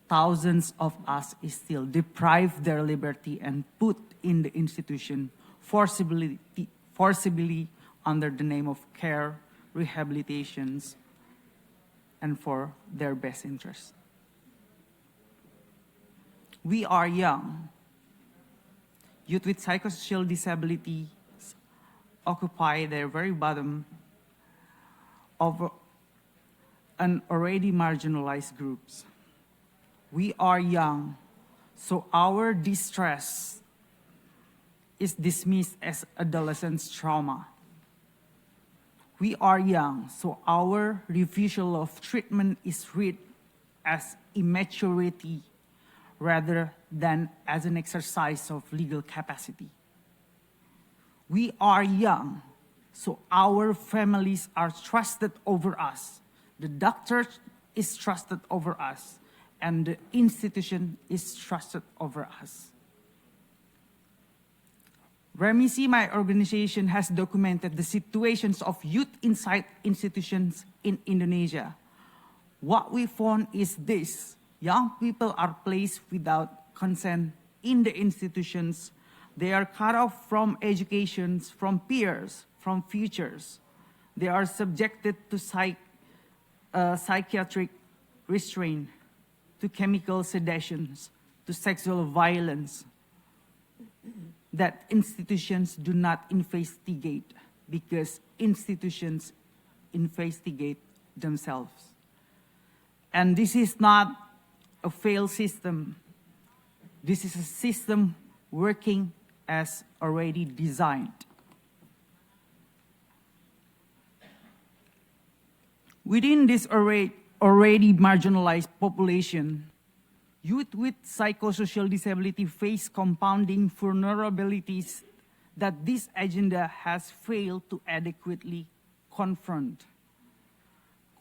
thousands of us is still deprived their liberty and put in the institution forcibly under the name of care, rehabilitations, and for their best interest. We are young. Youth with psychosocial disabilities occupy the very bottom of an already marginalized groups. We are young, so our distress is dismissed as adolescence trauma. We are young, so our refusal of treatment is read as immaturity rather than as an exercise of legal capacity. We are young, so our families are trusted over us. The doctor is trusted over us, and the institution is trusted over us. REMISI, my organization, has documented the situations of youth inside institutions in Indonesia. What we found is this: young people are placed without consent in the institutions. They are cut off from education, from peers, from futures. They are subjected to psychiatric restraint, to chemical sedations, to sexual violence that institutions do not investigate because institutions investigate themselves. And this is not a failed system. This is a system working as already designed. Within this already marginalized population, youth with psychosocial disability face compounding vulnerabilities that this agenda has failed to adequately confront.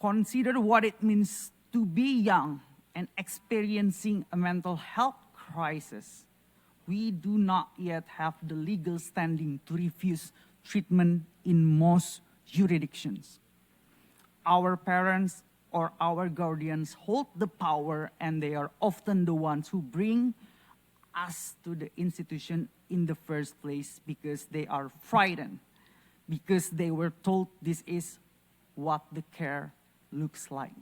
Consider what it means to be young and experiencing a mental health crisis. We do not yet have the legal standing to refuse treatment in most jurisdictions. Our parents or our guardians hold the power, and they are often the ones who bring us to the institution in the first place because they are frightened, because they were told this is what the care looks like,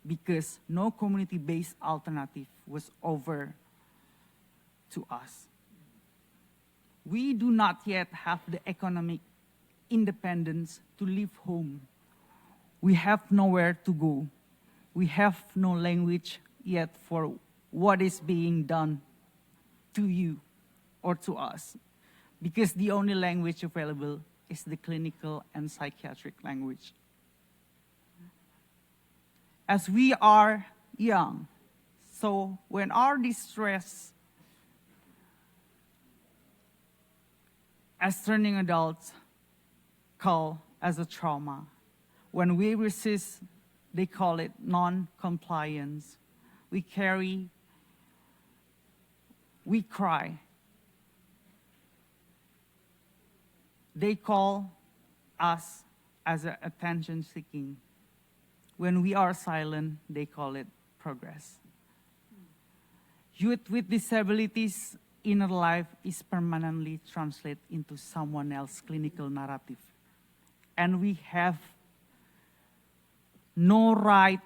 because no community-based alternative was offered to us. We do not yet have the economic independence to leave home. We have nowhere to go. We have no language yet for what is being done to you or to us, because the only language available is the clinical and psychiatric language. As we are young, so when our distress as turning adults call as a trauma, when we resist, they call it non-compliance. We cry. They call us as attention seeking. When we are silent, they call it progress. Youth with disabilities inner life is permanently translated into someone else's clinical narrative. And we have no right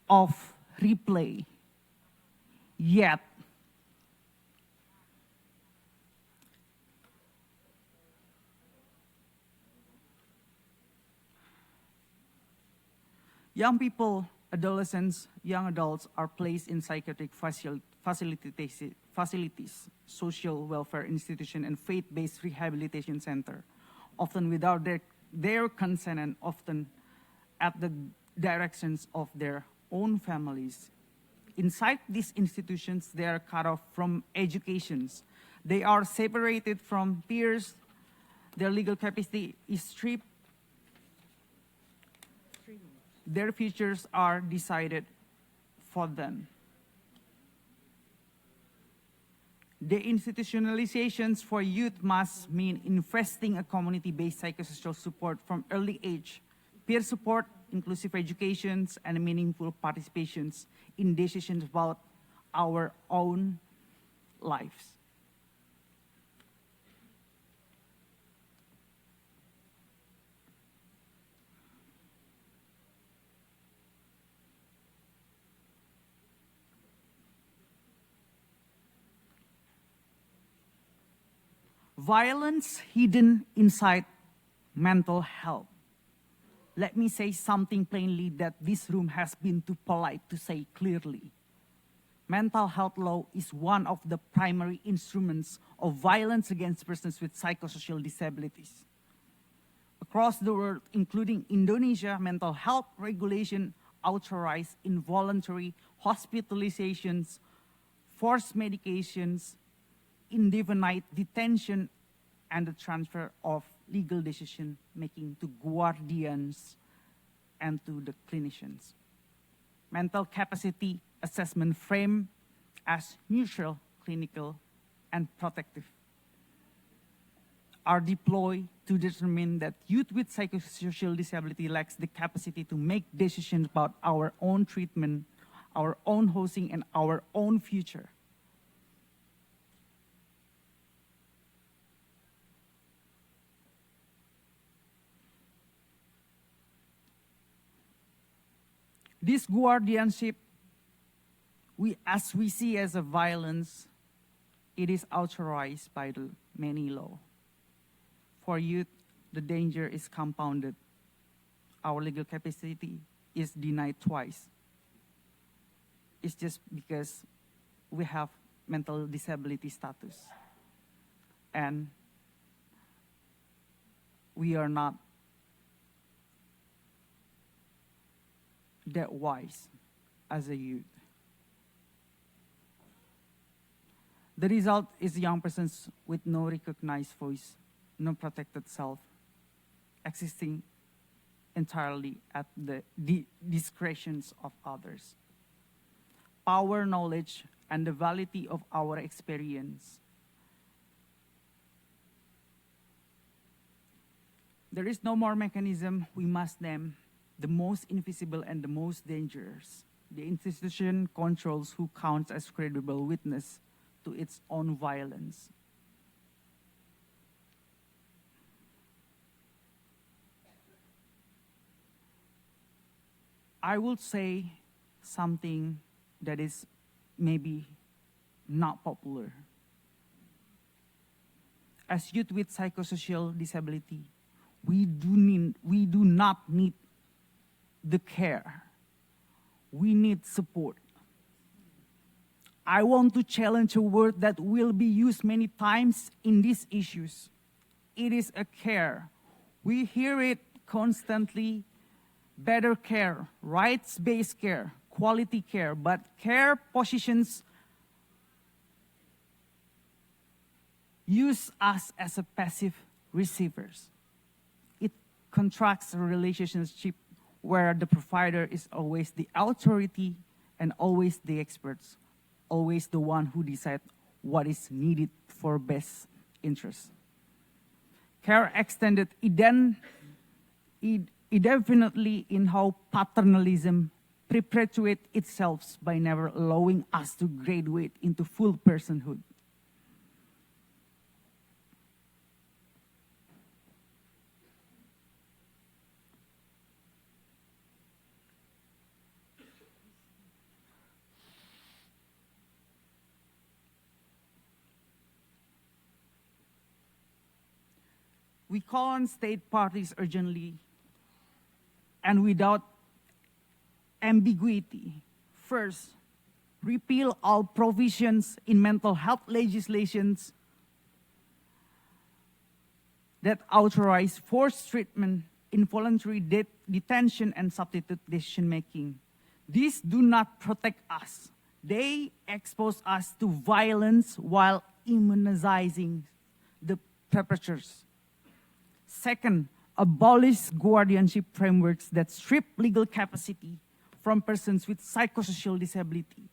of replay yet. Young people, adolescents, young adults are placed in psychiatric facilities, social welfare institutions, and faith-based rehabilitation center, often without their consent and often at the directions of their own families. Inside these institutions, they are cut off from educations. They are separated from peers. Their legal capacity is stripped. Their futures are decided for them. The institutionalizations for youth must mean investing a community-based psychosocial support from early age, peer support, inclusive educations, and meaningful participations in decisions about our own lives. violence hidden inside mental health. Let me say something plainly that this room has been too polite to say clearly. Mental health law is one of the primary instruments of violence against persons with psychosocial disabilities. Across the world, including Indonesia, mental health regulation authorize involuntary hospitalizations, forced medications, indefinite detention, and the transfer of legal decision-making to guardians and to the clinicians. Mental capacity assessment frame as neutral, clinical, and protective are deployed to determine that youth with psychosocial disability lacks the capacity to make decisions about our own treatment, our own housing, and our own future. This guardianship, as we see as a violence, it is authorized by the many law. For youth, the danger is compounded. Our legal capacity is denied twice. It's just because we have mental disability status. And we are not that wise as a youth. The result is young persons with no recognized voice, no protected self, existing entirely at the discretions of others. Power, knowledge, and the validity of our experience. There is no more mechanism we must name the most invisible and the most dangerous. The institution controls who counts as credible witness to its own violence. I will say something that is maybe not popular. As youth with psychosocial disability, we do not need the care. We need support. I want to challenge a word that will be used many times in these issues. It is a care. We hear it constantly, better care, rights-based care, quality care, but care positions use us as a passive receivers. It contracts a relationship where the provider is always the authority and always the experts, always the one who decides what is needed for best interest. Care extended indefinitely in how paternalism perpetuates itself by never allowing us to graduate into full personhood. We call on state parties urgently and without ambiguity. First, repeal all provisions in mental health legislations that authorize forced treatment, involuntary detention, and substitute decision-making. These do not protect us. They expose us to violence while immunizing the perpetrators. Second, abolish guardianship frameworks that strip legal capacity from persons with psychosocial disability.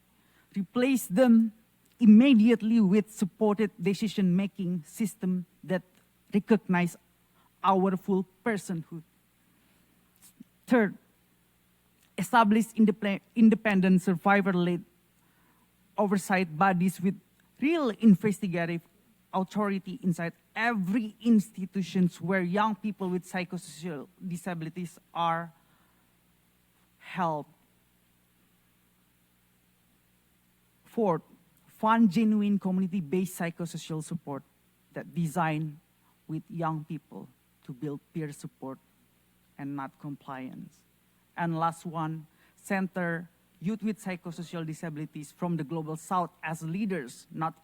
Replace them immediately with supported decision-making system that recognize our full personhood. Third, establish independent survivor-led oversight bodies with real investigative authority inside every institution where young people with psychosocial disabilities are held. Fourth, fund genuine community-based psychosocial support that design with young people to build peer support and not compliance. And last one, center youth with psychosocial disabilities from the Global South as leaders, not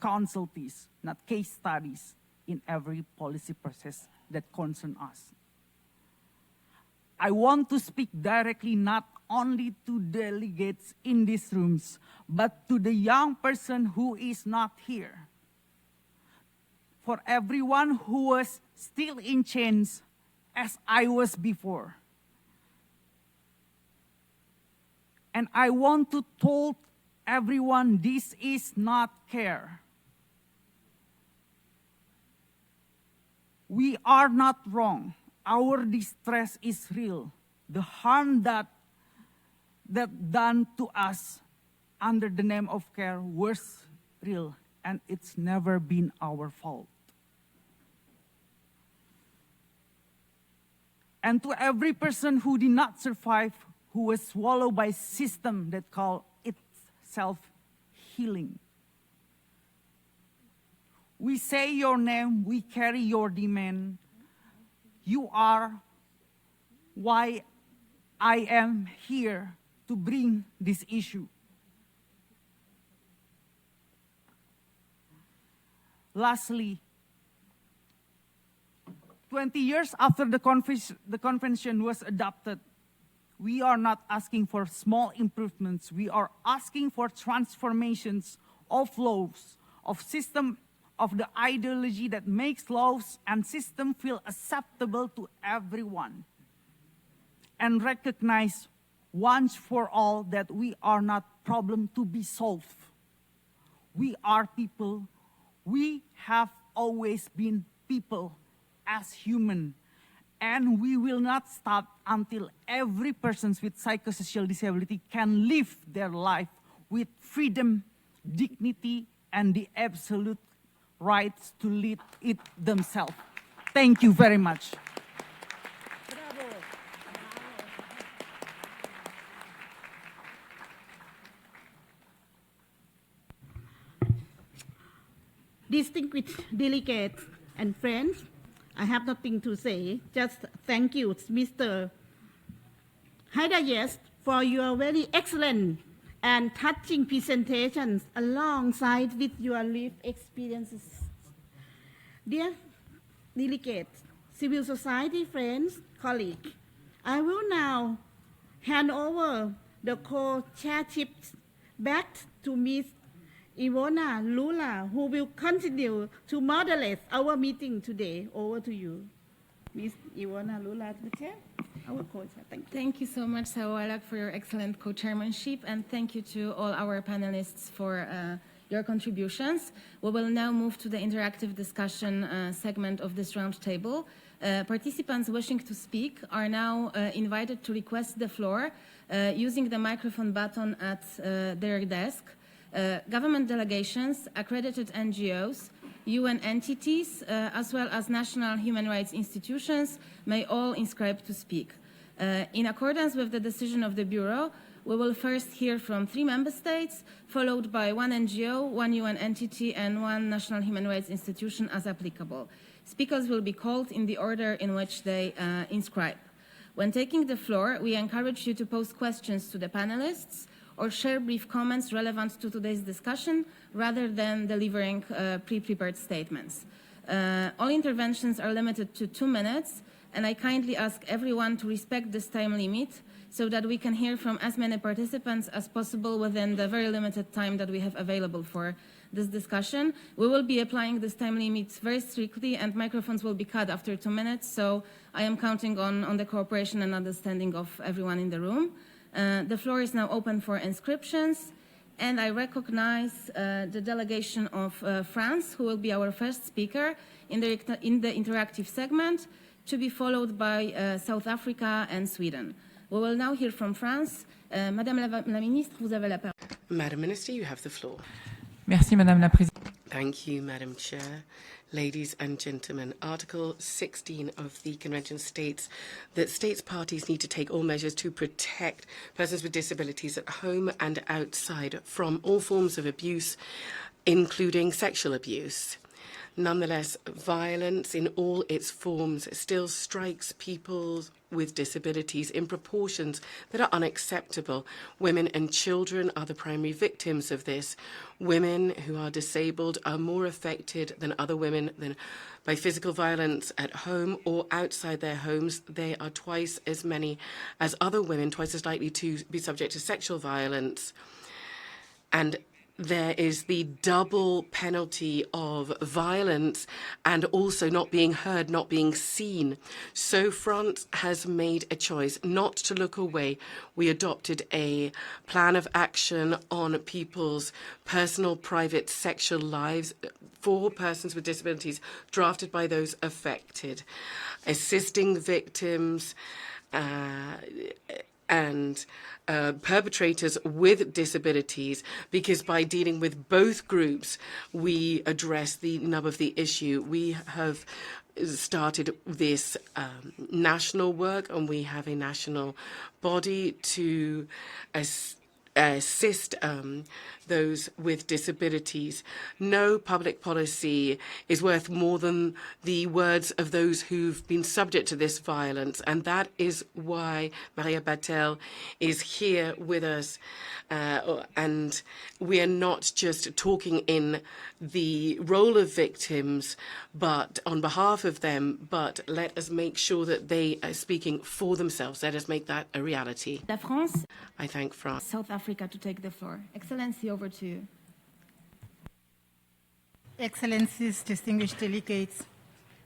consultees, not case studies in every policy process that concern us. I want to speak directly not only to delegates in these rooms, but to the young person who is not here. For everyone who was still in chains as I was before. And I want to tell everyone this is not care. We are not wrong. Our distress is real. The harm that done to us under the name of care was real, and it's never been our fault. And to every person who did not survive, who was swallowed by a system that call itself healing. We say your name, we carry your demand. You are why I am here to bring this issue. Lastly, 20 years after the convention was adopted, we are not asking for small improvements. We are asking for transformations of laws, of system, of the ideology that makes laws and system feel acceptable to everyone. And recognize once for all that we are not problem to be solved. We are people. We have always been people as human. And we will not stop until every person with psychosocial disability can live their life with freedom, dignity, and the absolute rights to lead it themselves. Thank you very much. Distinguished delegates and friends, I have nothing to say. Just thank you, Mr. Hidayat, for your very excellent and touching presentations alongside with your lived experiences. Dear delegates, civil society friends, colleagues, I will now hand over the co-chairship back to Ms. Iwona Lula, who will continue to moderate our meeting today. Over to you. Ms. Iwona Lula, the chair, our co-chair. Thank you. Thank you so much, Saowalak, for your excellent co-chairmanship, and thank you to all our panelists for your contributions. We will now move to the interactive discussion segment of this roundtable. Participants wishing to speak are now invited to request the floor using the microphone button at their desk. Government delegations, accredited NGOs, UN entities, as well as national human rights institutions may all inscribe to speak. In accordance with the decision of the Bureau, we will first hear from 3 member states, followed by 1 NGO, 1 UN entity, and 1 national human rights institution as applicable. Speakers will be called in the order in which they inscribe. When taking the floor, we encourage you to pose questions to the panelists or share brief comments relevant to today's discussion rather than delivering pre-prepared statements. All interventions are limited to 2 minutes, and I kindly ask everyone to respect this time limit so that we can hear from as many participants as possible within the very limited time that we have available for this discussion. We will be applying this time limit very strictly, and microphones will be cut after 2 minutes, so I am counting on the cooperation and understanding of everyone in the room. The floor is now open for inscriptions, and I recognize the delegation of France, who will be our first speaker in the interactive segment, to be followed by South Africa and Sweden. We will now hear from France. Madame la Ministre, vous avez la parole. Madam Minister, you have the floor. Merci, Madame la Présidente. Thank you, Madam Chair. Ladies and gentlemen, Article 16 of the Convention states that states parties need to take all measures to protect persons with disabilities at home and outside from all forms of abuse, including sexual abuse. Nonetheless, violence in all its forms still strikes people with disabilities in proportions that are unacceptable. Women and children are the primary victims of this. Women who are disabled are more affected than other women by physical violence at home or outside their homes. They are twice as many as other women, twice as likely to be subject to sexual violence. And there is the double penalty of violence and also not being heard, not being seen. So France has made a choice not to look away. We adopted a plan of action on people's personal, private, sexual lives for persons with disabilities, drafted by those affected, assisting victims and perpetrators with disabilities, because by dealing with both groups, we address the nub of the issue. We have started this national work, and we have a national body to assist those with disabilities. No public policy is worth more than the words of those who've been subject to this violence, and that is why Rabatel is here with us. And we are not just talking in the role of victims, but on behalf of them, but let us make sure that they are speaking for themselves. Let us make that a reality. La France. I thank France. South Africa to take the floor. Excellency, over to you. Excellencies, distinguished delegates,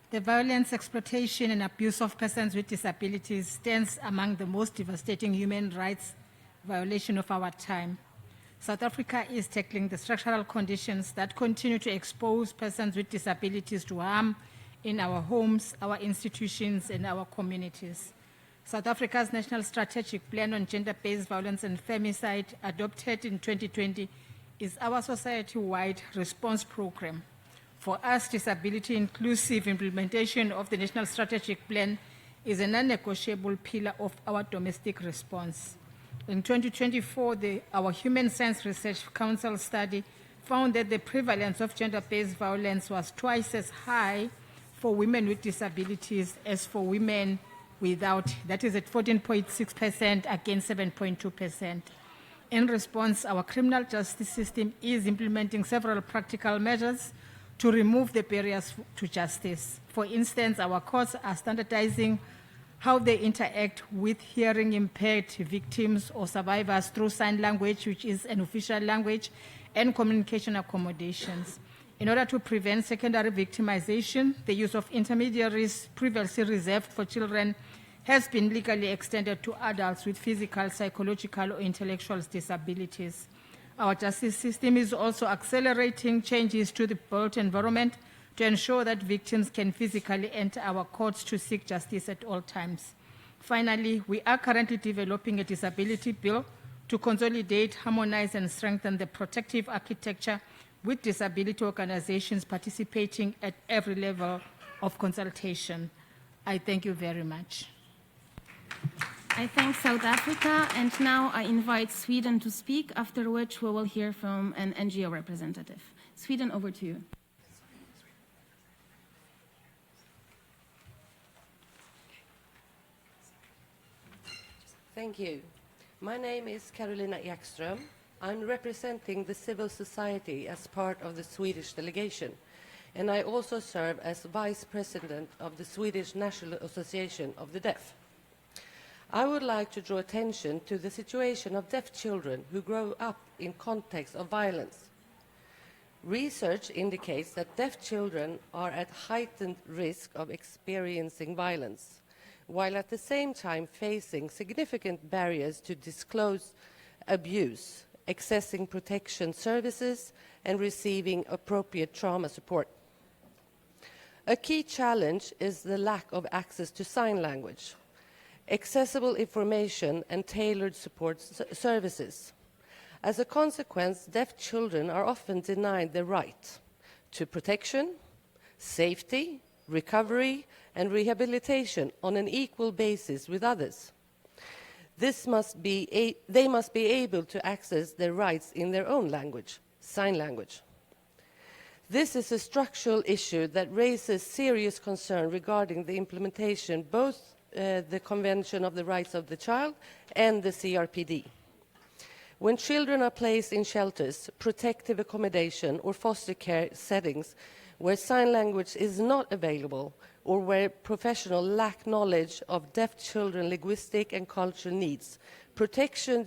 the violence, exploitation, and abuse of persons with disabilities stands among the most devastating human rights violations of our time. South Africa is tackling the structural conditions that continue to expose persons with disabilities to harm in our homes, our institutions, and our communities. South Africa's National Strategic Plan on Gender-Based Violence and Femicide, adopted in 2020, is our society-wide response program. For us, disability-inclusive implementation of the National Strategic Plan is a non-negotiable pillar of our domestic response. In 2024, our Human Science Research Council study found that the prevalence of gender-based violence was twice as high for women with disabilities as for women without, that is at 14.6% against 7.2%. In response, our criminal justice system is implementing several practical measures to remove the barriers to justice. For instance, our courts are standardizing how they interact with hearing impaired victims or survivors through sign language, which is an official language, and communication accommodations. In order to prevent secondary victimization, the use of intermediaries previously reserved for children has been legally extended to adults with physical, psychological, or intellectual disabilities. Our justice system is also accelerating changes to the built environment to ensure that victims can physically enter our courts to seek justice at all times. Finally, we are currently developing a disability bill to consolidate, harmonize, and strengthen the protective architecture with disability organizations participating at every level of consultation. I thank you very much. I thank South Africa, and now I invite Sweden to speak, after which we will hear from an NGO representative. Sweden, over to you. Thank you. My name is Carolina Ekström. I'm representing the civil society as part of the Swedish delegation, and I also serve as Vice President of the Swedish National Association of the Deaf. I would like to draw attention to the situation of deaf children who grow up in context of violence. Research indicates that deaf children are at heightened risk of experiencing violence, while at the same time facing significant barriers to disclose abuse, accessing protection services, and receiving appropriate trauma support. A key challenge is the lack of access to sign language, accessible information, and tailored support services. As a consequence, deaf children are often denied the right to protection, safety, recovery, and rehabilitation on an equal basis with others. They must be able to access their rights in their own language, sign language. This is a structural issue that raises serious concern regarding the implementation, both the Convention of the Rights of the Child and the CRPD. When children are placed in shelters, protective accommodation or foster care settings where sign language is not available or where professionals lack knowledge of deaf children's linguistic and cultural needs, protection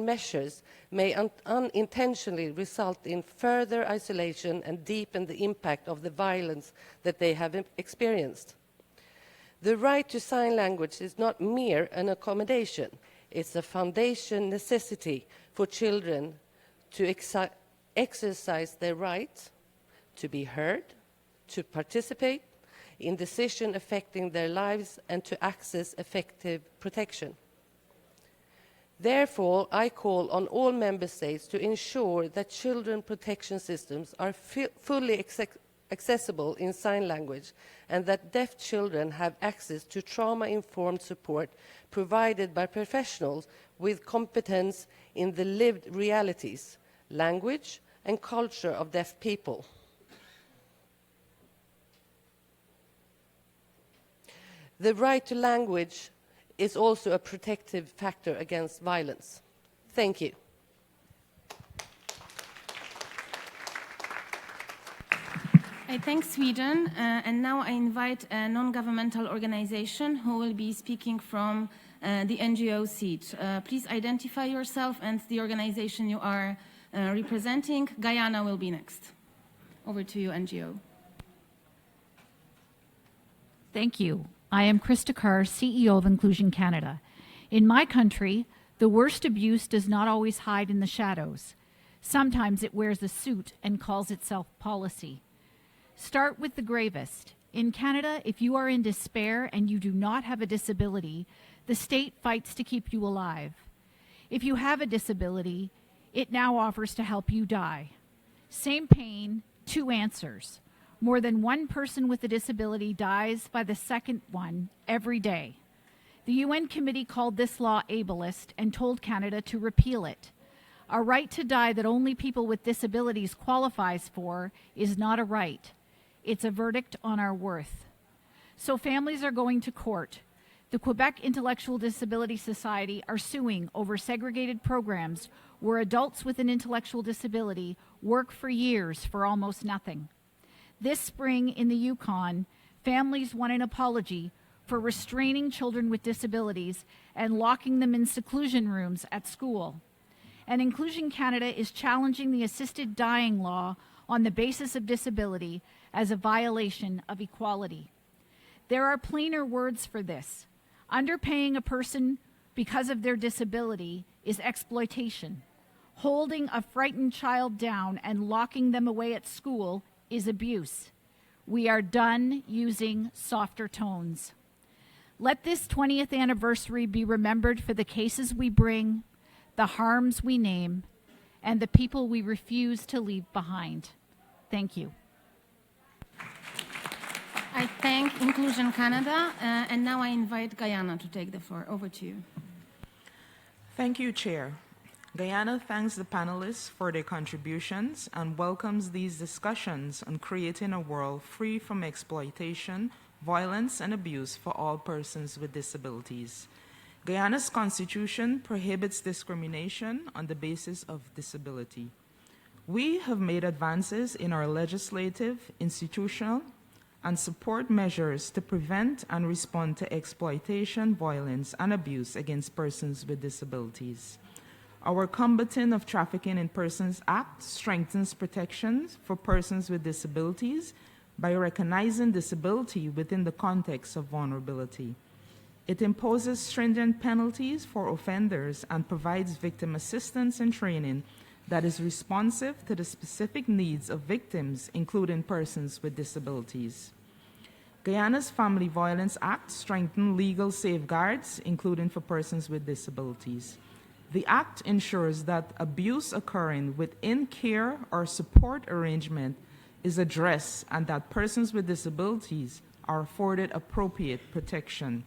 measures may unintentionally result in further isolation and deepen the impact of the violence that they have experienced. The right to sign language is not mere an accommodation. It's a foundation necessity for children to exercise their right to be heard, to participate in decisions affecting their lives, and to access effective protection. Therefore, I call on all member states to ensure that children protection systems are fully accessible in sign language and that deaf children have access to trauma-informed support provided by professionals with competence in the lived realities, language, and culture of deaf people. The right to language is also a protective factor against violence. Thank you. I thank Sweden, and now I invite a non-governmental organization who will be speaking from the NGO seat. Please identify yourself and the organization you are representing. Guyana will be next. Over to you, NGO. Thank you. I am Krista Carr, CEO of Inclusion Canada. In my country, the worst abuse does not always hide in the shadows. Sometimes it wears a suit and calls itself policy. Start with the gravest. In Canada, if you are in despair and you do not have a disability, the state fights to keep you alive. If you have a disability, it now offers to help you die. Same pain, two answers. More than one person with a disability dies by the second one every day. The UN committee called this law ableist and told Canada to repeal it. A right to die that only people with disabilities qualifies for is not a right. It's a verdict on our worth. So families are going to court. The Quebec Intellectual Disability Society are suing over segregated programs where adults with an intellectual disability work for years for almost nothing. This spring in the Yukon, families won an apology for restraining children with disabilities and locking them in seclusion rooms at school. And Inclusion Canada is challenging the assisted dying law on the basis of disability as a violation of equality. There are plainer words for this. Underpaying a person because of their disability is exploitation. Holding a frightened child down and locking them away at school is abuse. We are done using softer tones. Let this 20th anniversary be remembered for the cases we bring, the harms we name, and the people we refuse to leave behind. Thank you. I thank Inclusion Canada, and now I invite Guyana to take the floor. Over to you. Thank you, Chair. Guyana thanks the panelists for their contributions and welcomes these discussions on creating a world free from exploitation, violence, and abuse for all persons with disabilities. Guyana's constitution prohibits discrimination on the basis of disability. We have made advances in our legislative, institutional, and support measures to prevent and respond to exploitation, violence, and abuse against persons with disabilities. Our Combating of Trafficking in Persons Act strengthens protections for persons with disabilities by recognizing disability within the context of vulnerability. It imposes stringent penalties for offenders and provides victim assistance and training that is responsive to the specific needs of victims, including persons with disabilities. Guyana's Family Violence Act strengthens legal safeguards, including for persons with disabilities. The Act ensures that abuse occurring within care or support arrangement is addressed and that persons with disabilities are afforded appropriate protection.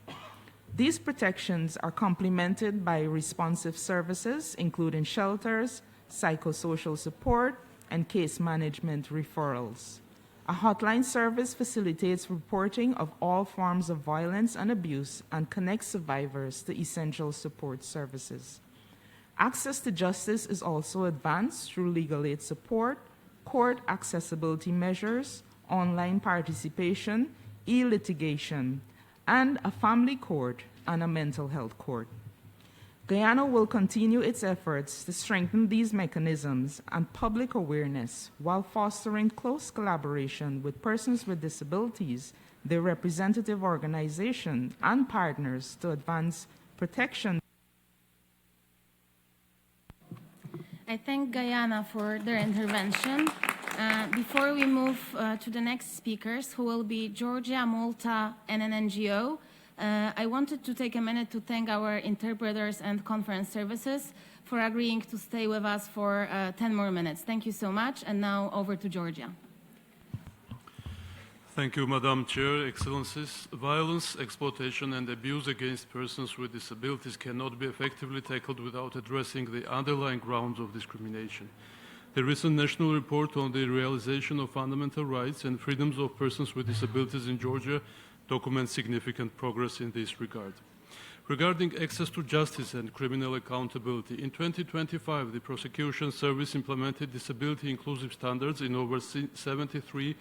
These protections are complemented by responsive services, including shelters, psychosocial support, and case management referrals. A hotline service facilitates reporting of all forms of violence and abuse and connects survivors to essential support services. Access to justice is also advanced through legal aid support, court accessibility measures, online participation, e-litigation, and a family court and a mental health court. Guyana will continue its efforts to strengthen these mechanisms and public awareness while fostering close collaboration with persons with disabilities, their representative organizations, and partners to advance protection. I thank Guyana for their intervention. Before we move to the next speakers, who will be Georgia, Malta, and an NGO, I wanted to take a minute to thank our interpreters and conference services for agreeing to stay with us for 10 more minutes. Thank you so much. And now over to Georgia. Thank you, Madam Chair, Excellencies. Violence, exploitation, and abuse against persons with disabilities cannot be effectively tackled without addressing the underlying grounds of discrimination. The recent national report on the realization of fundamental rights and freedoms of persons with disabilities in Georgia documents significant progress in this regard. Regarding access to justice and criminal accountability, in 2025, the Prosecution Service implemented disability inclusive standards in over 73%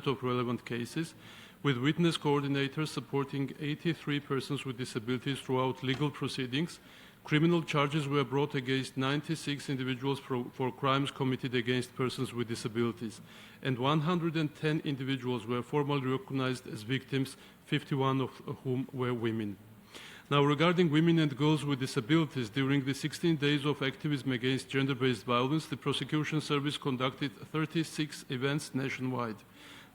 of relevant cases, with witness coordinators supporting 83 persons with disabilities throughout legal proceedings. Criminal charges were brought against 96 individuals for crimes committed against persons with disabilities, and 110 individuals were formally recognized as victims, 51 of whom were women. Now, regarding women and girls with disabilities, during the 16 days of activism against gender-based violence, the Prosecution Service conducted 36 events nationwide.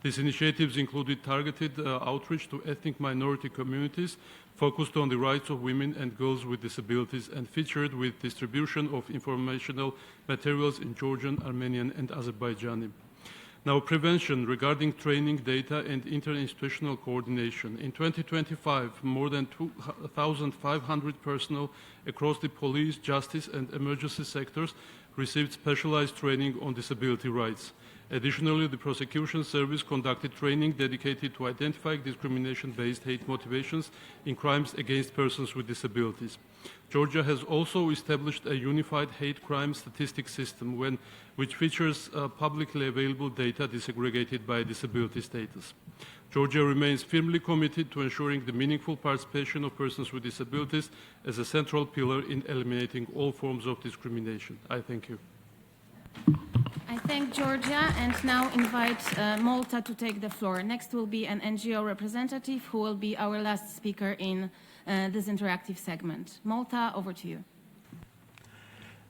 These initiatives included targeted outreach to ethnic minority communities, focused on the rights of women and girls with disabilities, and featured with distribution of informational materials in Georgian, Armenian, and Azerbaijani. Now, prevention regarding training, data, and interinstitutional coordination. In 2025, more than 2,500 personnel across the police, justice, and emergency sectors received specialized training on disability rights. Additionally, the Prosecution Service conducted training dedicated to identifying discrimination-based hate motivations in crimes against persons with disabilities. Georgia has also established a unified hate crime statistics system which features publicly available data disaggregated by disability status. Georgia remains firmly committed to ensuring the meaningful participation of persons with disabilities as a central pillar in eliminating all forms of discrimination. I thank you. I thank Georgia and now invite Malta to take the floor. Next will be an NGO representative who will be our last speaker in this interactive segment. Malta, over to you.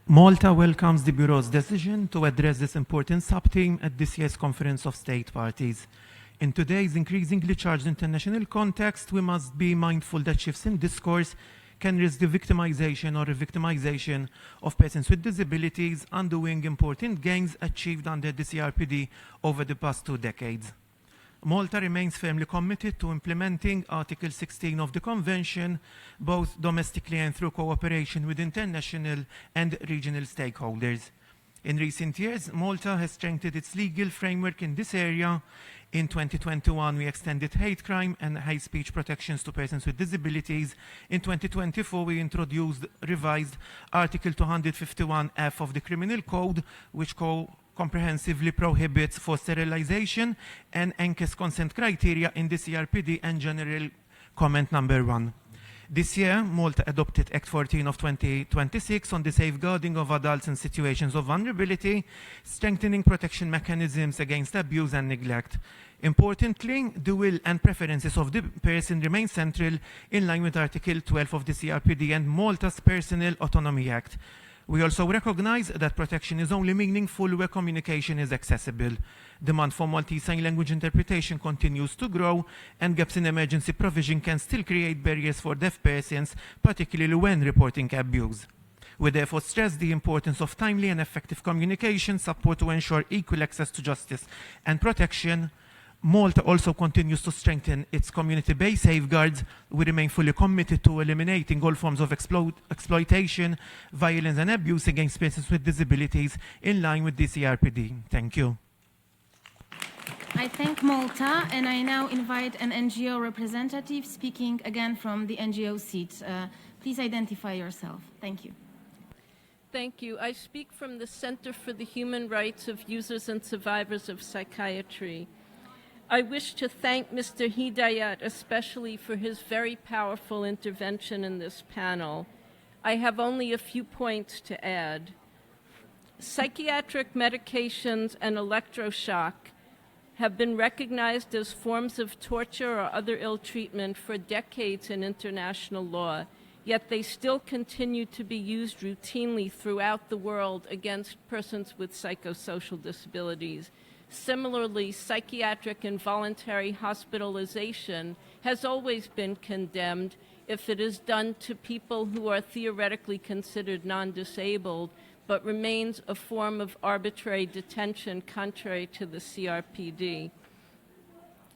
Malta welcomes the Bureau's decision to address this important sub-theme at this year's Conference of State Parties. In today's increasingly charged international context, we must be mindful that shifts in discourse can risk the victimization or re-victimization of persons with disabilities, undoing important gains achieved under the CRPD over the past 2 decades. Malta remains firmly committed to implementing Article 16 of the Convention, both domestically and through cooperation with international and regional stakeholders. In recent years, Malta has strengthened its legal framework in this area. In 2021, we extended hate crime and hate speech protections to persons with disabilities. In 2024, we introduced revised Article 251F of the Criminal Code, which comprehensively prohibits forced sterilization and NCAS consent criteria in the CRPD and General Comment Number 1. This year, Malta adopted Act 14 of 2026 on the safeguarding of adults in situations of vulnerability, strengthening protection mechanisms against abuse and neglect. Importantly, the will and preferences of the person remain central in line with Article 12 of the CRPD and Malta's Personal Autonomy Act. We also recognize that protection is only meaningful where communication is accessible. Demand for Maltese Sign Language interpretation continues to grow, and gaps in emergency provision can still create barriers for deaf persons, particularly when reporting abuse. We therefore stress the importance of timely and effective communication support to ensure equal access to justice and protection. Malta also continues to strengthen its community-based safeguards. We remain fully committed to eliminating all forms of exploitation, violence and abuse against persons with disabilities in line with the CRPD. Thank you. I thank Malta, and I now invite an NGO representative speaking again from the NGO seat. Please identify yourself. Thank you. Thank you. I speak from the Center for the Human Rights of Users and Survivors of Psychiatry. I wish to thank Mr. Hidayat especially for his very powerful intervention in this panel. I have only a few points to add. Psychiatric medications and electroshock have been recognized as forms of torture or other ill treatment for decades in international law, yet they still continue to be used routinely throughout the world against persons with psychosocial disabilities. Similarly, psychiatric involuntary hospitalization has always been condemned if it is done to people who are theoretically considered non-disabled, but remains a form of arbitrary detention contrary to the CRPD,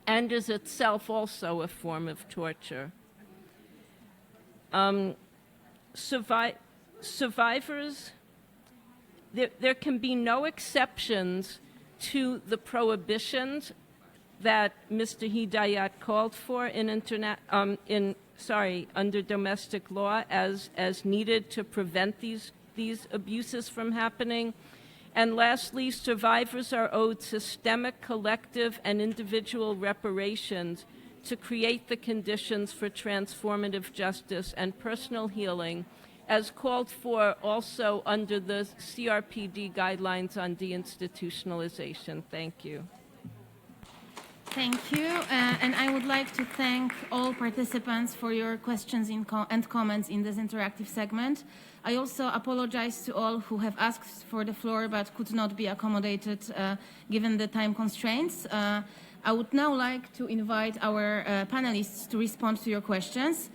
and is itself also a form of torture. Survivors, there can be no exceptions to the prohibitions that Mr. Hidayat called for under domestic law as needed to prevent these abuses from happening. And lastly, survivors are owed systemic, collective, and individual reparations to create the conditions for transformative justice and personal healing, as called for also under the CRPD guidelines on deinstitutionalization. Thank you. Thank you. And I would like to thank all participants for your questions and comments in this interactive segment. I also apologize to all who have asked for the floor but could not be accommodated given the time constraints. I would now like to invite our panelists to respond to your questions.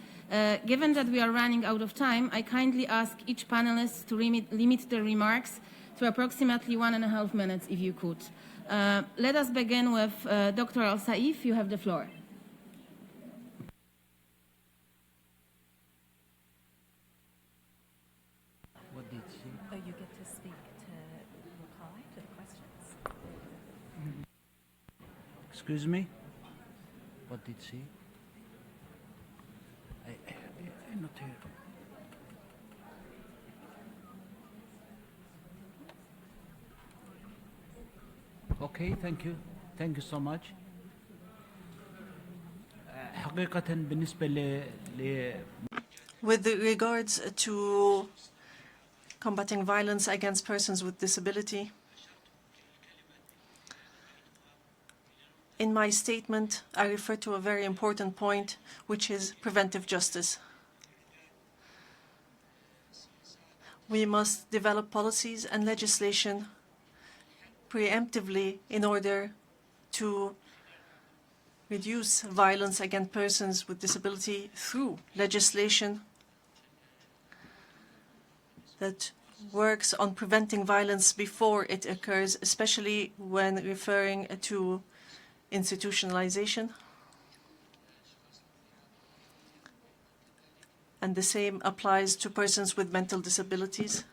Given that we are running out of time, I kindly ask each panelist to limit their remarks to approximately 1.5 minutes, if you could. Let us begin with Dr. Alsaif. You have the floor. What did she? Oh, you get to speak to reply to the questions. Excuse me? What did she? I'm not here. Okay, thank you. Thank you so much. حقيقة بالنسبة With regards to combating violence against persons with disability, in my statement, I refer to a very important point, which is preventive justice. We must develop policies and legislation preemptively in order to reduce violence against persons with disability through legislation that works on preventing violence before it occurs, especially when referring to institutionalization. And the same applies to persons with mental disabilities.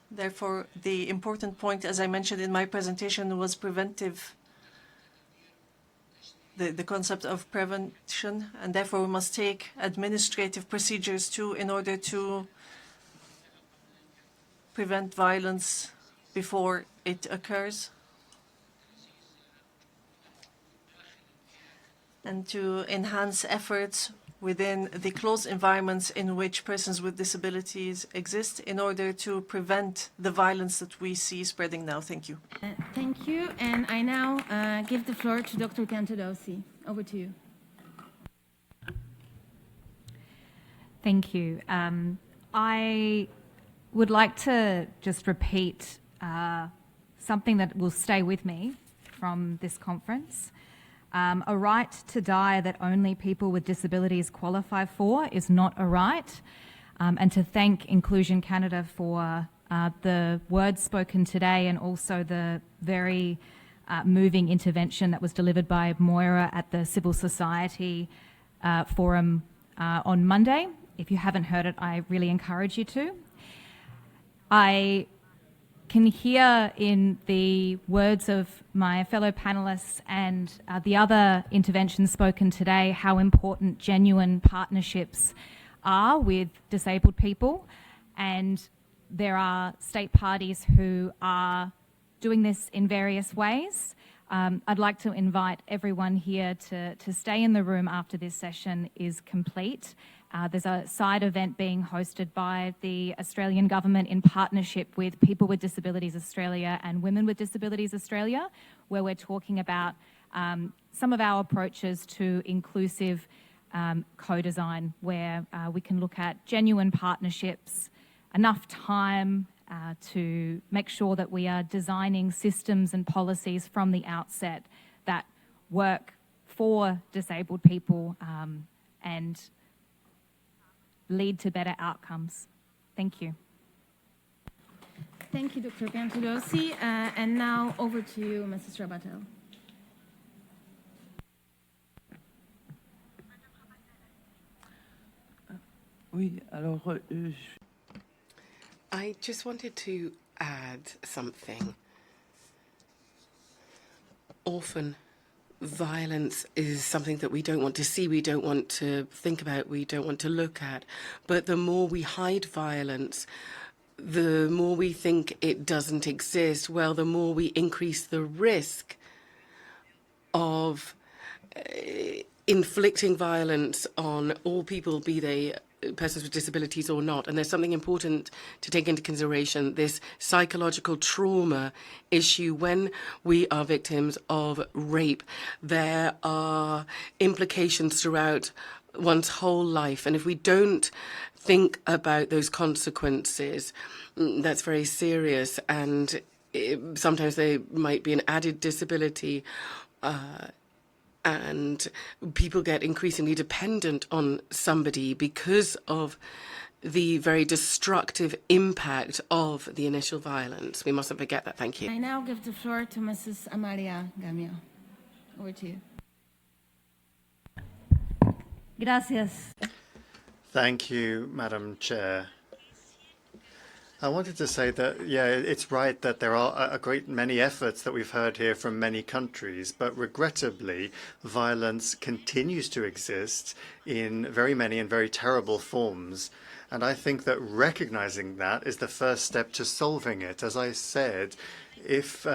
Therefore, the important point, as I mentioned in my presentation, was preventive, the concept of prevention, and therefore we must take administrative procedures too in order to prevent violence before it occurs, and to enhance efforts within the closed environments in which persons with disabilities exist in order to prevent the violence that we see spreading now. Thank you. Thank you. And I now give the floor to Dr. Piantedosi. Over to you. Thank you. I would like to just repeat something that will stay with me from this conference. A right to die that only people with disabilities qualify for is not a right. And to thank Inclusion Canada for the words spoken today and also the very moving intervention that was delivered by Moira at the Civil Society Forum on Monday. If you haven't heard it, I really encourage you to. I can hear in the words of my fellow panelists and the other interventions spoken today how important genuine partnerships are with disabled people, and there are state parties who are doing this in various ways. I'd like to invite everyone here to stay in the room after this session is complete. There's a side event being hosted by the Australian government in partnership with People with Disabilities Australia and Women with Disabilities Australia, where we're talking about some of our approaches to inclusive co-design, where we can look at genuine partnerships, enough time to make sure that we are designing systems and policies from the outset that work for disabled people and lead to better outcomes. Thank you. Thank you, Dr. Piantedosi. And now over to you, Mrs. Rabatel. Oui, alors, I just wanted to add something. Often, violence is something that we don't want to see, we don't want to think about, we don't want to look at. But the more we hide violence, the more we think it doesn't exist, well, the more we increase the risk of inflicting violence on all people, be they persons with disabilities or not. And there's something important to take into consideration, this psychological trauma issue when we are victims of rape. There are implications throughout one's whole life. And if we don't think about those consequences, that's very serious. And sometimes there might be an added disability, and people get increasingly dependent on somebody because of the very destructive impact of the initial violence. We mustn't forget that. Thank you. I now give the floor to Mrs. Amalia Gamio. Over to you. Gracias. Thank you, Madam Chair. I wanted to say that, yeah, it's right that there are a great many efforts that we've heard here from many countries, but regrettably, violence continues to exist in very many and very terrible forms. And I think that recognizing that is the first step to solving it. As I said, if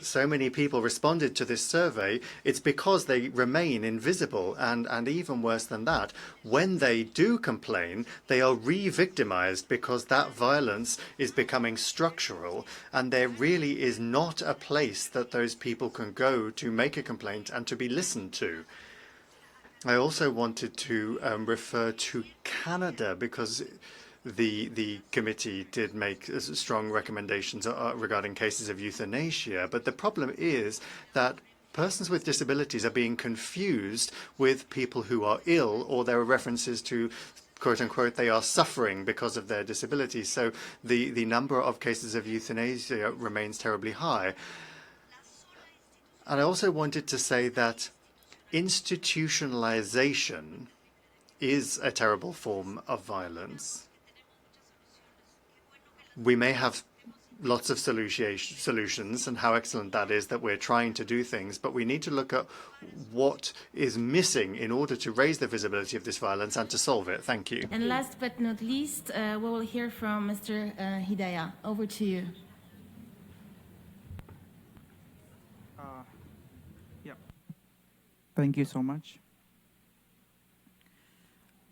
so many people responded to this survey, it's because they remain invisible. And even worse than that, when they do complain, they are re-victimized because that violence is becoming structural. And there really is not a place that those people can go to make a complaint and to be listened to. I also wanted to refer to Canada because the committee did make strong recommendations regarding cases of euthanasia, but the problem is that persons with disabilities are being confused with people who are ill, or there are references to, quote unquote, they are suffering because of their disability. So the number of cases of euthanasia remains terribly high. And I also wanted to say that institutionalization is a terrible form of violence. We may have lots of solutions, and how excellent that is that we're trying to do things, but we need to look at what is missing in order to raise the visibility of this violence and to solve it. Thank you. And last but not least, we will hear from Mr. Hidayat. Over to you. Thank you so much.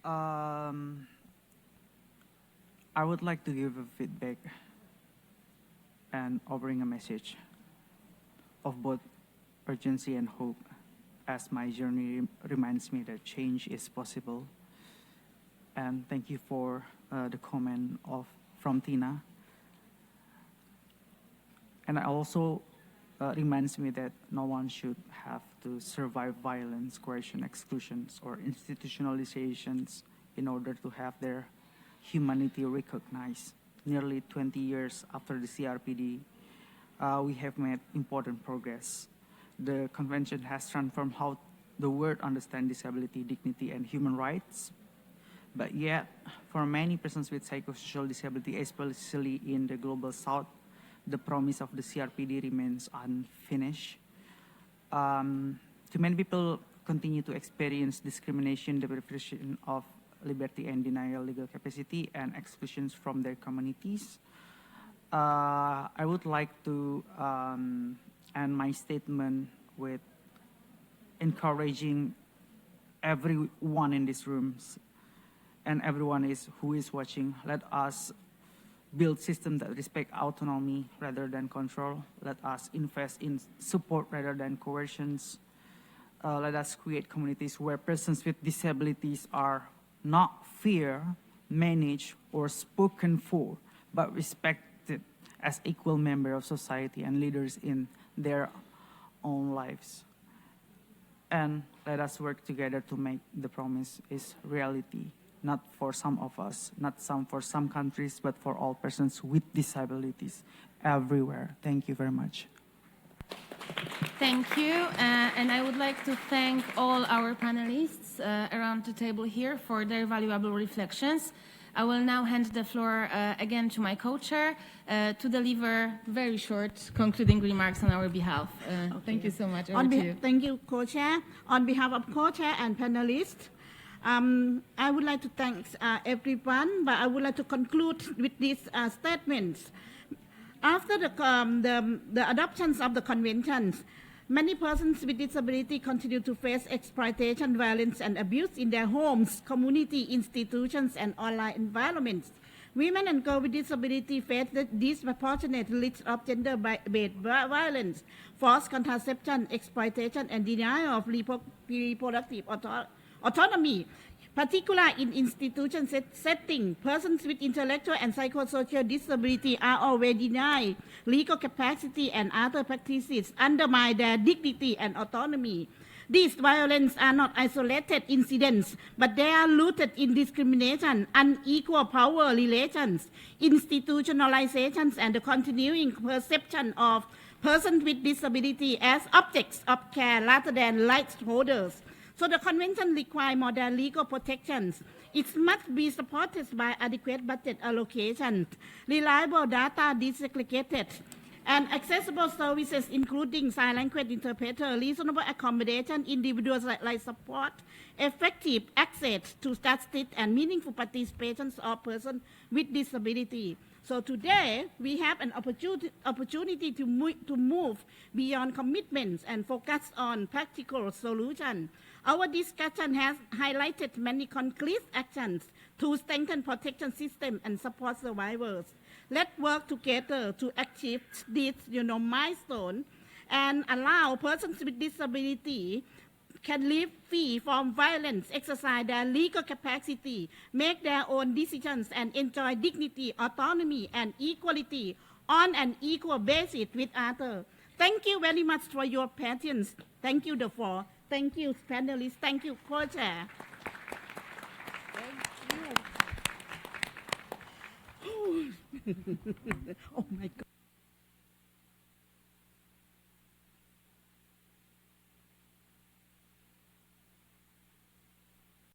I would like to give a feedback and offering a message of both urgency and hope, as my journey reminds me that change is possible. And thank you for the comment from Tina. And I also reminds me that no one should have to survive violence, coercion, exclusions, or institutionalizations in order to have their humanity recognized. Nearly 20 years after the CRPD, we have made important progress. the convention has transformed how the world understands disability, dignity, and human rights. But yet, for many persons with psychosocial disability, especially in the global south, the promise of the CRPD remains unfinished. Too many people continue to experience discrimination, deprivation of liberty and denial legal capacity, and exclusions from their communities. I would like to end my statement with encouraging everyone in this room and everyone who is watching. Let us build systems that respect autonomy rather than control. Let us invest in support rather than coercions. Let us create communities where persons with disabilities are not feared, managed, or spoken for, but respected as equal members of society and leaders in their own lives. And let us work together to make the promise is reality, not for some of us, not for some countries, but for all persons with disabilities everywhere. Thank you very much. Thank you. And I would like to thank all our panelists around the table here for their valuable reflections. I will now hand the floor again to my co-chair to deliver very short concluding remarks on our behalf. Thank you so much. Over to you. Thank you, co-chair. On behalf of co-chair and panelists, I would like to thank everyone, but I would like to conclude with these statements. After the adoptions of the conventions, many persons with disability continue to face exploitation, violence, and abuse in their homes, community, institutions, and online environments. Women and girls with disability face the disproportionate risk of gender-based violence, forced contraception, exploitation, and denial of reproductive autonomy. Particularly in institution setting, persons with intellectual and psychosocial disability are already denied legal capacity, and other practices undermine their dignity and autonomy. These violence are not isolated incidents, but they are rooted in discrimination, unequal power relations, institutionalizations, and the continuing perception of persons with disability as objects of care rather than rights holders. So the convention requires more than legal protections. It must be supported by adequate budget allocation, reliable data disaggregated, and accessible services including sign language interpreter, reasonable accommodation, individualized support, effective access to justice, and meaningful participation of persons with disability. So today, we have an opportunity to move beyond commitments and focus on practical solutions. Our discussion has highlighted many concrete actions to strengthen protection system and support survivors. Let's work together to achieve this milestone and allow persons with disability can live free from violence, exercise their legal capacity, make their own decisions, and enjoy dignity, autonomy, and equality on an equal basis with others. Thank you very much for your patience. Thank you, the floor. Thank you, panelists. Thank you, co-chair. Thank you. Oh my